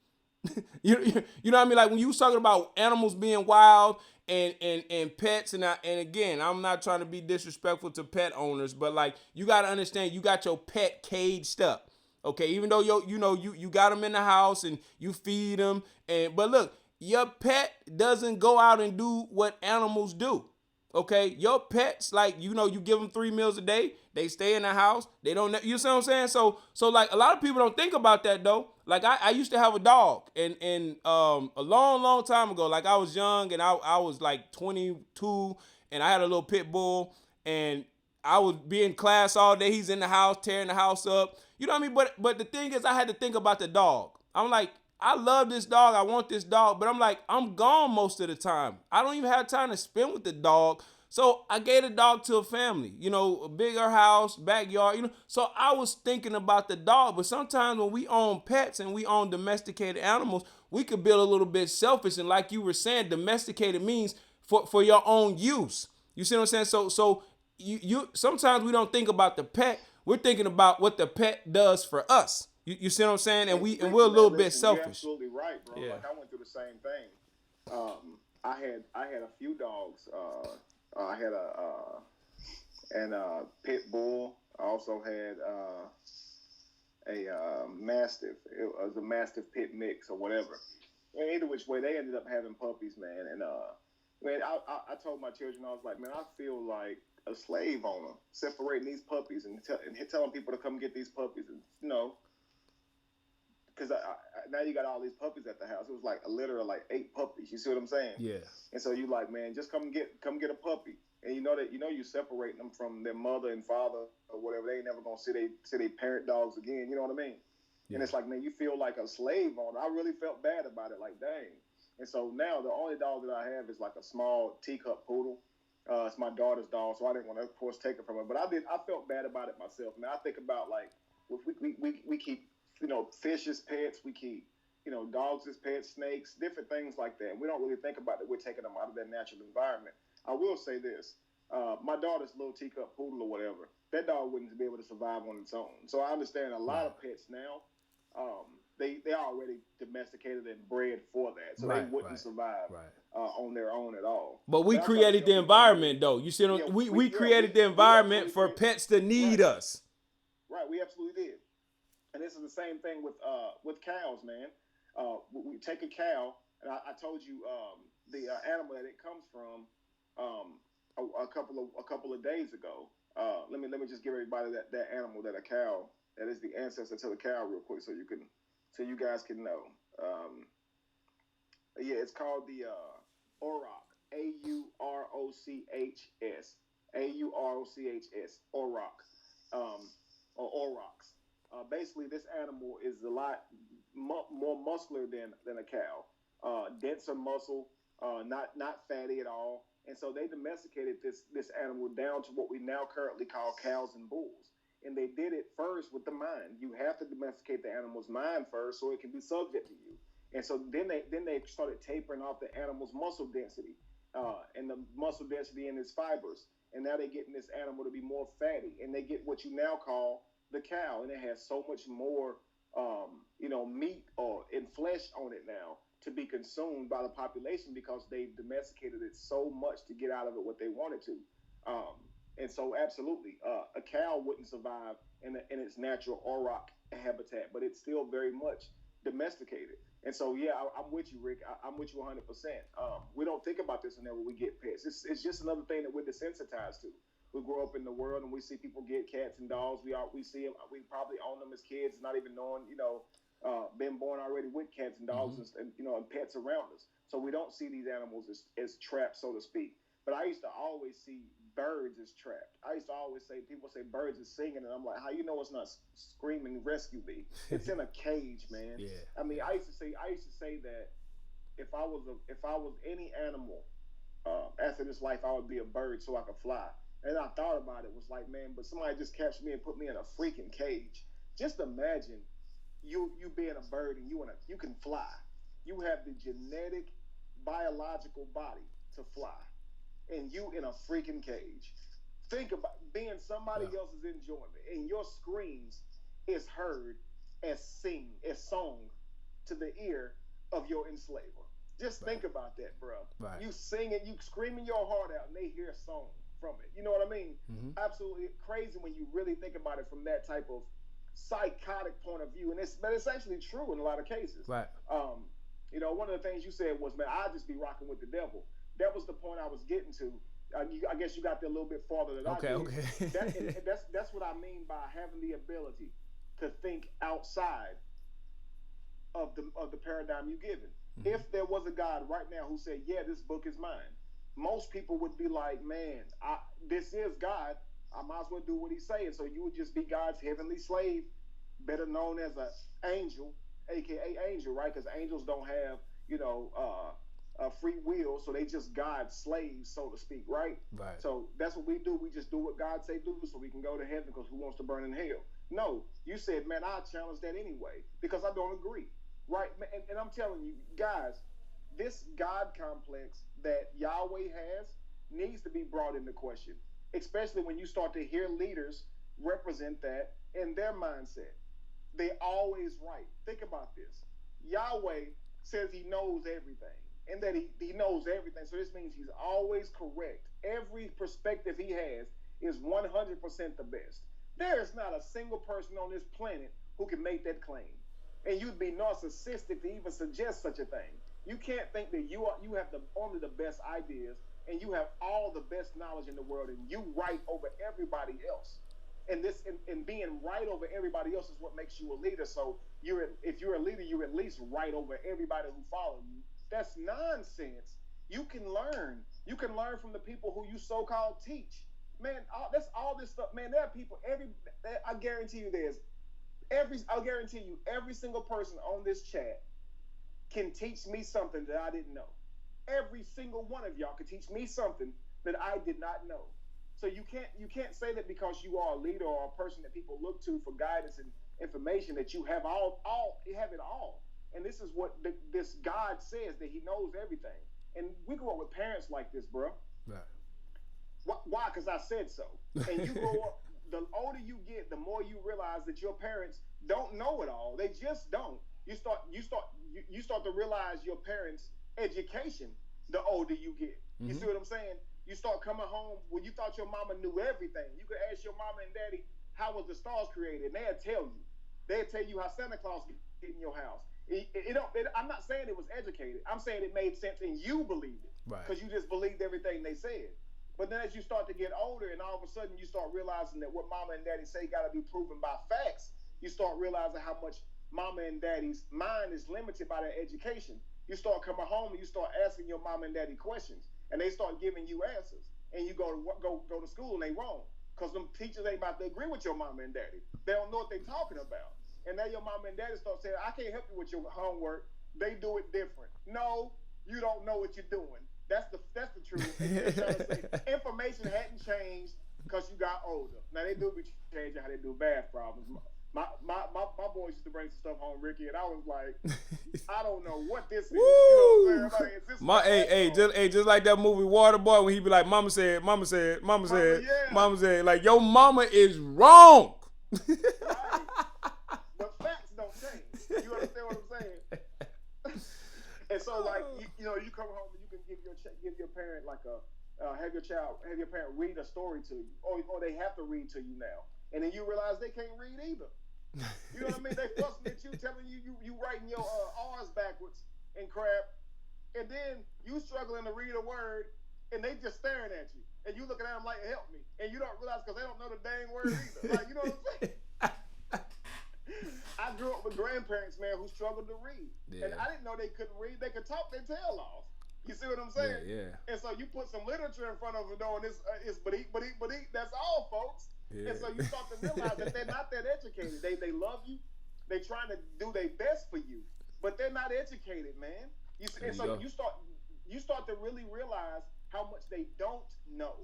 You know what I mean? Like, when you was talking about animals being wild and pets, and again, I'm not trying to be disrespectful to pet owners, but like, you got to understand, you got your pet caged up. Okay, even though you got them in the house and you feed them, but look, your pet doesn't go out and do what animals do. Okay, your pets, like, you give them 3 meals a day. They stay in the house. They don't, you see what I'm saying? So like, a lot of people don't think about that though. Like, I used to have a dog, and a long time ago, like, I was young and I was like 22, and I had a little pit bull, and I would be in class all day. He's in the house, tearing the house up. You know what I mean? But the thing is, I had to think about the dog. I'm like, I love this dog. I want this dog. But I'm like, I'm gone most of the time. I don't even have time to spend with the dog. So I gave the dog to a family, a bigger house, backyard, So I was thinking about the dog. But sometimes when we own pets and we own domesticated animals, we could be a little bit selfish. And like you were saying, domesticated means for your own use. You see what I'm saying? So you sometimes we don't think about the pet. We're thinking about what the pet does for us. You see what I'm saying? And we're a little bit selfish. You're absolutely right, bro. Yeah. Like, I went through the same thing. I had a few dogs. I had a pit bull. I also had a mastiff. It was a mastiff pit mix or whatever. And either which way, they ended up having puppies, man. And man, I told my children, I was like, man, I feel like a slave owner, separating these puppies and telling people to come get these puppies, and because now you got all these puppies at the house. It was like a litter of like 8 puppies. You see what I'm saying? Yeah. And so you like, man, just come get a puppy, and you separating them from their mother and father or whatever. They ain't never gonna see they parent dogs again. You know what I mean? Yeah. And it's like, man, you feel like a slave owner. I really felt bad about it. Like, dang. And so now the only dog that I have is like a small teacup poodle. It's my daughter's dog, so I didn't want to, of course, take it from her. But I felt bad about it myself. Man, I think about, like, we keep, fish as pets. We keep, dogs as pets, snakes, different things like that. And we don't really think about that we're taking them out of their natural environment. I will say this. My daughter's little teacup poodle or whatever, that dog wouldn't be able to survive on its own. So I understand a lot of pets now, they already domesticated and bred for that. So they wouldn't survive on their own at all. But we created the environment, though. You see, we created the environment for pets to need us. Right, we absolutely did. And this is the same thing with cows, man. We take a cow, and I told you the animal that it comes from a couple of days ago. Let me just give everybody that animal, that a cow, that is the ancestor to the cow, real quick, so you guys can know. Yeah, it's called the auroch. AUROCHS. AUROCHS. Auroch. Or aurochs. Basically, this animal is a lot more muscular than a cow. Denser muscle, not fatty at all. And so they domesticated this animal down to what we now currently call cows and bulls. And they did it first with the mind. You have to domesticate the animal's mind first so it can be subject to you. And so then they started tapering off the animal's muscle density and the muscle density in its fibers. And now they're getting this animal to be more fatty. And they get what you now call the cow. And it has so much more, meat and flesh on it now to be consumed by the population because they domesticated it so much to get out of it what they wanted to. And so, absolutely, a cow wouldn't survive in its natural auroch habitat, but it's still very much domesticated. And so, yeah, I'm with you, Rick. I'm with you 100%. We don't think about this whenever we get pets. It's just another thing that we're desensitized to. We grow up in the world and we see people get cats and dogs. We see them. We probably own them as kids, not even knowing, been born already with cats and dogs and pets around us. So we don't see these animals as traps, so to speak. But I used to always see birds is trapped. I used to always say, people say birds is singing, and I'm like, how you know it's not screaming rescue me? It's in a cage, man. Yeah. I mean, I used to say that if I was any animal after this life, I would be a bird so I could fly. And I thought about it, was like, man, but somebody just captured me and put me in a freaking cage. Just imagine you being a bird and you can fly. You have the genetic, biological body to fly, and you in a freaking cage. Think about being somebody else's enjoyment, and your screams is heard as song to the ear of your enslaver. Just think about that, bro. Right. You singing, you screaming your heart out, and they hear a song from it. You know what I mean? Mm-hmm. Absolutely crazy when you really think about it from that type of psychotic point of view, but it's actually true in a lot of cases. Right. One of the things you said was, man, I just be rocking with the devil. That was the point I was getting to. I guess you got there a little bit farther than I did. Okay. That's what I mean by having the ability to think outside of the paradigm you're given. Mm-hmm. If there was a God right now who said, yeah, this book is mine, most people would be like, man, this is God. I might as well do what he's saying. So you would just be God's heavenly slave, better known as an angel, aka angel, right? Because angels don't have, free will, so they just God's slaves, so to speak, right? Right. So that's what we do. We just do what God say do, so we can go to heaven. Because who wants to burn in hell? No, you said, man, I challenge that anyway because I don't agree, right? And I'm telling you, guys, this God complex that Yahweh has needs to be brought into question, especially when you start to hear leaders represent that in their mindset. They always right. Think about this. Yahweh says he knows everything, and that he knows everything. So this means he's always correct. Every perspective he has is 100% the best. There is not a single person on this planet who can make that claim. And you'd be narcissistic to even suggest such a thing. You can't think that you have only the best ideas and you have all the best knowledge in the world and you right over everybody else. And being right over everybody else is what makes you a leader. So if you're a leader, you're at least right over everybody who follow you. That's nonsense. You can learn. You can learn from the people who you so-called teach. Man, that's all this stuff. Man, there are people. I guarantee you, every single person on this chat can teach me something that I didn't know. Every single one of y'all can teach me something that I did not know. So you can't say that because you are a leader or a person that people look to for guidance and information that you have you have it all. And this is what this God says, that he knows everything. And we grew up with parents like this, bro. Right. Why? Because I said so. And you grow up, the older you get, the more you realize that your parents don't know it all. They just don't. You start to realize your parents' education the older you get. You see what I'm saying? You start coming home when you thought your mama knew everything. You could ask your mama and daddy, how was the stars created? And they'll tell you. They'll tell you how Santa Claus get in your house. I'm not saying it was educated. I'm saying it made sense and you believed it. Right. Because you just believed everything they said. But then as you start to get older and all of a sudden you start realizing that what mama and daddy say got to be proven by facts, you start realizing how much mama and daddy's mind is limited by their education. You start coming home and you start asking your mama and daddy questions, and they start giving you answers. And you go to school and they wrong because them teachers ain't about to agree with your mama and daddy. They don't know what they're talking about. And now your mama and daddy start saying, I can't help you with your homework. They do it different. No, you don't know what you're doing. That's the truth. They're trying to say information hadn't changed because you got older. Now they do be changing how they do math problems. My boys used to bring some stuff home, Ricky, and I was like, I don't know what this is. Woo! You know what I'm saying? Like, is this just like that movie Waterboy when he be like, Mama said, like your mama is wrong. Right. But facts don't change. You understand what I'm saying? And so, like, you come home and you can give your parent like have your parent read a story to you, or they have to read to you now, and then you realize they can't read either. You know what I mean? They fussing at you, telling you writing your R's backwards and crap, and then you struggling to read a word, and they just staring at you, and you looking at them like, help me, and you don't realize because they don't know the dang word either. Like, you know what I'm saying? I grew up with grandparents, man, who struggled to read, and I didn't know they couldn't read. They could talk their tail off, You see what I'm saying? Yeah, yeah. And so you put some literature in front of them, though, and it's but he, that's all, folks. Yeah. And so you start to realize that they're not that educated. They love you. They're trying to do their best for you, but they're not educated, man. And so you start to really realize how much they don't know.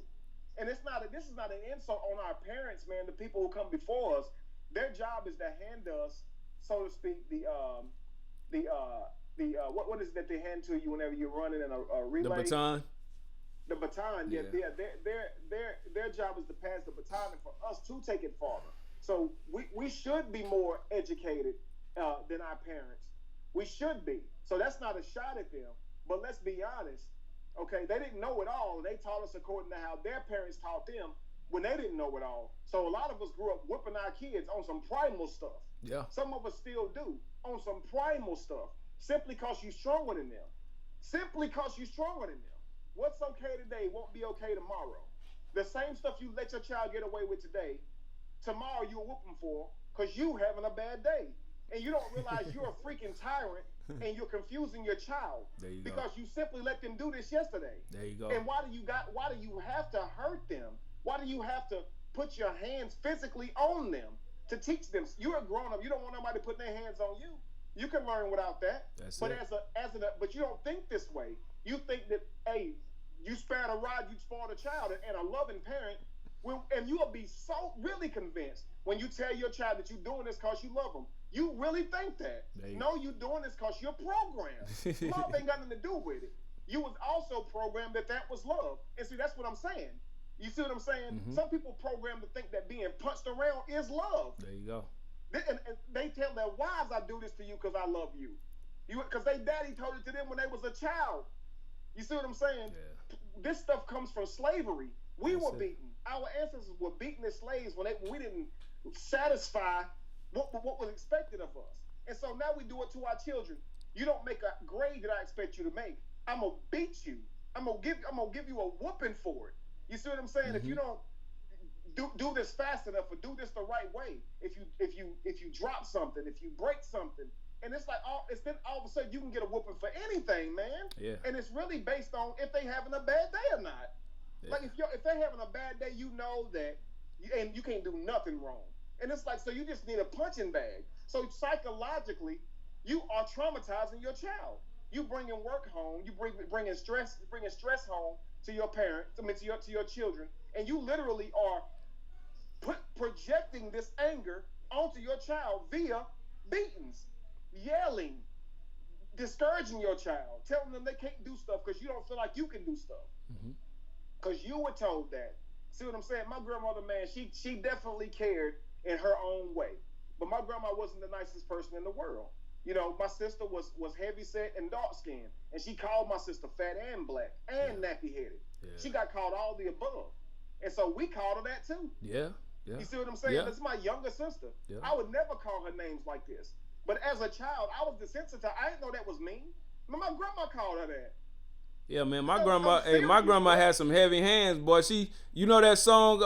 And this is not an insult on our parents, man. The people who come before us, their job is to hand us, so to speak, what is it that they hand to you whenever you're running in a relay? The baton. The baton, yeah. Their job is to pass the baton and for us to take it farther. So we should be more educated than our parents. We should be. So that's not a shot at them. But let's be honest. Okay, they didn't know it all. They taught us according to how their parents taught them when they didn't know it all. So a lot of us grew up whipping our kids on some primal stuff. Yeah. Some of us still do, on some primal stuff, simply because you're stronger than them. Simply because you're stronger than them. What's okay today won't be okay tomorrow. The same stuff you let your child get away with today, tomorrow you'll whoop them for because you having a bad day. And you don't realize you're a freaking tyrant and you're confusing your child. There you because go. You simply let them do this yesterday. There you go. And why do you have to hurt them? Why do you have to put your hands physically on them to teach them? You're a grown up. You don't want nobody putting their hands on you. You can learn without that. But you don't think this way. You think that, hey, you spared a rod, you spoiled a child, and a loving parent and you'll be so really convinced when you tell your child that you're doing this because you love them. You really think that. No, you're doing this because you're programmed. Love ain't got nothing to do with it. You was also programmed that was love. And see, that's what I'm saying. You see what I'm saying? Mm-hmm. Some people programmed to think that being punched around is love. There you go. And they tell their wives, I do this to you because I love you. Because their daddy told it to them when they was a child. You see what I'm saying? Yeah. This stuff comes from slavery. We were beaten. Our ancestors were beaten as slaves when we didn't satisfy what was expected of us. And so now we do it to our children. You don't make a grade that I expect you to make. I'm gonna beat you. I'm gonna give you a whooping for it. You see what I'm saying? Mm-hmm. If you don't do this fast enough or do this the right way, if you drop something, if you break something, and it's like then all of a sudden you can get a whooping for anything, man. Yeah. And it's really based on if they having a bad day or not. Yeah. Like if they're having a bad day, you know that, and you can't do nothing wrong. And it's like, so you just need a punching bag. So psychologically, you are traumatizing your child. You bringing work home. You bringing stress home to your parents. To your children, and you literally are projecting this anger onto your child via beatings, yelling, discouraging your child, telling them they can't do stuff because you don't feel like you can do stuff. Because you were told that. See what I'm saying? My grandmother, man, she definitely cared in her own way. But my grandma wasn't the nicest person in the world. You know, my sister was heavy set and dark skinned, and she called my sister fat and black and nappy headed. Yeah. She got called all the above, and so we called her that too. Yeah. You see what I'm saying? This is my younger sister. Yeah. I would never call her names like this, but as a child, I was desensitized. I didn't know that was mean. But my grandma called her that. Yeah, man, my grandma had some heavy hands, boy. You know that song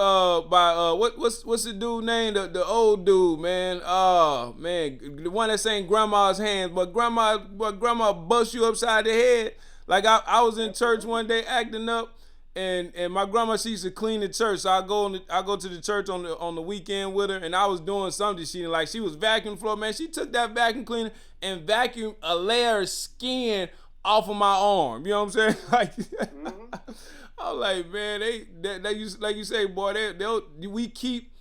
by what's the dude name? The old dude, man. Oh man, the one that sang Grandma's Hands, but grandma bust you upside the head. Like I was in church one day acting up, and my grandma, she used to clean the church. So I go to the church on the weekend with her, and I was doing something. She was vacuuming floor, man. She took that vacuum cleaner and vacuumed a layer of skin off of my arm, you know what I'm saying? Like, I'm like, man, they used, like you say, boy, we keep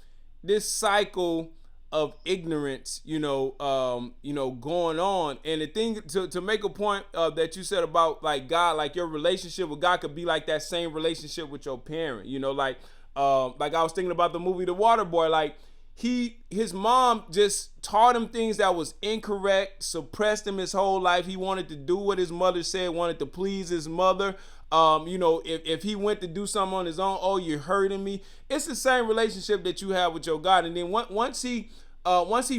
this cycle of ignorance, going on. And the thing to make a point that you said about like God, like your relationship with God could be like that same relationship with your parent, like I was thinking about the movie The Waterboy, like. His mom just taught him things that was incorrect, suppressed him his whole life. He wanted to do what his mother said, wanted to please his mother. If he went to do something on his own, oh, you're hurting me. It's the same relationship that you have with your God. And then once he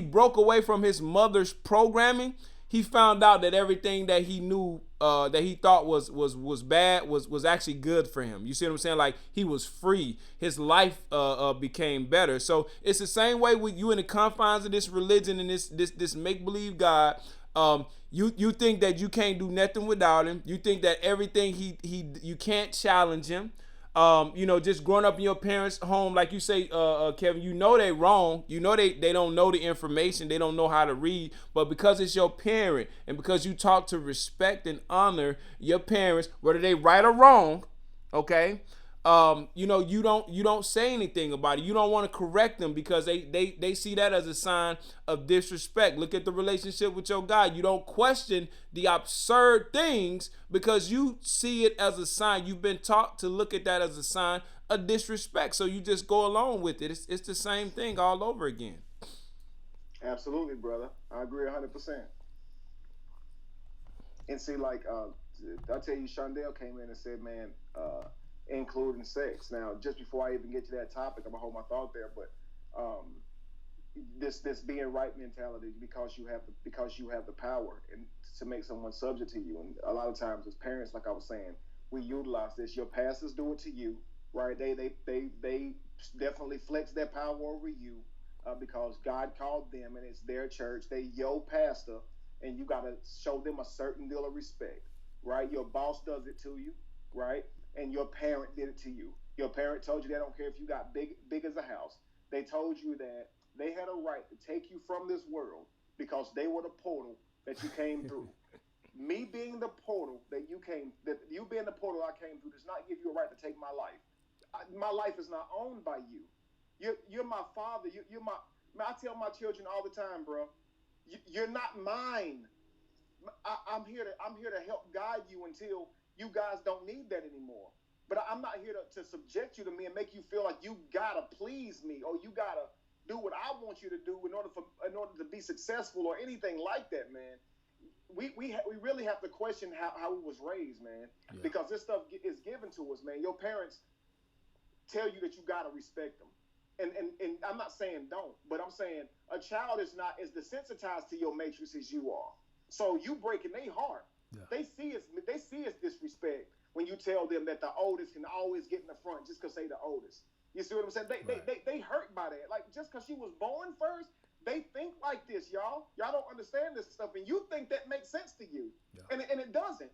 broke away from his mother's programming, he found out that everything that he knew that he thought was bad was actually good for him. You see what I'm saying? Like he was free. His life became better. So it's the same way with you in the confines of this religion and this make-believe God. You think that you can't do nothing without him. You think that everything you can't challenge him. Just growing up in your parents' home, like you say, Kevin, you know they wrong. You know they don't know the information. They don't know how to read. But because it's your parent, and because you talk to respect and honor your parents, whether they right or wrong, okay, you don't say anything about it. You don't want to correct them because they see that as a sign of disrespect. Look at the relationship with your God. You don't question the absurd things because you see it as a sign. You've been taught to look at that as a sign of disrespect. So you just go along with it. It's the same thing all over again. Absolutely, brother. I agree 100%. And see, like, I tell you, Shondell came in and said, man, including sex. Now, just before I even get to that topic, I'm gonna hold my thought there, but this being right mentality because you have the power and to make someone subject to you. And a lot of times as parents, like I was saying, we utilize this. Your pastors do it to you, right? They definitely flex their power over you because God called them and it's their church. They your pastor, and you got to show them a certain deal of respect, right? Your boss does it to you, right? And your parent did it to you. Your parent told you they don't care if you got big as a house. They told you that they had a right to take you from this world because they were the portal that you came through. Me being the portal that you being the portal I came through does not give you a right to take my life. My life is not owned by you. You're my father. You're my. I tell my children all the time, bro. You're not mine. I'm here to help guide you until you guys don't need that anymore. But I'm not here to subject you to me and make you feel like you gotta please me or you gotta do what I want you to do in order to be successful or anything like that, man. We really have to question how we was raised, man, because this stuff is given to us, man. Your parents tell you that you gotta respect them. And I'm not saying don't, but I'm saying a child is not as desensitized to your matrix as you are. So you breaking their heart. Yeah. They see it's disrespect when you tell them that the oldest can always get in the front just because they the oldest. You see what I'm saying? They hurt by that. Like just because she was born first, they think like this, y'all. Y'all don't understand this stuff, and you think that makes sense to you, and it doesn't.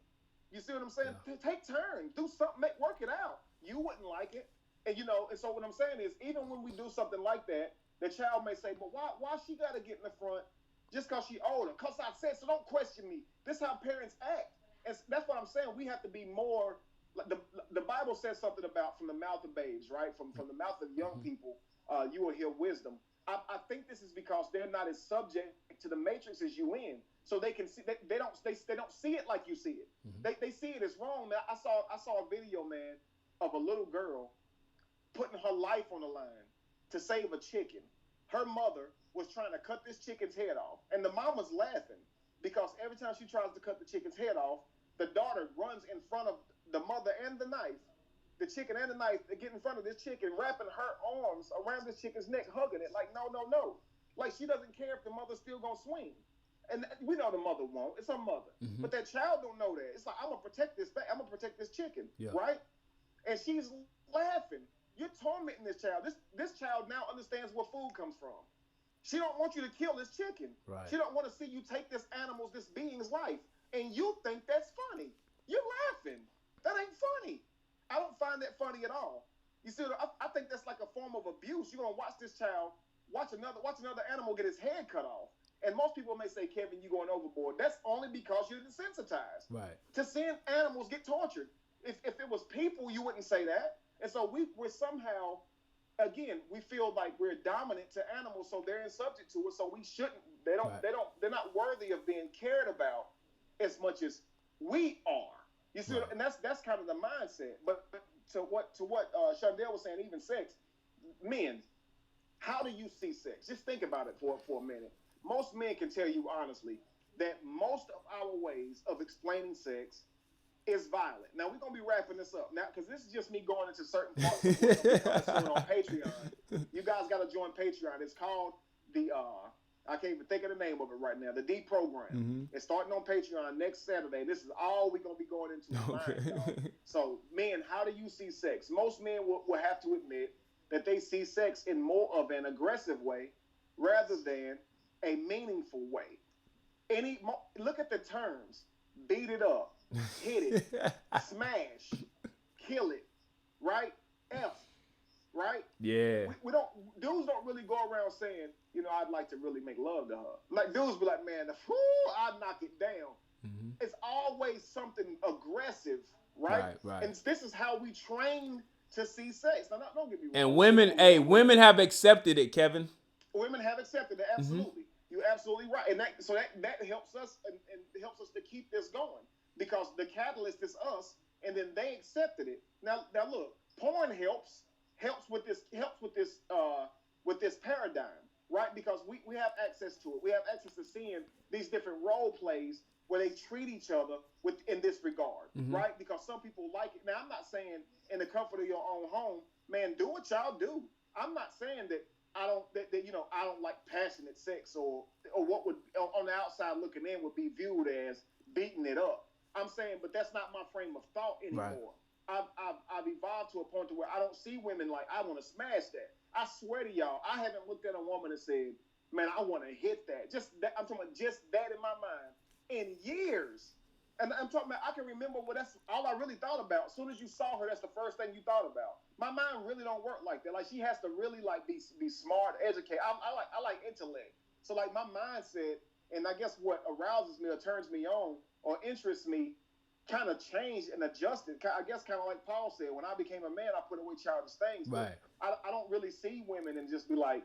You see what I'm saying? Yeah. Take turns, do something, work it out. You wouldn't like it. And and so what I'm saying is, even when we do something like that, the child may say, "But why she got to get in the front just because she older? Because I said so. Don't question me." This is how parents act, and that's what I'm saying. We have to be more. Like the Bible says something about from the mouth of babes, right? From the mouth of young people, you will hear wisdom. I think this is because they're not as subject to the matrix as you in, so they can see they don't see it like you see it. Mm-hmm. They see it as wrong. Man, I saw a video, man, of a little girl putting her life on the line to save a chicken. Her mother was trying to cut this chicken's head off, and the mama's laughing because every time she tries to cut the chicken's head off, the daughter runs in front of the mother and the knife, the chicken and the knife, to get in front of this chicken, wrapping her arms around this chicken's neck, hugging it like no. Like she doesn't care if the mother's still gonna swing. And we know the mother won't. It's her mother. Mm-hmm. But that child don't know that. It's like, I'm gonna protect this chicken, right? And she's laughing. You're tormenting this child. This child now understands where food comes from. She don't want you to kill this chicken. Right. She don't want to see you take this being's life. And you think that's funny. You're laughing. That ain't funny. I don't find that funny at all. You see, I think that's like a form of abuse. You're gonna watch this child watch another animal get his head cut off. And most people may say, Kevin, you're going overboard. That's only because you're desensitized to seeing animals get tortured. If it was people, you wouldn't say that. And so we're somehow, again, we feel like we're dominant to animals, so they're subject to it. So we shouldn't. They're not worthy of being cared about as much as we are. You see, and that's kind of the mindset. But to what Shondell was saying, even sex, men, how do you see sex? Just think about it for a minute. Most men can tell you honestly that most of our ways of explaining sex is violent. Now, we're going to be wrapping this up now because this is just me going into certain parts of what we're doing on Patreon. You guys got to join Patreon. It's called the, I can't even think of the name of it right now, the D Program. Mm-hmm. It's starting on Patreon next Saturday. This is all we're going to be going into. Okay. So, men, how do you see sex? Most men will have to admit that they see sex in more of an aggressive way rather than a meaningful way. Look at the terms: beat it up, hit it, smash, kill it, right? F, right? Yeah. We don't, dudes don't really go around saying, I'd like to really make love to her. Like, dudes be like, man, I'd knock it down. Mm-hmm. It's always something aggressive, right? Right. And this is how we train to see sex. Now, don't get me wrong. And women have accepted it, Kevin. Women have accepted it, absolutely. Mm-hmm. You're absolutely right, and that helps us, and helps us to keep this going, because the catalyst is us, and then they accepted it. Now look, porn helps with this paradigm, right? Because we have access to it. We have access to seeing these different role plays where they treat each other in this regard, mm-hmm. right? Because some people like it. Now, I'm not saying in the comfort of your own home, man, do what y'all do. I'm not saying that I don't like passionate sex or what would on the outside looking in would be viewed as beating it up. I'm saying, but that's not my frame of thought anymore. Right. I've evolved to a point to where I don't see women like, I want to smash that. I swear to y'all, I haven't looked at a woman and said, man, I want to hit that. Just that, I'm talking about just that in my mind in years. And I'm talking about, I can remember that's all I really thought about. As soon as you saw her, that's the first thing you thought about. My mind really don't work like that. Like, she has to really be smart, educated. I like intellect. So like my mindset, and I guess what arouses me or turns me on or interests me, kind of changed and adjusted. I guess kind of like Paul said, when I became a man, I put away childish things. Right. I don't really see women and just be like,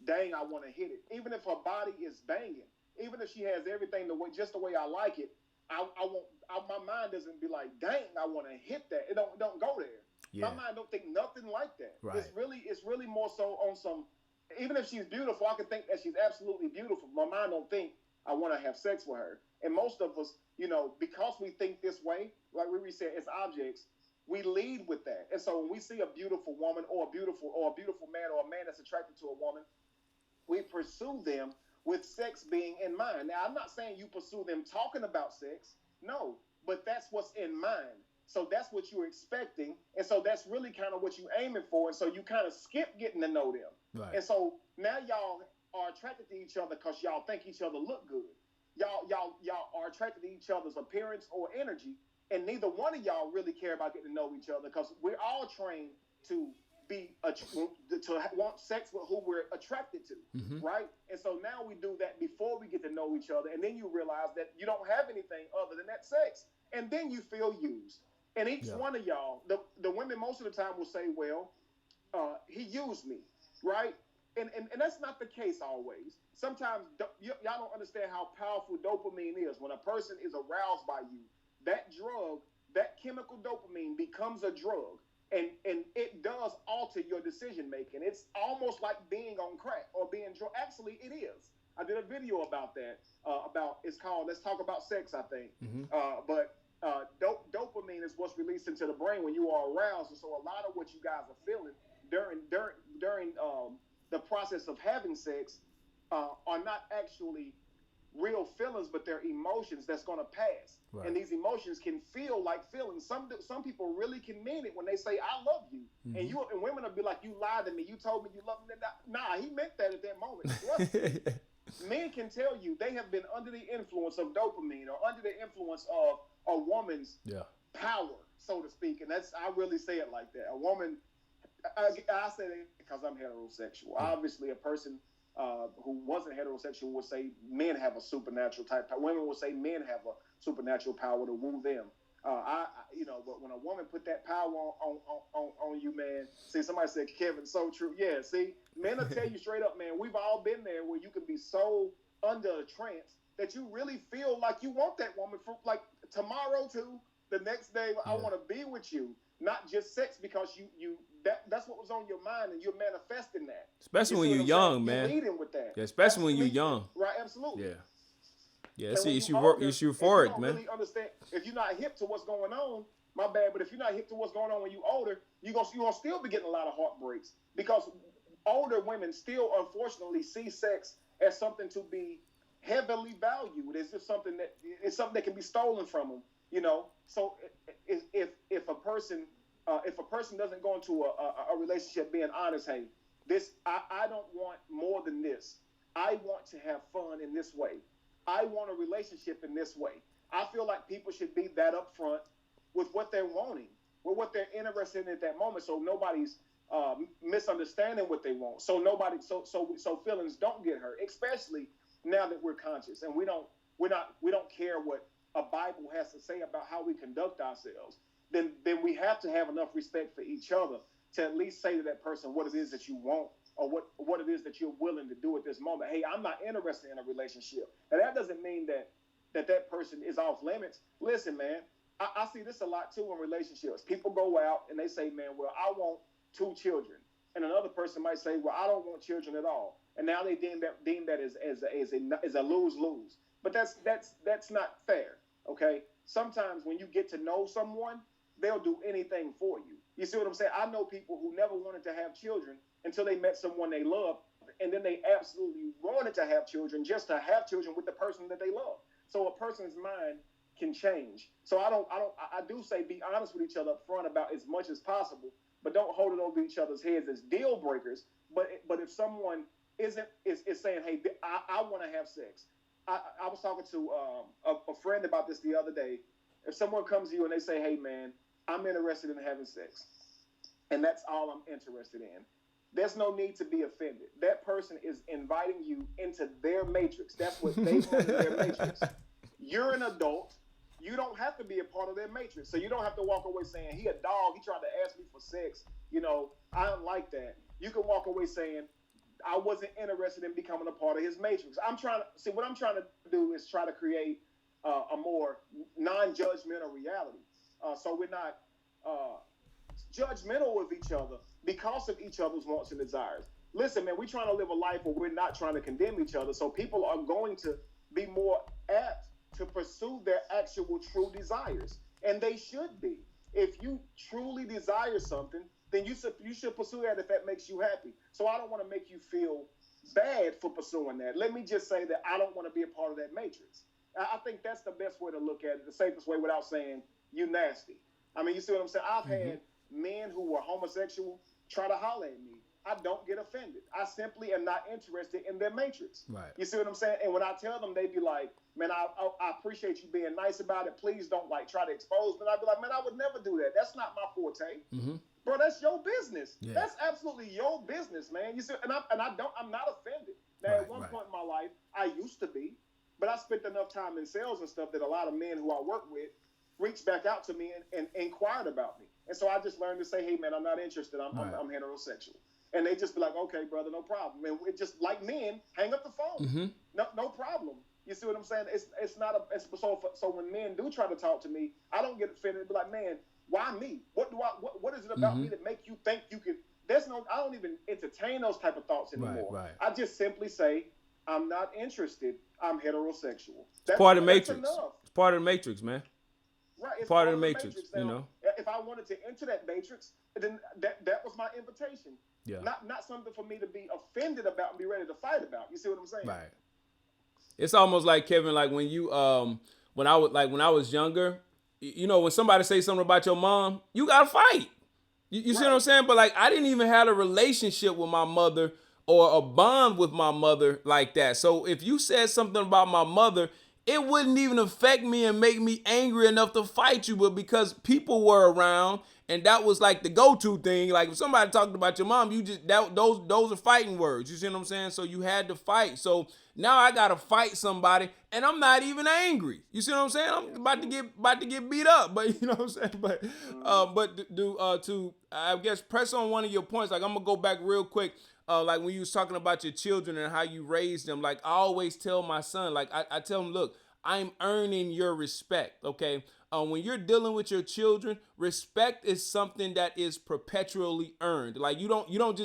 dang, I want to hit it. Even if her body is banging, even if she has everything just the way I like it, I won't. My mind doesn't be like, dang, I want to hit that. It don't go there. Yeah. My mind don't think nothing like that. Right. It's really more so on some. Even if she's beautiful, I can think that she's absolutely beautiful. My mind don't think I want to have sex with her. And most of us, because we think this way, like we said, as objects, we lead with that. And so when we see a beautiful woman or a beautiful man or a man that's attracted to a woman, we pursue them with sex being in mind. Now, I'm not saying you pursue them talking about sex. No, but that's what's in mind. So that's what you're expecting. And so that's really kind of what you're aiming for. And so you kind of skip getting to know them. Right. And so now y'all are attracted to each other because y'all think each other look good. Y'all are attracted to each other's appearance or energy. And neither one of y'all really care about getting to know each other, because we're all trained to want sex with who we're attracted to, mm-hmm. right? And so now we do that before we get to know each other, and then you realize that you don't have anything other than that sex, and then you feel used. And each one of y'all, the women most of the time will say, well, he used me, right? And that's not the case always. Sometimes y'all don't understand how powerful dopamine is. When a person is aroused by you, that drug, that chemical dopamine becomes a drug. And it does alter your decision making. It's almost like being on crack or being drunk. Actually, it is. I did a video about that. It's called "Let's Talk About Sex," I think. Mm-hmm. But dopamine is what's released into the brain when you are aroused, and so a lot of what you guys are feeling during the process of having sex are not actually real feelings, but they're emotions that's going to pass. Right. And these emotions can feel like feelings. Some people really can mean it when they say, I love you. Mm-hmm. And women will be like, you lied to me. You told me you love me. Nah, he meant that at that moment. Men can tell you they have been under the influence of dopamine or under the influence of a woman's power, so to speak. And I really say it like that. A woman, I say that because I'm heterosexual. Yeah. Obviously, a person who wasn't heterosexual would say men have a supernatural type power. Women would say men have a supernatural power to woo them. But when a woman put that power on you, man, see, somebody said, Kevin, so true. Yeah, see, men will tell you straight up, man, we've all been there where you can be so under a trance that you really feel like you want that woman for like tomorrow to the next day. I want to be with you, not just sex, because that's what was on your mind and you're manifesting that. Especially when you're young, man. You're leading with that. Yeah, especially when you're young. Right, absolutely. Yeah. Yeah, it's euphoric, man. Really understand, if you're not hip to what's going on, my bad, but if you're not hip to what's going on when you're older, you're gonna still be getting a lot of heartbreaks, because older women still unfortunately see sex as something to be heavily valued. It's just something that can be stolen from them, So if a person doesn't go into a relationship being honest, hey, I don't want more than this. I want to have fun in this way. I want a relationship in this way. I feel like people should be that upfront with what they're wanting, with what they're interested in at that moment, so nobody's misunderstanding what they want. So so feelings don't get hurt, especially now that we're conscious and we don't care what a Bible has to say about how we conduct ourselves. Then we have to have enough respect for each other to at least say to that person what it is that you want, or what it is that you're willing to do at this moment. Hey, I'm not interested in a relationship. And that doesn't mean that person is off limits. Listen, man, I see this a lot too in relationships. People go out and they say, man, well, I want 2 children. And another person might say, well, I don't want children at all. And now they deem that as a lose-lose. But that's not fair, okay? Sometimes when you get to know someone, they'll do anything for you. You see what I'm saying? I know people who never wanted to have children until they met someone they loved, and then they absolutely wanted to have children just to have children with the person that they love. So a person's mind can change. So I do say be honest with each other up front about as much as possible, but don't hold it over each other's heads as deal breakers. But if someone is saying, hey, I want to have sex. I was talking to a friend about this the other day. If someone comes to you and they say, hey, man, I'm interested in having sex, and that's all I'm interested in, there's no need to be offended. That person is inviting you into their matrix. That's what they want in their matrix. You're an adult. You don't have to be a part of their matrix. So you don't have to walk away saying, he a dog, he tried to ask me for sex. I don't like that. You can walk away saying, I wasn't interested in becoming a part of his matrix. What I'm trying to do is try to create a more non-judgmental reality. So we're not judgmental with each other because of each other's wants and desires. Listen, man, we're trying to live a life where we're not trying to condemn each other. So people are going to be more apt to pursue their actual true desires. And they should be. If you truly desire something, then you should pursue that if that makes you happy. So I don't want to make you feel bad for pursuing that. Let me just say that I don't want to be a part of that matrix. I think that's the best way to look at it, the safest way, without saying you nasty. I mean, you see what I'm saying? I've had men who were homosexual try to holler at me. I don't get offended. I simply am not interested in their matrix. Right. You see what I'm saying? And when I tell them, they be like, man, I appreciate you being nice about it. Please don't try to expose me. And I'd be like, man, I would never do that. That's not my forte. Mm-hmm. Bro, that's your business. Yeah. That's absolutely your business, man. You see, and I'm not offended. Now, at one point in my life, I used to be, but I spent enough time in sales and stuff that a lot of men who I work with reached back out to me and inquired about me. And so I just learned to say, hey, man, I'm not interested. I'm heterosexual. And they just be like, okay, brother, no problem. And we just like men, hang up the phone. Mm-hmm. No problem. You see what I'm saying? So when men do try to talk to me, I don't get offended. Be like, man, why me? What is it about me that make you think you could? I don't even entertain those type of thoughts anymore. Right. I just simply say, I'm not interested. I'm heterosexual. It's part of the matrix. Enough. It's part of the matrix, man. Right. It's part of the matrix, now, if I wanted to enter that matrix, then that was my invitation. Yeah. Not something for me to be offended about and be ready to fight about. You see what I'm saying? Right. It's almost like, Kevin, like when you when I was younger, when somebody say something about your mom, you gotta fight. You see what I'm saying? But like, I didn't even have a relationship with my mother or a bond with my mother like that. So if you said something about my mother, it wouldn't even affect me and make me angry enough to fight you. But because people were around and that was like the go-to thing, like if somebody talked about your mom, those are fighting words. You see what I'm saying? So you had to fight. So now I gotta fight somebody, and I'm not even angry. You see what I'm saying? I'm about to get beat up, but you know what I'm saying. But to I guess press on one of your points. Like I'm gonna go back real quick. Like when you was talking about your children and how you raised them. Like I always tell my son, like I tell him, look, I'm earning your respect. Okay. When you're dealing with your children, respect is something that is perpetually earned. Like they don't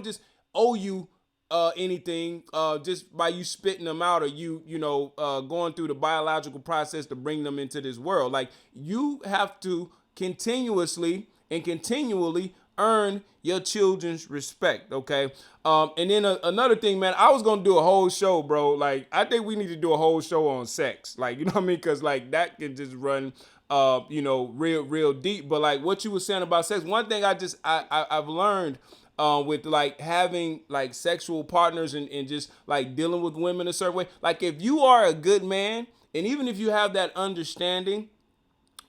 just owe you anything just by you spitting them out or going through the biological process to bring them into this world. Like you have to continuously and continually earn your children's respect, okay? And then another thing, man, I was gonna do a whole show, bro. Like, I think we need to do a whole show on sex, like, you know what I mean? Because like that can just run, real deep. But like what you were saying about sex, one thing I've learned with like having like sexual partners and just like dealing with women a certain way. Like if you are a good man, and even if you have that understanding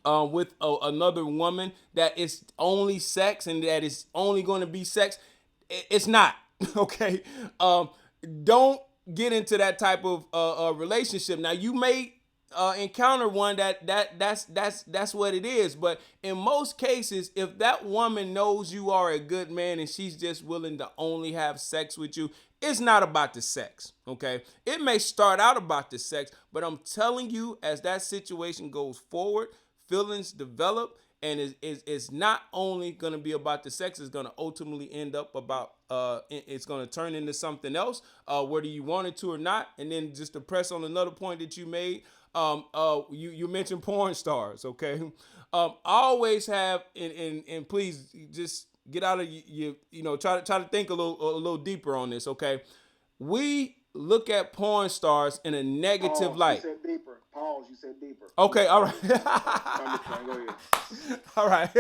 with another woman that it's only sex and that it's only going to be sex, it's not. Okay. Don't get into that type of relationship. Now you may encounter one that's what it is, but in most cases, if that woman knows you are a good man and she's just willing to only have sex with you, it's not about the sex. Okay, it may start out about the sex, but I'm telling you, as that situation goes forward, feelings develop, and it's not only going to be about the sex, it's going to ultimately end up about it's going to turn into something else, whether you want it to or not. And then just to press on another point that you made, you mentioned porn stars. Okay, I always have, and please just get out of try to think a little deeper on this. Okay, we look at porn stars in a negative Pause. light. You said deeper. Pause. You said deeper. Okay, all right. Go ahead. All right.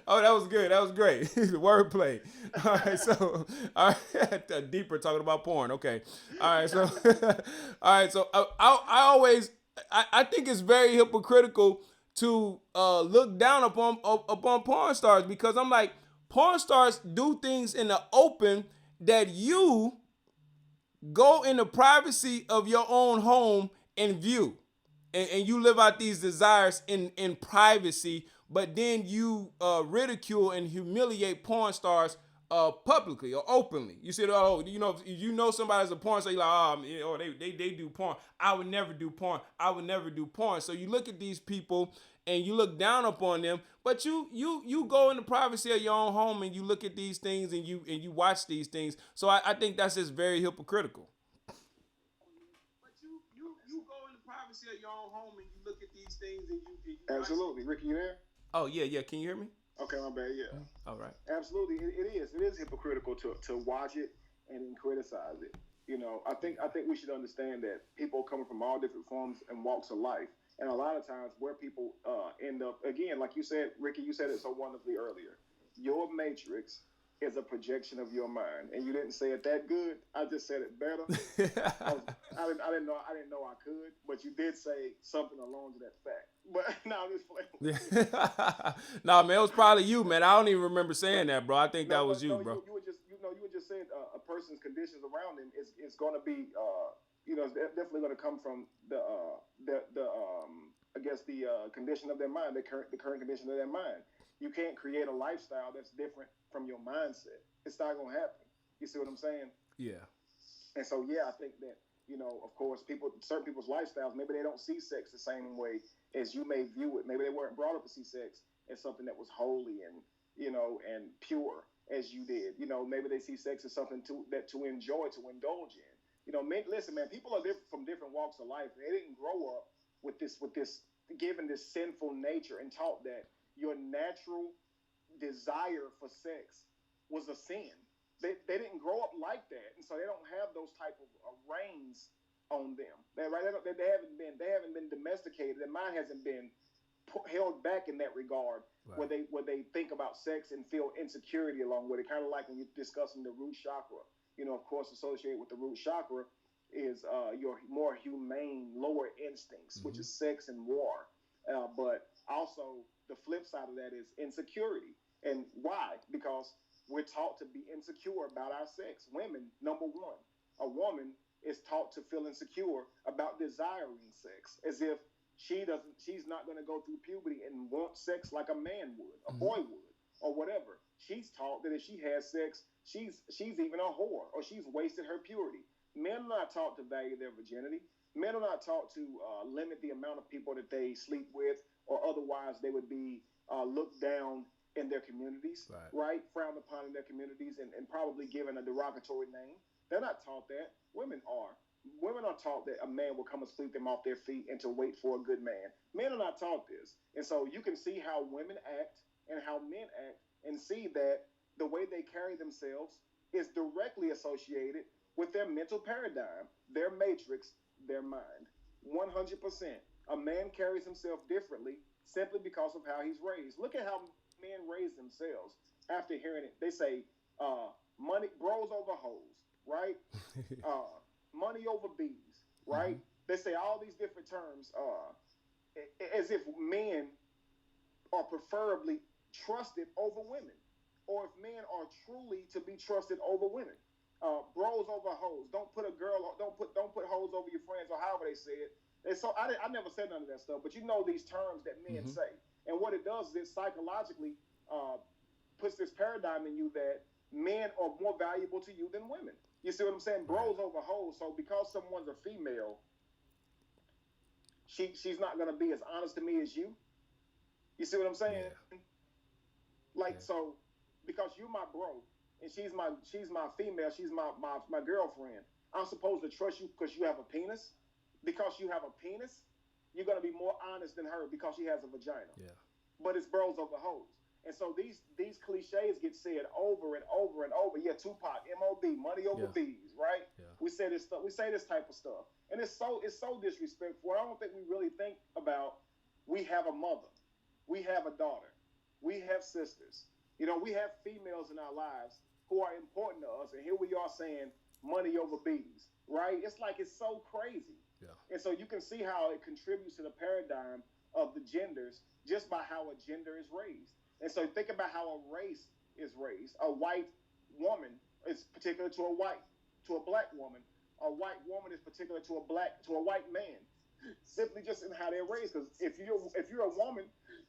Oh, that was good. That was great. Wordplay. All right. So, all right. Deeper talking about porn. Okay. All right. So, all right. So, I always, I think it's very hypocritical to look down upon porn stars, because I'm like, porn stars do things in the open that you go in the privacy of your own home and view. And you live out these desires in privacy, but then you ridicule and humiliate porn stars publicly or openly. You said, oh, you know somebody's a porn star, you're like, oh, they do porn. I would never do porn. I would never do porn. So you look at these people and you look down upon them, but you go in the privacy of your own home and you look at these things and you watch these things. So I think that's just very hypocritical. But you go in the privacy of your own home and you look at these things and you Absolutely. Ricky, you there? Oh yeah. Can you hear me? Okay, my bad. Yeah. All right. Absolutely, it is. It is hypocritical to watch it and criticize it. I think we should understand that people coming from all different forms and walks of life, and a lot of times where people end up, again, like you said, Ricky, you said it so wonderfully earlier. Your matrix is a projection of your mind, and you didn't say it that good. I just said it better. I didn't know I could, but you did say something along to that fact. But no, I'm just playing. No, man, it was probably you, man. I don't even remember saying that, bro. I think that was you, bro. You were just saying a person's conditions around him is going to be it's definitely going to come from the I guess the condition of their mind, the current condition of their mind. You can't create a lifestyle that's different from your mindset. It's not going to happen. You see what I'm saying? Yeah. And so, yeah, I think that, of course, certain people's lifestyles, maybe they don't see sex the same way as you may view it. Maybe they weren't brought up to see sex as something that was holy and, and pure as you did. Maybe they see sex as something to enjoy, to indulge in. Listen, man, people are from different walks of life. They didn't grow up with this given this sinful nature and taught that your natural desire for sex was a sin. They didn't grow up like that, and so they don't have those type of reins on them. They haven't been domesticated. Their mind hasn't been held back in that regard, right, where they think about sex and feel insecurity along with it. Kind of like when you're discussing the root chakra. Of course, associated with the root chakra is your more humane lower instincts, mm-hmm, which is sex and war. But also the flip side of that is insecurity. And why? Because we're taught to be insecure about our sex. Women, number one, a woman is taught to feel insecure about desiring sex, as if she's not going to go through puberty and want sex like a man would, a boy would, or whatever. She's taught that if she has sex, she's even a whore, or she's wasted her purity. Men are not taught to value their virginity. Men are not taught to limit the amount of people that they sleep with, or otherwise they would be looked down in their communities, right? Frowned upon in their communities and probably given a derogatory name. They're not taught that. Women are. Women are taught that a man will come and sweep them off their feet and to wait for a good man. Men are not taught this. And so you can see how women act and how men act and see that the way they carry themselves is directly associated with their mental paradigm, their matrix, their mind. 100%. A man carries himself differently simply because of how he's raised. Look at how men raise themselves. After hearing it, they say, Money, bros over hoes, right? Money over bees, right? They say all these different terms, as if men are preferably trusted over women, or if men are truly to be trusted over women. Bros over hoes. Don't put hoes over your friends, or however they say it. And so I never said none of that stuff, but you know these terms that men say, and what it does is it psychologically puts this paradigm in you that men are more valuable to you than women. You see what I'm saying? Bros over hoes. So because someone's a female, she's not gonna be as honest to me as you. You see what I'm saying? Yeah. Like so, because you're my bro and she's my female, she's my girlfriend. I'm supposed to trust you because you have a penis. Because you have a penis, you're gonna be more honest than her because she has a vagina. Yeah. But it's bros over hoes. And so these cliches get said over and over and over. Yeah, Tupac, MOB, money over bees, right? Yeah. We say this stuff. We say this type of stuff, and it's so disrespectful. I don't think we really think about. We have a mother, we have a daughter, we have sisters. You know, we have females in our lives who are important to us, and here we are saying money over bees, right? It's like it's so crazy. Yeah. And so you can see how it contributes to the paradigm of the genders just by how a gender is raised. And so think about how a race is raised. A white woman is particular to a black woman. A white woman is particular to a white man. Simply just in how they're raised. Because if you're a woman,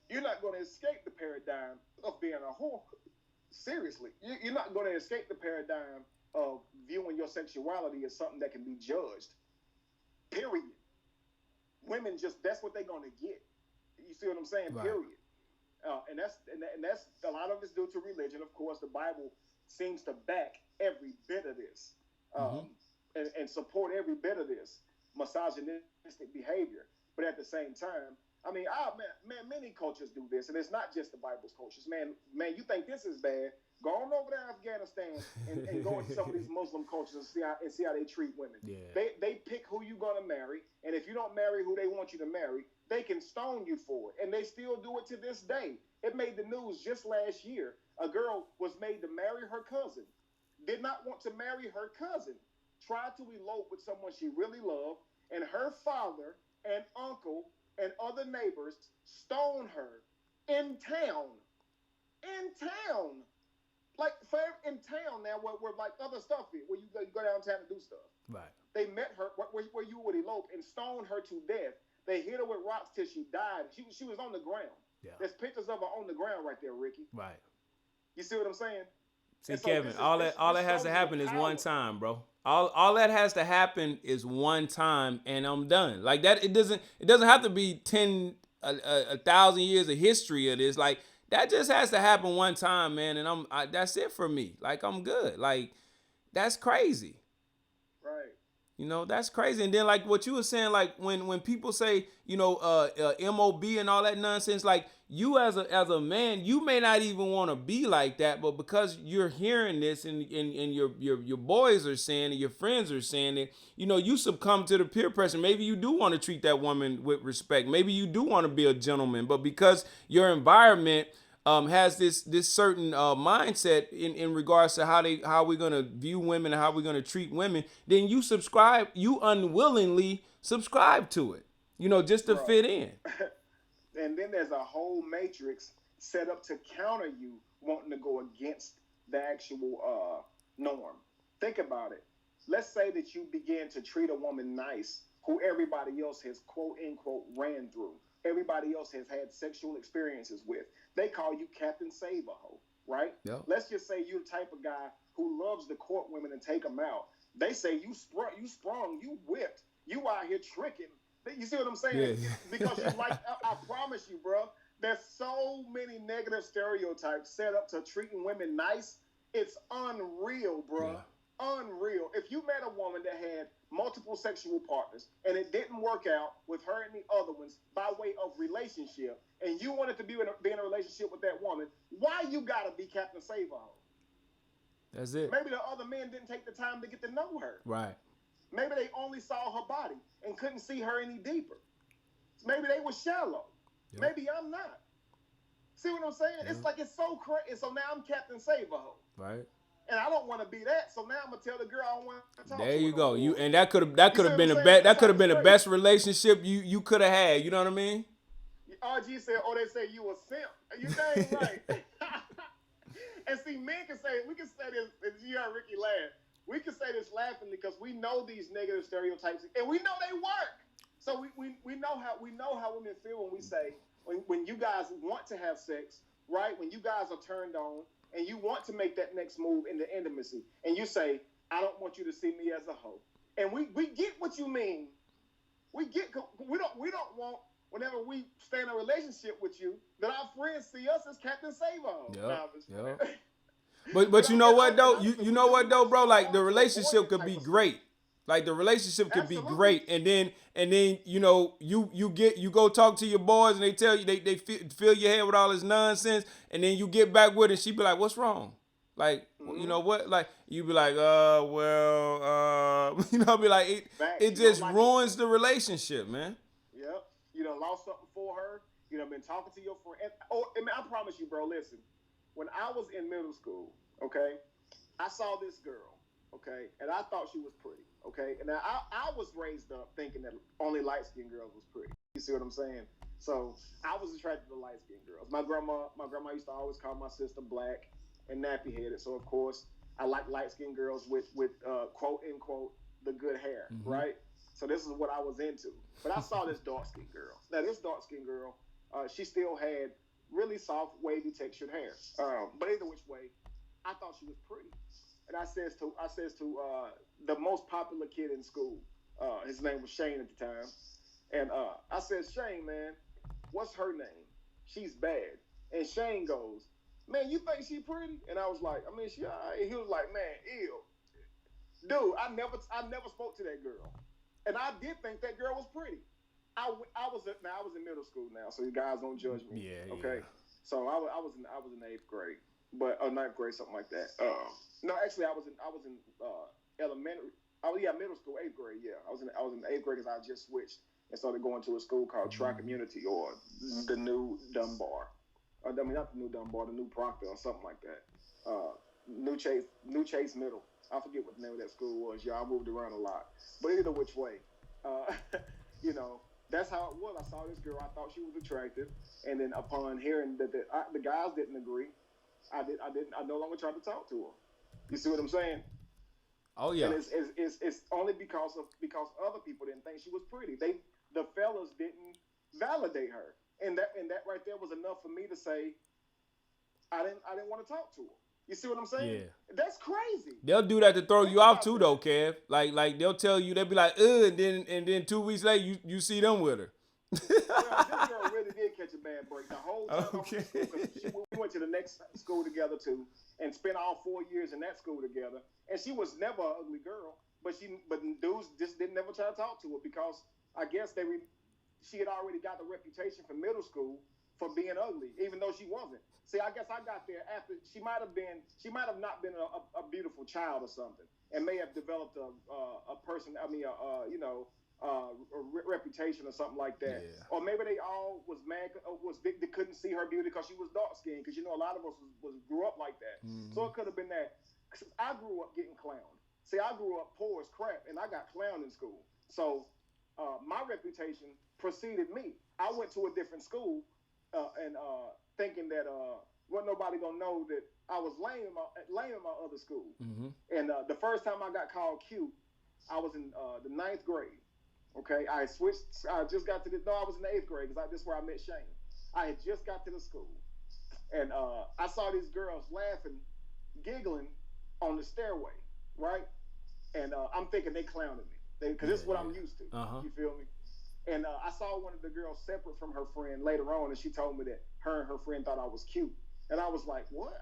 you're not going to escape the paradigm of being a whore. Seriously, you're not going to escape the paradigm of viewing your sexuality as something that can be judged. Period. Women that's what they're going to get. You see what I'm saying? Right. Period. And that's a lot of it's due to religion. Of course, the Bible seems to back every bit of this and support every bit of this misogynistic behavior. But at the same time, I mean, many cultures do this, and it's not just the Bible's cultures. Man, you think this is bad? Go on over to Afghanistan and go into some of these Muslim cultures and see how they treat women. Yeah. They pick who you're gonna marry, and if you don't marry who they want you to marry, they can stone you for it, and they still do it to this day. It made the news just last year. A girl was made to marry her cousin, did not want to marry her cousin, tried to elope with someone she really loved, and her father and uncle and other neighbors stoned her in town. Like in town now, where like other stuff is, where you go downtown and do stuff. Right. They met her where you would elope and stone her to death. They hit her with rocks till she died. She was on the ground. Yeah. There's pictures of her on the ground right there, Ricky. Right. You see what I'm saying? See, so Kevin, all that has to happen is one time, bro. All that has to happen is one time, and I'm done. Like that, it doesn't have to be 1,000 years of history of this. Like that just has to happen one time, man, and that's it for me. Like I'm good. Like that's crazy. Right. You know, that's crazy. And then like what you were saying, like when people say, you know, MOB and all that nonsense, like you as a man, you may not even want to be like that, but because you're hearing this and your boys are saying it, your friends are saying it, you know, you succumb to the peer pressure. Maybe you do want to treat that woman with respect. Maybe you do want to be a gentleman, but because your environment has this certain mindset in regards to how we're gonna view women and how we're gonna treat women, then you unwillingly subscribe to it, you know, just to fit in. And then there's a whole matrix set up to counter you wanting to go against the actual norm. Think about it. Let's say that you begin to treat a woman nice who everybody else has quote unquote ran through. Everybody else has had sexual experiences with. They call you Captain Save-A-Ho, right? Yep. Let's just say you're the type of guy who loves to court women and take them out. They say you sprung, you whipped, you out here tricking. You see what I'm saying? Yeah. Because you like, I promise you, bro, there's so many negative stereotypes set up to treating women nice. It's unreal, bro. Yeah. Unreal. If you met a woman that had multiple sexual partners and it didn't work out with her and the other ones by way of relationship, and you wanted to be in a relationship with that woman, why you gotta be Captain Save-A-Ho? That's it. Maybe the other men didn't take the time to get to know her. Right. Maybe they only saw her body and couldn't see her any deeper. Maybe they were shallow. Yep. Maybe I'm not. See what I'm saying? Yep. It's like it's so crazy. So now I'm Captain Save-A-Ho. Right. And I don't want to be that. So now I'm gonna tell the girl I don't want to talk There to her you no go. more. You and that could have been a the best relationship you could have had. You know what I mean? RG said, "Oh, they say you a simp." You dang right. And see, men can say, we can say this. As you heard Ricky laugh, we can say this laughingly because we know these negative stereotypes, and we know they work. So we know how women feel when we say when you guys want to have sex, right? When you guys are turned on and you want to make that next move into intimacy, and you say, "I don't want you to see me as a hoe," and we get what you mean. We don't want, whenever we stay in a relationship with you, that our friends see us as Captain Save-A-Ho. Yep. But you know what though? You know what though, bro? Like the relationship could be great. Like the relationship could be great, and then you know you go talk to your boys and they tell you they fill your head with all this nonsense, and then you get back with it and she be like, "What's wrong?" Like, you know what? Like you be like, you know, be like it just ruins the relationship, man. Yep. You done lost something for her. You done been talking to your friend. And I promise you, bro, listen. When I was in middle school, okay, I saw this girl, okay, and I thought she was pretty, okay? And I was raised up thinking that only light-skinned girls was pretty. You see what I'm saying? So I was attracted to light-skinned girls. My grandma used to always call my sister black and nappy-headed. So, of course, I like light-skinned girls with quote-unquote, the good hair, right? So this is what I was into. But I saw this dark-skinned girl. Now, this dark-skinned girl, she still had really soft, wavy, textured hair. But either which way, I thought she was pretty. And I says to the most popular kid in school, his name was Shane at the time, and I said, "Shane, man, what's her name? She's bad." And Shane goes, "Man, you think she pretty?" And I was like, "I mean, she all right." He was like, "Man, ew. Dude, I never spoke to that girl. And I did think that girl was pretty. I was in middle school now, so you guys don't judge me. Yeah. Okay. Yeah. So I was in 8th grade, but or 9th grade, something like that. No, actually, I was in elementary. Oh yeah, middle school, 8th grade. Yeah, I was in 8th grade because I just switched and started going to a school called Tri-Community or the New Dunbar. I mean, not the New Dunbar, the New Proctor or something like that. New Chase Middle. I forget what the name of that school was. Y'all moved around a lot, but either which way, you know. That's how it was. I saw this girl. I thought she was attractive, and then upon hearing that the guys didn't agree, I no longer tried to talk to her. You see what I'm saying? Oh yeah. And it's only because other people didn't think she was pretty. The fellas didn't validate her, and that right there was enough for me to say I didn't want to talk to her. You see what I'm saying? Yeah. That's crazy. They'll do that to throw you off too, though, Kev. Like they'll tell you, they'll be like, and then 2 weeks later you see them with her. Well, this girl really did catch a bad break. The whole time okay. we went to the next school together too, and spent all 4 years in that school together. And she was never an ugly girl, but dudes just didn't ever try to talk to her because I guess she had already got the reputation from middle school for being ugly, even though she wasn't. See, I guess I got there after she might have not been a beautiful child or something, and may have developed a person. I mean, a reputation or something like that. Yeah. Or maybe they all was mad, they couldn't see her beauty because she was dark skinned. Because a lot of us grew up like that. Mm-hmm. So it could have been that. I grew up getting clowned. See, I grew up poor as crap, and I got clowned in school. So my reputation preceded me. I went to a different school. And thinking that wasn't nobody gonna know that I was lame in my other school. Mm-hmm. And the first time I got called cute, I was in the 9th grade. Okay, I switched. I just got to the. No, I was in the 8th grade because this is where I met Shane. I had just got to the school, and I saw these girls laughing, giggling on the stairway, right? And I'm thinking they clowning me because this is what I'm used to. Uh-huh. You feel me? And I saw one of the girls separate from her friend later on, and she told me that her and her friend thought I was cute. And I was like, what?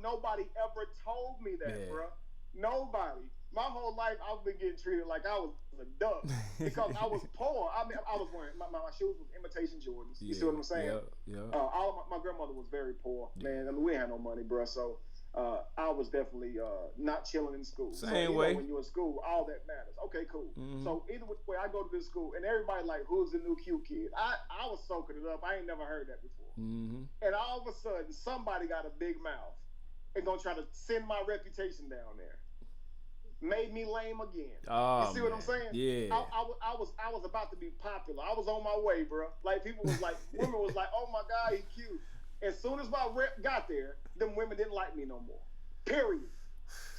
Nobody ever told me that, bro. Nobody. My whole life, I've been getting treated like I was a duck because I was poor. I mean, I was wearing, my shoes was imitation Jordans. You see what I'm saying? Yeah. My grandmother was very poor, man. I mean, we had no money, bro. So I was definitely not chilling in school. Same way. When you're in school, all that matters. Okay, cool. Mm-hmm. So either way, I go to this school, and everybody like, who's the new cute kid? I was soaking it up. I ain't never heard that before. Mm-hmm. And all of a sudden, somebody got a big mouth, and gonna try to send my reputation down there. Made me lame again. Oh, you see what I'm saying? Yeah. I was about to be popular. I was on my way, bro. Like people was like, women was like, oh my God, he cute. As soon as my rep got there, them women didn't like me no more. Period.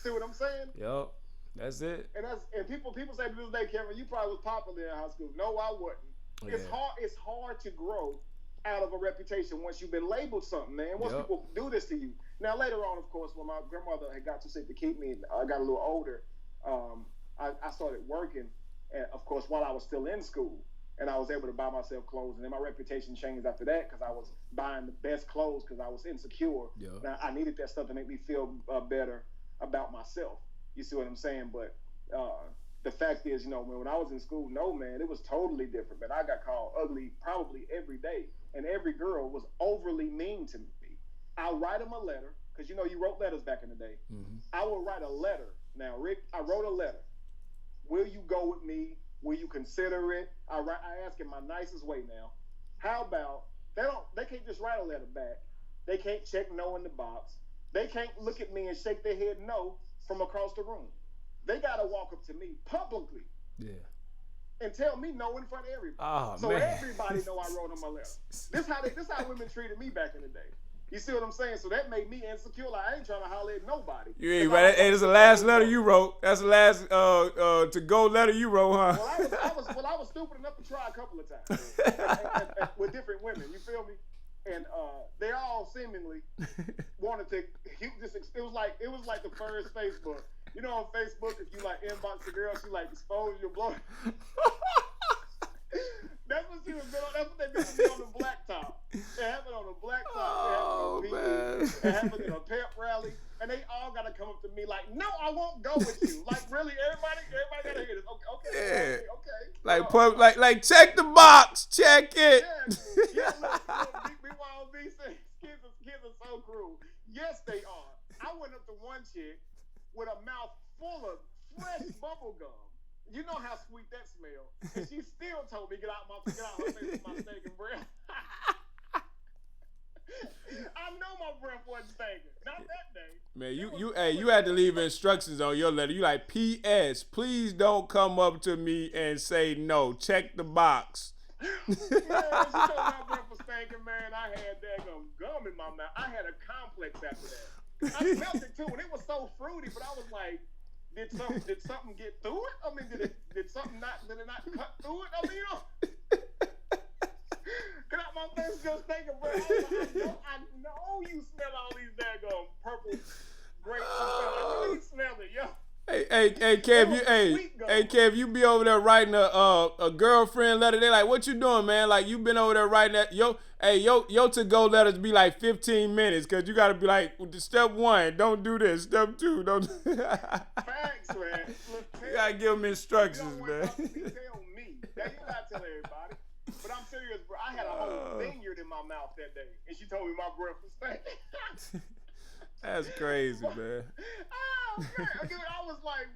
See what I'm saying? Yup. That's it. And people say to this day, Kevin, you probably was popular in high school. No, I wasn't. Yeah. It's hard to grow out of a reputation once you've been labeled something, man. Once people do this to you. Now later on, of course, when my grandmother had got too sick to keep me, I got a little older. I started working, and of course, while I was still in school, and I was able to buy myself clothes, and then my reputation changed after that because I was buying the best clothes because I was insecure. Yeah. Now I needed that stuff to make me feel better about myself. You see what I'm saying? But the fact is, when I was in school, no, man, it was totally different. Man, I got called ugly probably every day, and every girl was overly mean to me. I'll write them a letter because you wrote letters back in the day. Mm-hmm. I will write a letter. Now, Rick, I wrote a letter. Will you go with me? Will you consider it? I ask in my nicest way now. How about they can't just write a letter back. They can't check no in the box. They can't look at me and shake their head no from across the room. They gotta walk up to me publicly. Yeah. And tell me no in front of everybody. Oh, so man. Everybody know I wrote them a letter. This how women treated me back in the day. You see what I'm saying? So that made me insecure. Like, I ain't trying to holler at nobody. You ain't right. Hey, it's the last letter you wrote. That's the last to-go letter you wrote, huh? Well, I was stupid enough to try a couple of times and with different women. You feel me? And they all seemingly wanted to. It was like the first Facebook. On Facebook, if you like inbox a girl, she like expose your blow. That's what she was doing. That's what they did with me on the blacktop. It happened on the blacktop. It happened in a pep rally, and they all gotta come up to me like, "No, I won't go with you." Like, really, everybody gotta hear this. Okay. Like, like, check the box, check it. Yeah. Look, BYOB says kids are so cruel. Yes, they are. I went up to one chick with a mouth full of fresh bubble gum. You know how sweet that smell. And she still told me get out her face with my stinking breath. I know my breath wasn't stinking. Not that day. Man, you had to leave instructions on your letter. You like, P.S. Please don't come up to me and say no. Check the box. Man, she told my breath was stinking, man. I had that gum in my mouth. I had a complex after that. I smelled it too, and it was so fruity, but I was like, Did something get through it? I mean, did it not cut through it? I mean, get out my face, just thinking, bro. I know you smell all these daggone purple grapes. I know you smell it, yo. Hey, Kev, you be over there writing a girlfriend letter. They like, what you doing, man? Like, you been over there writing that. Yo to-go letters be like 15 minutes, because you got to be like, step 1, don't do this. Step 2, don't do Facts, man. Look, you got to give them instructions, man. Tell me. Now, you got to tell everybody. But I'm serious, bro. I had a whole vineyard in my mouth that day, and she told me my breath was stinking. That's crazy, man. Oh, man. Dude, I was like,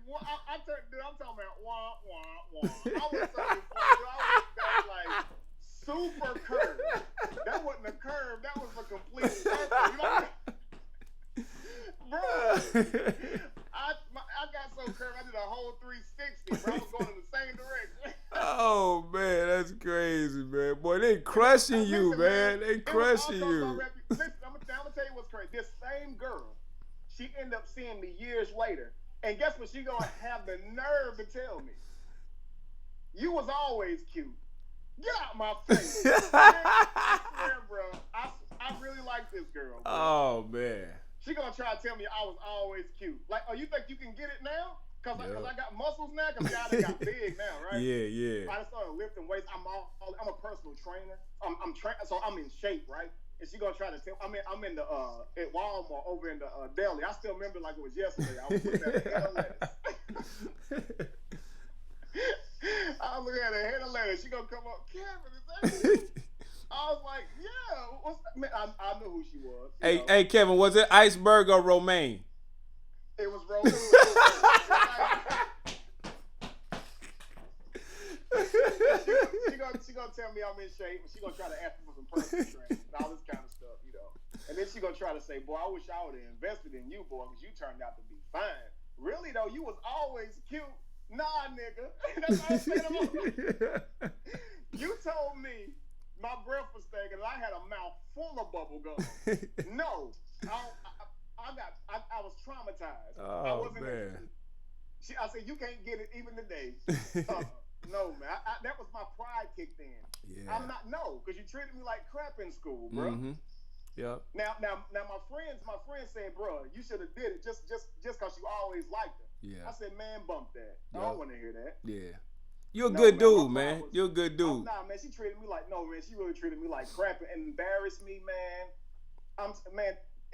I'm talking about wah, wah, wah. I was so funny. I was like super curved. That wasn't a curve. That was a complete circle. You know bro, I got so curved, I did a whole 360, bro. I was going in the same direction. Oh, man, that's crazy, man. Boy, they crushing you, man. They crushing you. Listen, I'm going to tell you what's crazy. This same girl, she ended up seeing me years later. And guess what? She going to have the nerve to tell me. You was always cute. Get out my face. I swear, bro. I really like this girl, bro. Oh, man. She going to try to tell me I was always cute. Like, oh, you think you can get it now? Because I got muscles now? Because I got big now, right? Yeah. I just started lifting weights. I'm a personal trainer. So I'm in shape, right? And she gonna try to tell. I'm in the at Walmart over in the deli. I still remember like it was yesterday. I was looking at a head of lettuce. I was looking at a head of lettuce. She gonna come up, Kevin, is that you? I was like, yeah. What's that? Man, I knew who she was. Hey, Kevin, was it iceberg or romaine? It was romaine. She gonna tell me I'm in shape, and she gonna try to ask me for some personal training and all this kind of stuff, And then she gonna try to say, boy, I wish I would have invested in you, boy, because you turned out to be fine. Really though, you was always cute. Nah, nigga. That's what I'm saying. You told me my breath was stinking and I had a mouth full of bubble gum. No, I was traumatized. I wasn't interested. I said, you can't get it even today. No, man. That was my pride kicked in. Yeah. I'm not, no, because you treated me like crap in school, bro. Mm-hmm. Yep. Now, my friends said, bro, you should have did it just because you always liked her. Yeah. I said, man, bump that. Yep. I don't want to hear that. Yeah. You're a good dude, man. You're a good dude. Nah, man, she treated me like, no, man, she really treated me like crap and embarrassed me, man.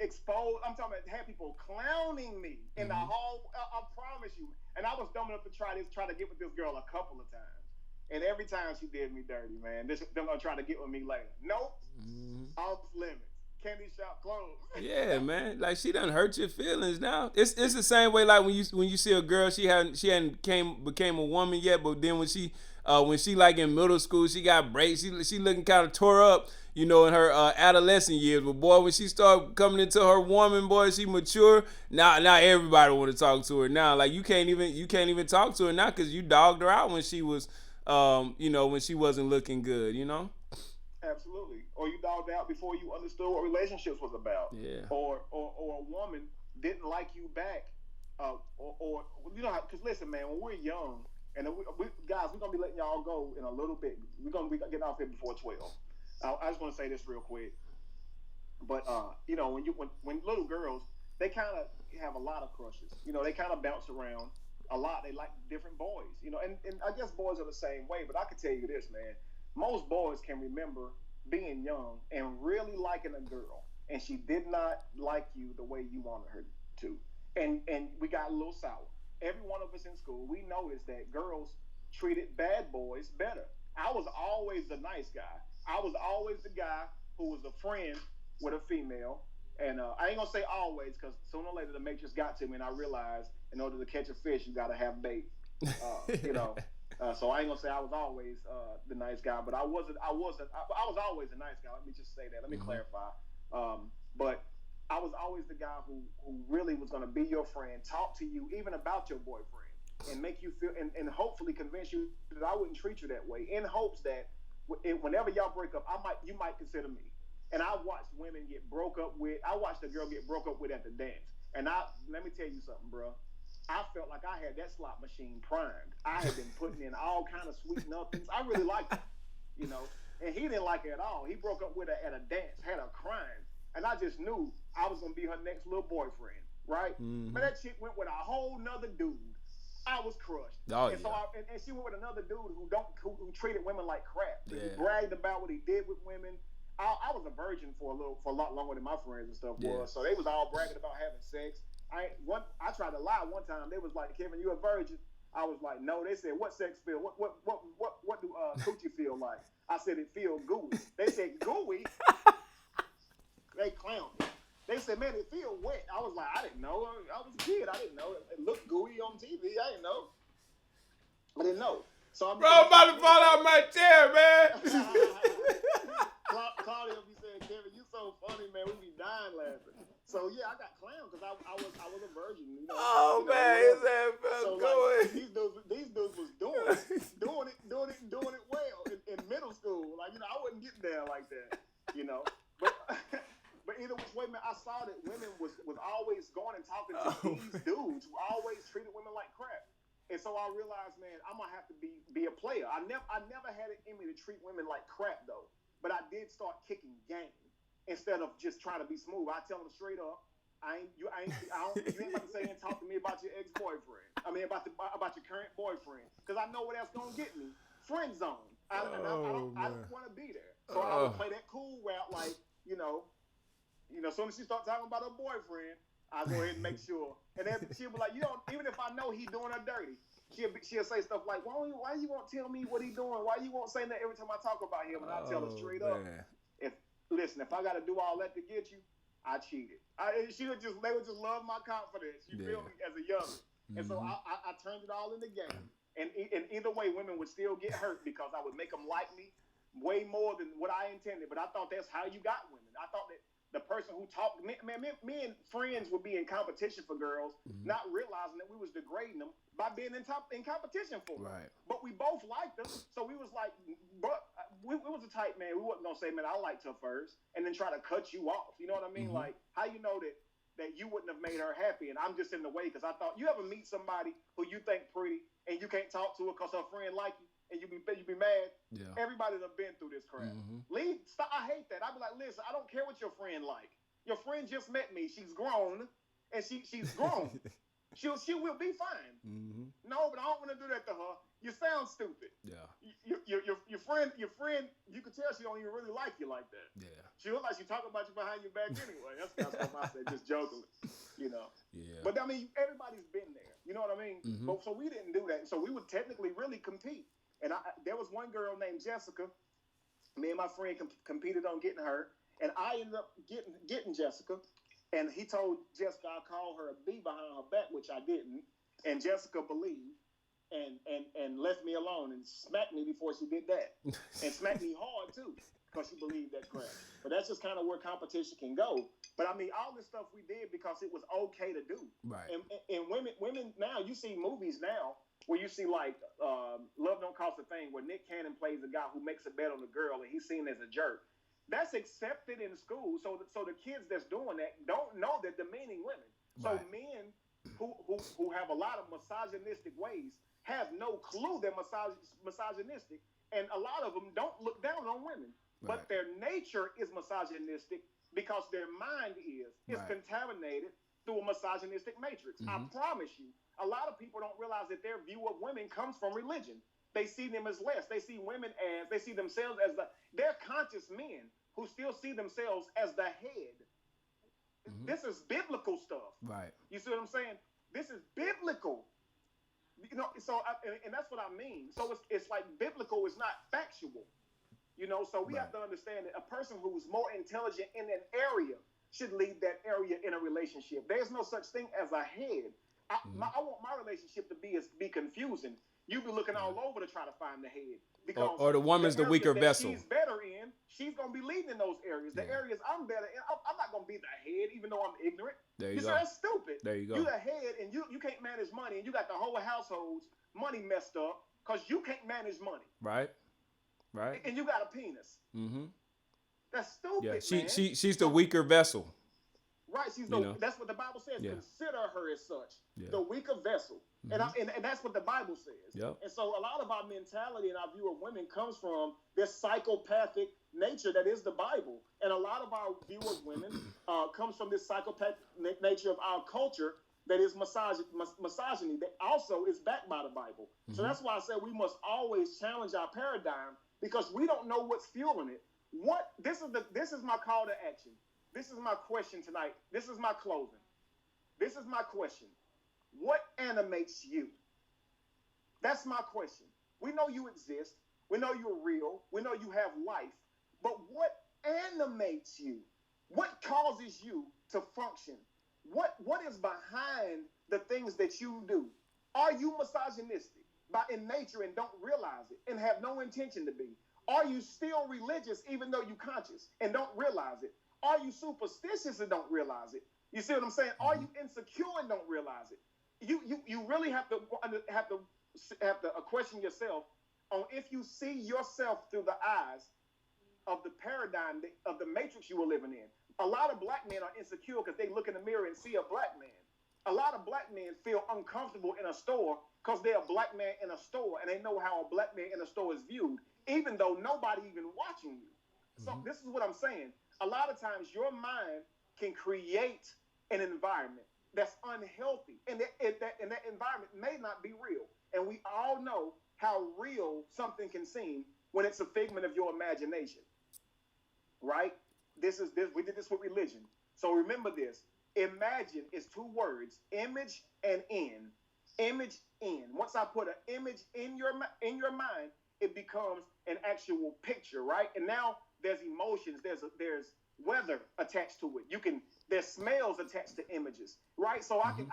Exposed. I'm talking about had people clowning me in the hall. I promise you. And I was dumb enough to try to get with this girl a couple of times. And every time she did me dirty, man. They're gonna try to get with me later. Nope. Off limits. Candy shop closed. Yeah, man. Like she done hurt your feelings now. It's the same way like when you see a girl, she hadn't became a woman yet, but then when she like in middle school, she got braids, she looking kind of tore up, you know, in her adolescent years. But boy, when she started coming into her woman, boy, she mature. Now everybody want to talk to her now. Like you can't even talk to her now because you dogged her out when she was when she wasn't looking good, you know. Absolutely. Or you dogged out before you understood what relationships was about. Yeah. Or a woman didn't like you back. Or you know, because listen, man, when we're young, and guys, we're gonna be letting y'all go in a little bit. We're gonna be getting off here before 12. I just want to say this real quick. But you know, when little girls, they kind of have a lot of crushes. You know, they kind of bounce around a lot. They like different boys. You know, and I guess boys are the same way. But I can tell you this, man. Most boys can remember being young and really liking a girl, and she did not like you the way you wanted her to, and we got a little sour. Every one of us in school, we noticed that girls treated bad boys better. I was always the nice guy. I was always the guy who was a friend with a female, and I ain't gonna say always, because sooner or later the matrix got to me, and I realized in order to catch a fish, you gotta have bait. You know. So I ain't gonna say I was always the nice guy, but I was always a nice guy. Let me just say that. Let me clarify. But I was always the guy who really was gonna be your friend, talk to you even about your boyfriend, and make you feel and hopefully convince you that I wouldn't treat you that way, in hopes that whenever y'all break up, you might consider me. And I watched women get broke up with. I watched a girl get broke up with at the dance. And let me tell you something, bro. I felt like I had that slot machine primed. I had been putting in all kind of sweet nothings. I really liked it, you know. And he didn't like it at all. He broke up with her at a dance, had her crying. And I just knew I was going to be her next little boyfriend, right? But that chick went with a whole nother dude. I was crushed. Oh, and so and she went with another dude who treated women like crap. Yeah. He bragged about what he did with women. I was a virgin for a lot longer than my friends and stuff was. So they was all bragging about having sex. I tried to lie one time. They was like, Kevin, you a virgin? I was like, no. They said, what sex feel? What do coochie feel like? I said, it feel gooey. They said, gooey? They clowned me. They said, man, it feel wet. I was like, I didn't know. I was a kid. I didn't know. It looked gooey on TV. I didn't know. I didn't know. So I'm about to fall out my chair, man. Claudia be saying, Kevin, you so funny, man. We be dying laughing. So yeah, I got clowned because I was a virgin. You know, man, his ass felt good. Like, these dudes was doing it well in middle school. Like, you know, I wasn't getting down like that. You know, but either which way, man, I saw that women was always going and talking to these dudes who always treated women like crap. And so I realized, man, I'm gonna have to be a player. I never had it in me to treat women like crap though. But I did start kicking game instead of just trying to be smooth. I tell them straight up, you ain't about to say and talk to me about your ex-boyfriend. I mean about your current boyfriend, because I know what that's gonna get me. Friend zone. I don't want to be there. So I would play that cool route, like you know, as soon as she start talking about her boyfriend, I go ahead and make sure. And then she'll be like, even if I know he doing her dirty, she'll say stuff like, why you won't tell me what he doing? Why you won't say that every time I talk about him? And I tell her straight up, if I got to do all that to get you, I cheated. They would just love my confidence. You feel me? As a young. And so I turned it all in the game. And either way, women would still get hurt because I would make them like me way more than what I intended. But I thought that's how you got women. I thought that the person who talked. Me and friends would be in competition for girls, not realizing that we was degrading them by being in competition for them. Right. But we both liked them, so we was like, but we was a type, man. We wasn't gonna say, man, I liked her first, and then try to cut you off. You know what I mean? Like, how you know that you wouldn't have made her happy, and I'm just in the way because I thought, you ever meet somebody who you think pretty and you can't talk to her because her friend like you, and you be mad? Yeah. Everybody done been through this crap. Leave. Stop. I hate that. I'd be like, listen, I don't care what your friend like. Your friend just met me. She's grown, and she's grown. she will be fine. No, but I don't want to do that to her. You sound stupid. Yeah. Your friend, you could tell she don't even really like you like that. Yeah. She look like she talking about you behind your back anyway. That's what I said, just jokingly, you know. Yeah. But I mean, everybody's been there. You know what I mean? But, so we didn't do that. And so we would technically really compete. And there was one girl named Jessica. Me and my friend competed on getting her, and I ended up getting Jessica. And he told Jessica I called her a B behind her back, which I didn't. And Jessica believed and left me alone and smacked me before she did that. And smacked me hard, too, because she believed that crap. But that's just kind of where competition can go. But, I mean, all this stuff we did because it was okay to do. Right. And women now, you see movies now where you see, like, Love Don't Cost a Thing, where Nick Cannon plays a guy who makes a bet on a girl and he's seen as a jerk. That's accepted in school. So the kids that's doing that don't know they're demeaning women. So men who have a lot of misogynistic ways have no clue they're misogynistic. And a lot of them don't look down on women. Right. But their nature is misogynistic because their mind is contaminated through a misogynistic matrix. I promise you, a lot of people don't realize that their view of women comes from religion. They see them as less. They see women as, they see themselves as they're conscious men who still see themselves as the head. This is biblical stuff. Right. You see what I'm saying? This is biblical. You know, so, and that's what I mean. So it's like biblical is not factual. You know, so we have to understand that a person who's more intelligent in an area should lead that area in a relationship. There's no such thing as a head. I want my relationship to be confusing. You be looking all over to try to find the head. Because or the woman's the weaker vessel. She's better in. She's going to be leading in those areas. The areas I'm better in, I'm not going to be the head, even though I'm ignorant. There you go. Say that's stupid. There you go. You the head, and you can't manage money, and you got the whole household's money messed up because you can't manage money. Right. And you got a penis. That's stupid, yeah, man. She's the weaker vessel. Right, that's what the Bible says. Yeah. Consider her as such, Yeah. the weaker vessel. And that's what the Bible says. Yep. And so a lot of our mentality and our view of women comes from this psychopathic nature that is the Bible. And a lot of our view of women comes from this psychopathic nature of our culture that is misogyny that also is backed by the Bible. So that's why I said we must always challenge our paradigm because we don't know what's fueling it. This is my call to action. This is my question tonight. This is my closing. This is my question. What animates you? That's my question. We know you exist. We know you're real. We know you have life. But what animates you? What causes you to function? What is behind the things that you do? Are you misogynistic in nature and don't realize it and have no intention to be? Are you still religious even though you're conscious and don't realize it? Are you superstitious and don't realize it? You see what I'm saying? Are you insecure and don't realize it? You really have to question yourself on if you see yourself through the eyes of the paradigm of the matrix you were living in. A lot of black men are insecure because they look in the mirror and see a black man. A lot of black men feel uncomfortable in a store because they're a black man in a store and they know how a black man in a store is viewed, even though nobody even watching you. So this is what I'm saying. A lot of times your mind can create an environment that's unhealthy, and that environment may not be real. And we all know how real something can seem when it's a figment of your imagination, right? We did this with religion. So remember this. Imagine is two words, image and in. Image in. Once I put an image in your mind, it becomes an actual picture, right? And now there's emotions, there's weather attached to it. There's smells attached to images, right? So I can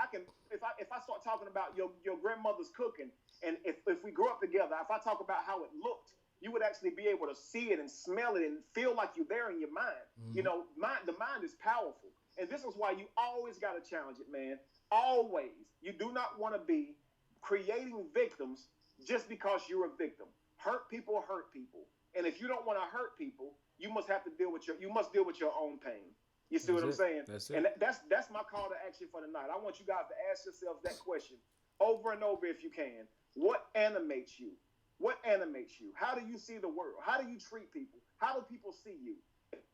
if I start talking about your grandmother's cooking, and if we grew up together, if I talk about how it looked you would actually be able to see it and smell it and feel like you're there in your mind. You know, the mind is powerful. And this is why you always got to challenge it, man. Always. You do not want to be creating victims just because you're a victim. Hurt people hurt people. And if you don't want to hurt people, you must have to deal with your own pain. You see what I'm saying? That's it. And that's my call to action for the night. I want you guys to ask yourselves that question over and over if you can. What animates you? What animates you? How do you see the world? How do you treat people? How do people see you?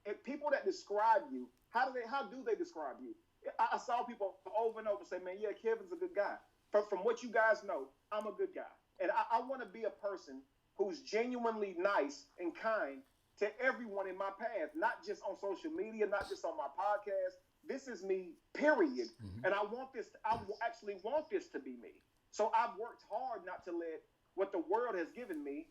If people that describe you, how do they describe you? I saw people over and over say, man, yeah, Kevin's a good guy. From what you guys know, I'm a good guy. And I want to be a person who's genuinely nice and kind to everyone in my path, not just on social media, not just on my podcast. This is me, period. And I actually want this to be me. So I've worked hard not to let what the world has given me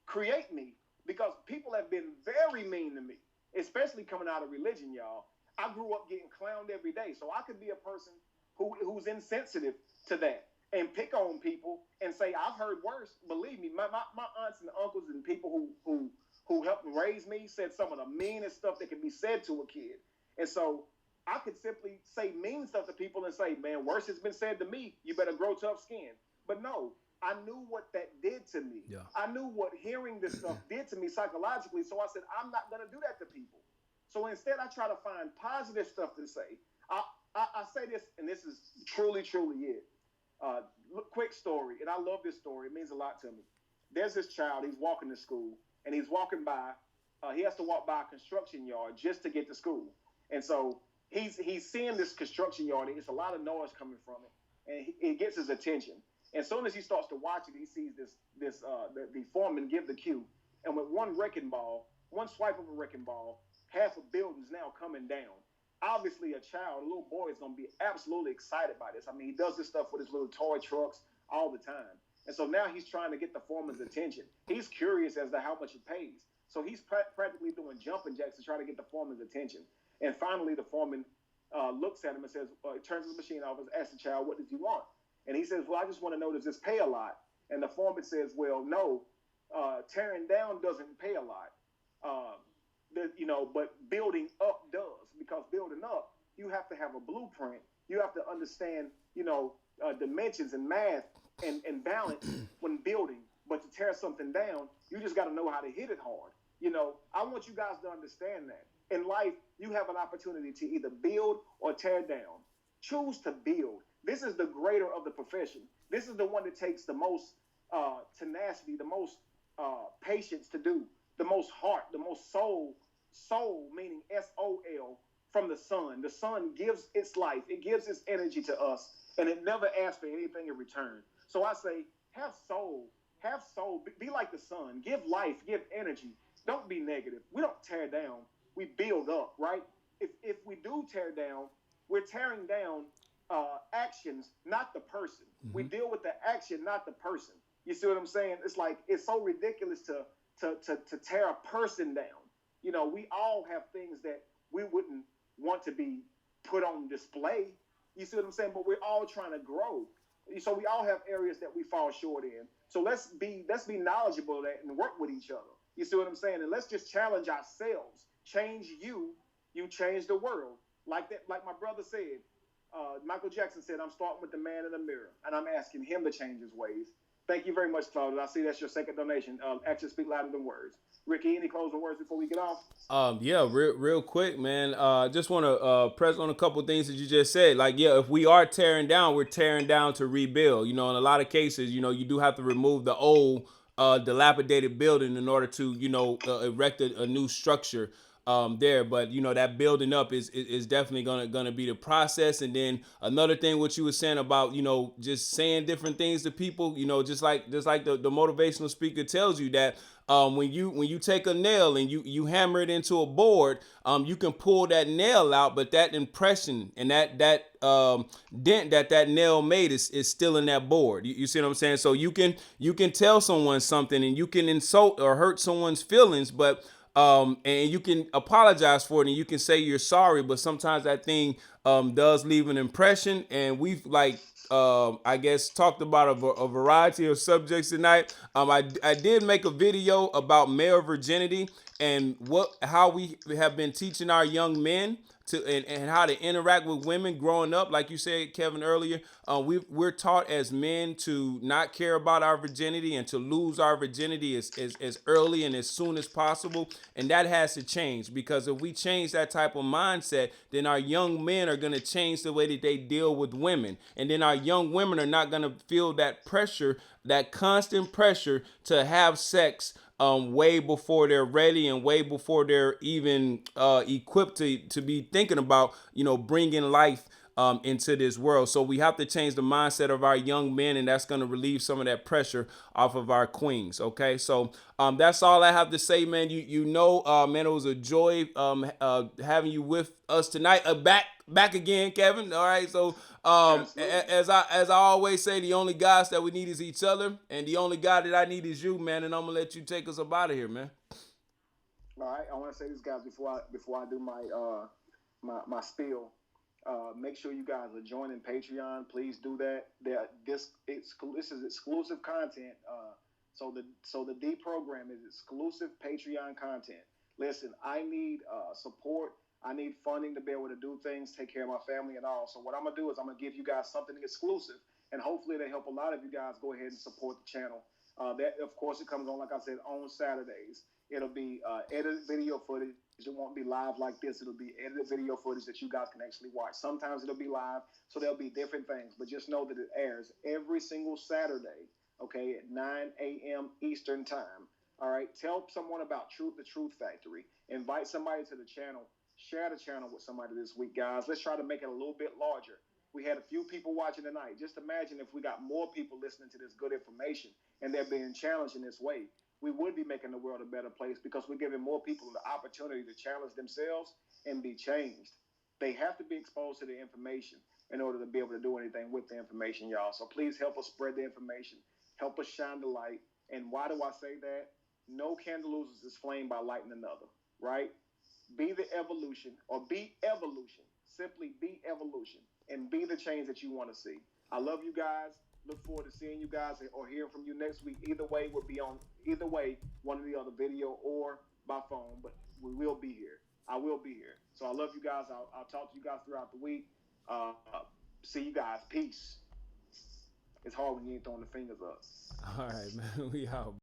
create me, because people have been very mean to me, especially coming out of religion, y'all. I grew up getting clowned every day, so I could be a person who's insensitive to that and pick on people and say, I've heard worse. Believe me, my aunts and uncles and people who helped raise me said some of the meanest stuff that can be said to a kid. And so I could simply say mean stuff to people and say, man, worse has been said to me. You better grow tough skin. But no, I knew what that did to me. Yeah. I knew what hearing this stuff did to me psychologically. So I said, I'm not going to do that to people. So instead, I try to find positive stuff to say. I say this, and this is truly, truly it. Quick story, and I love this story. It means a lot to me. There's this child. He's walking to school, and he's walking by. He has to walk by a construction yard just to get to school. And so he's seeing this construction yard. And it's a lot of noise coming from it, and it gets his attention. And as soon as he starts to watch it, he sees the foreman give the cue. And with one swipe of a wrecking ball, half a building's now coming down. Obviously, a little boy is going to be absolutely excited by this. I mean, he does this stuff with his little toy trucks all the time. And so now he's trying to get the foreman's attention. He's curious as to how much it pays. So he's practically doing jumping jacks to try to get the foreman's attention. And finally, the foreman looks at him and says, turns his machine off and asks the child, what does he want? And he says, well, I just want to know, does this pay a lot? And the foreman says, well, no, tearing down doesn't pay a lot. But building up does, because building up, you have to have a blueprint. You have to understand, dimensions and math and balance when building. But to tear something down, you just got to know how to hit it hard. I want you guys to understand that. In life, you have an opportunity to either build or tear down. Choose to build. This is the greater of the profession. This is the one that takes the most tenacity, the most patience to do, the most heart, the most soul, meaning S-O-L, from the sun. The sun gives its life. It gives its energy to us, and it never asks for anything in return. So I say, have soul, be like the sun. Give life, give energy. Don't be negative. We don't tear down. We build up, right? If we do tear down, we're tearing down actions, not the person. We deal with the action, not the person. You see what I'm saying? It's like, it's so ridiculous to tear a person down. We all have things that we wouldn't want to be put on display. You see what I'm saying? But we're all trying to grow. So we all have areas that we fall short in. So let's be knowledgeable of that and work with each other. You see what I'm saying? And let's just challenge ourselves. Change you change the world. Like my brother said, Michael Jackson said, I'm starting with the man in the mirror, and I'm asking him to change his ways. Thank you very much, Claudia. I see that's your second donation. Actions speak louder than words. Ricky, any closing words before we get off? Real quick, man. Just want to press on a couple things that you just said. Like, if we are tearing down, we're tearing down to rebuild. In a lot of cases, you do have to remove the old, dilapidated building in order to, erect a new structure there. But that building up is definitely gonna be the process. And then another thing, what you were saying about just saying different things to people, just like the motivational speaker tells you that when you take a nail and you hammer it into a board, you can pull that nail out, but that impression and that dent that nail made is still in that board. You see what I'm saying? So you can tell someone something and you can insult or hurt someone's feelings, but and you can apologize for it and you can say you're sorry, but sometimes that thing does leave an impression. And we've, like I guess talked about a variety of subjects tonight. I did make a video about male virginity and how we have been teaching our young men and how to interact with women growing up. Like you said, Kevin, earlier, we're taught as men to not care about our virginity and to lose our virginity as early and as soon as possible. And that has to change, because if we change that type of mindset, then our young men are going to change the way that they deal with women. And then our young women are not going to feel that pressure, that constant pressure to have sex way before they're ready and way before they're even equipped to be thinking about, bringing life into this world. So we have to change the mindset of our young men, and that's going to relieve some of that pressure off of our queens. Okay, so that's all I have to say, man. Man, it was a joy having you with us tonight. Back again, Kevin. All right, so as I always say, the only guys that we need is each other, and the only guy that I need is you, man. And I'm gonna let you take us up out of here, man. All right, I want to say this, guys, before I do my spiel. Make sure you guys are joining Patreon. Please do that. This is exclusive content. So the D program is exclusive Patreon content. Listen, I need support. I need funding to be able to do things, take care of my family and all. So what I'm gonna do is I'm gonna give you guys something exclusive, and hopefully they help a lot of you guys go ahead and support the channel. That of course it comes on, like I said, on Saturdays. It'll be edited video footage. It won't be live like this. It'll be edited video footage that you guys can actually watch. Sometimes it'll be live, so there'll be different things. But just know that it airs every single Saturday, okay, at 9 a.m. Eastern Time. All right. Tell someone about the Truth Factory. Invite somebody to the channel. Share the channel with somebody this week, guys. Let's try to make it a little bit larger. We had a few people watching tonight. Just imagine if we got more people listening to this good information and they're being challenged in this way. We would be making the world a better place, because we're giving more people the opportunity to challenge themselves and be changed. They have to be exposed to the information in order to be able to do anything with the information, y'all. So please help us spread the information. Help us shine the light. And why do I say that? No candle loses its flame by lighting another, right? Be the evolution, or be evolution. Simply be evolution and be the change that you want to see. I love you guys. Look forward to seeing you guys or hearing from you next week. Either way, we'll be on one or the other, video or by phone, but we will be here. I will be here. So I love you guys. I'll talk to you guys throughout the week. Uh, See you guys. Peace. It's hard when you ain't throwing the fingers up. All right, man. We out.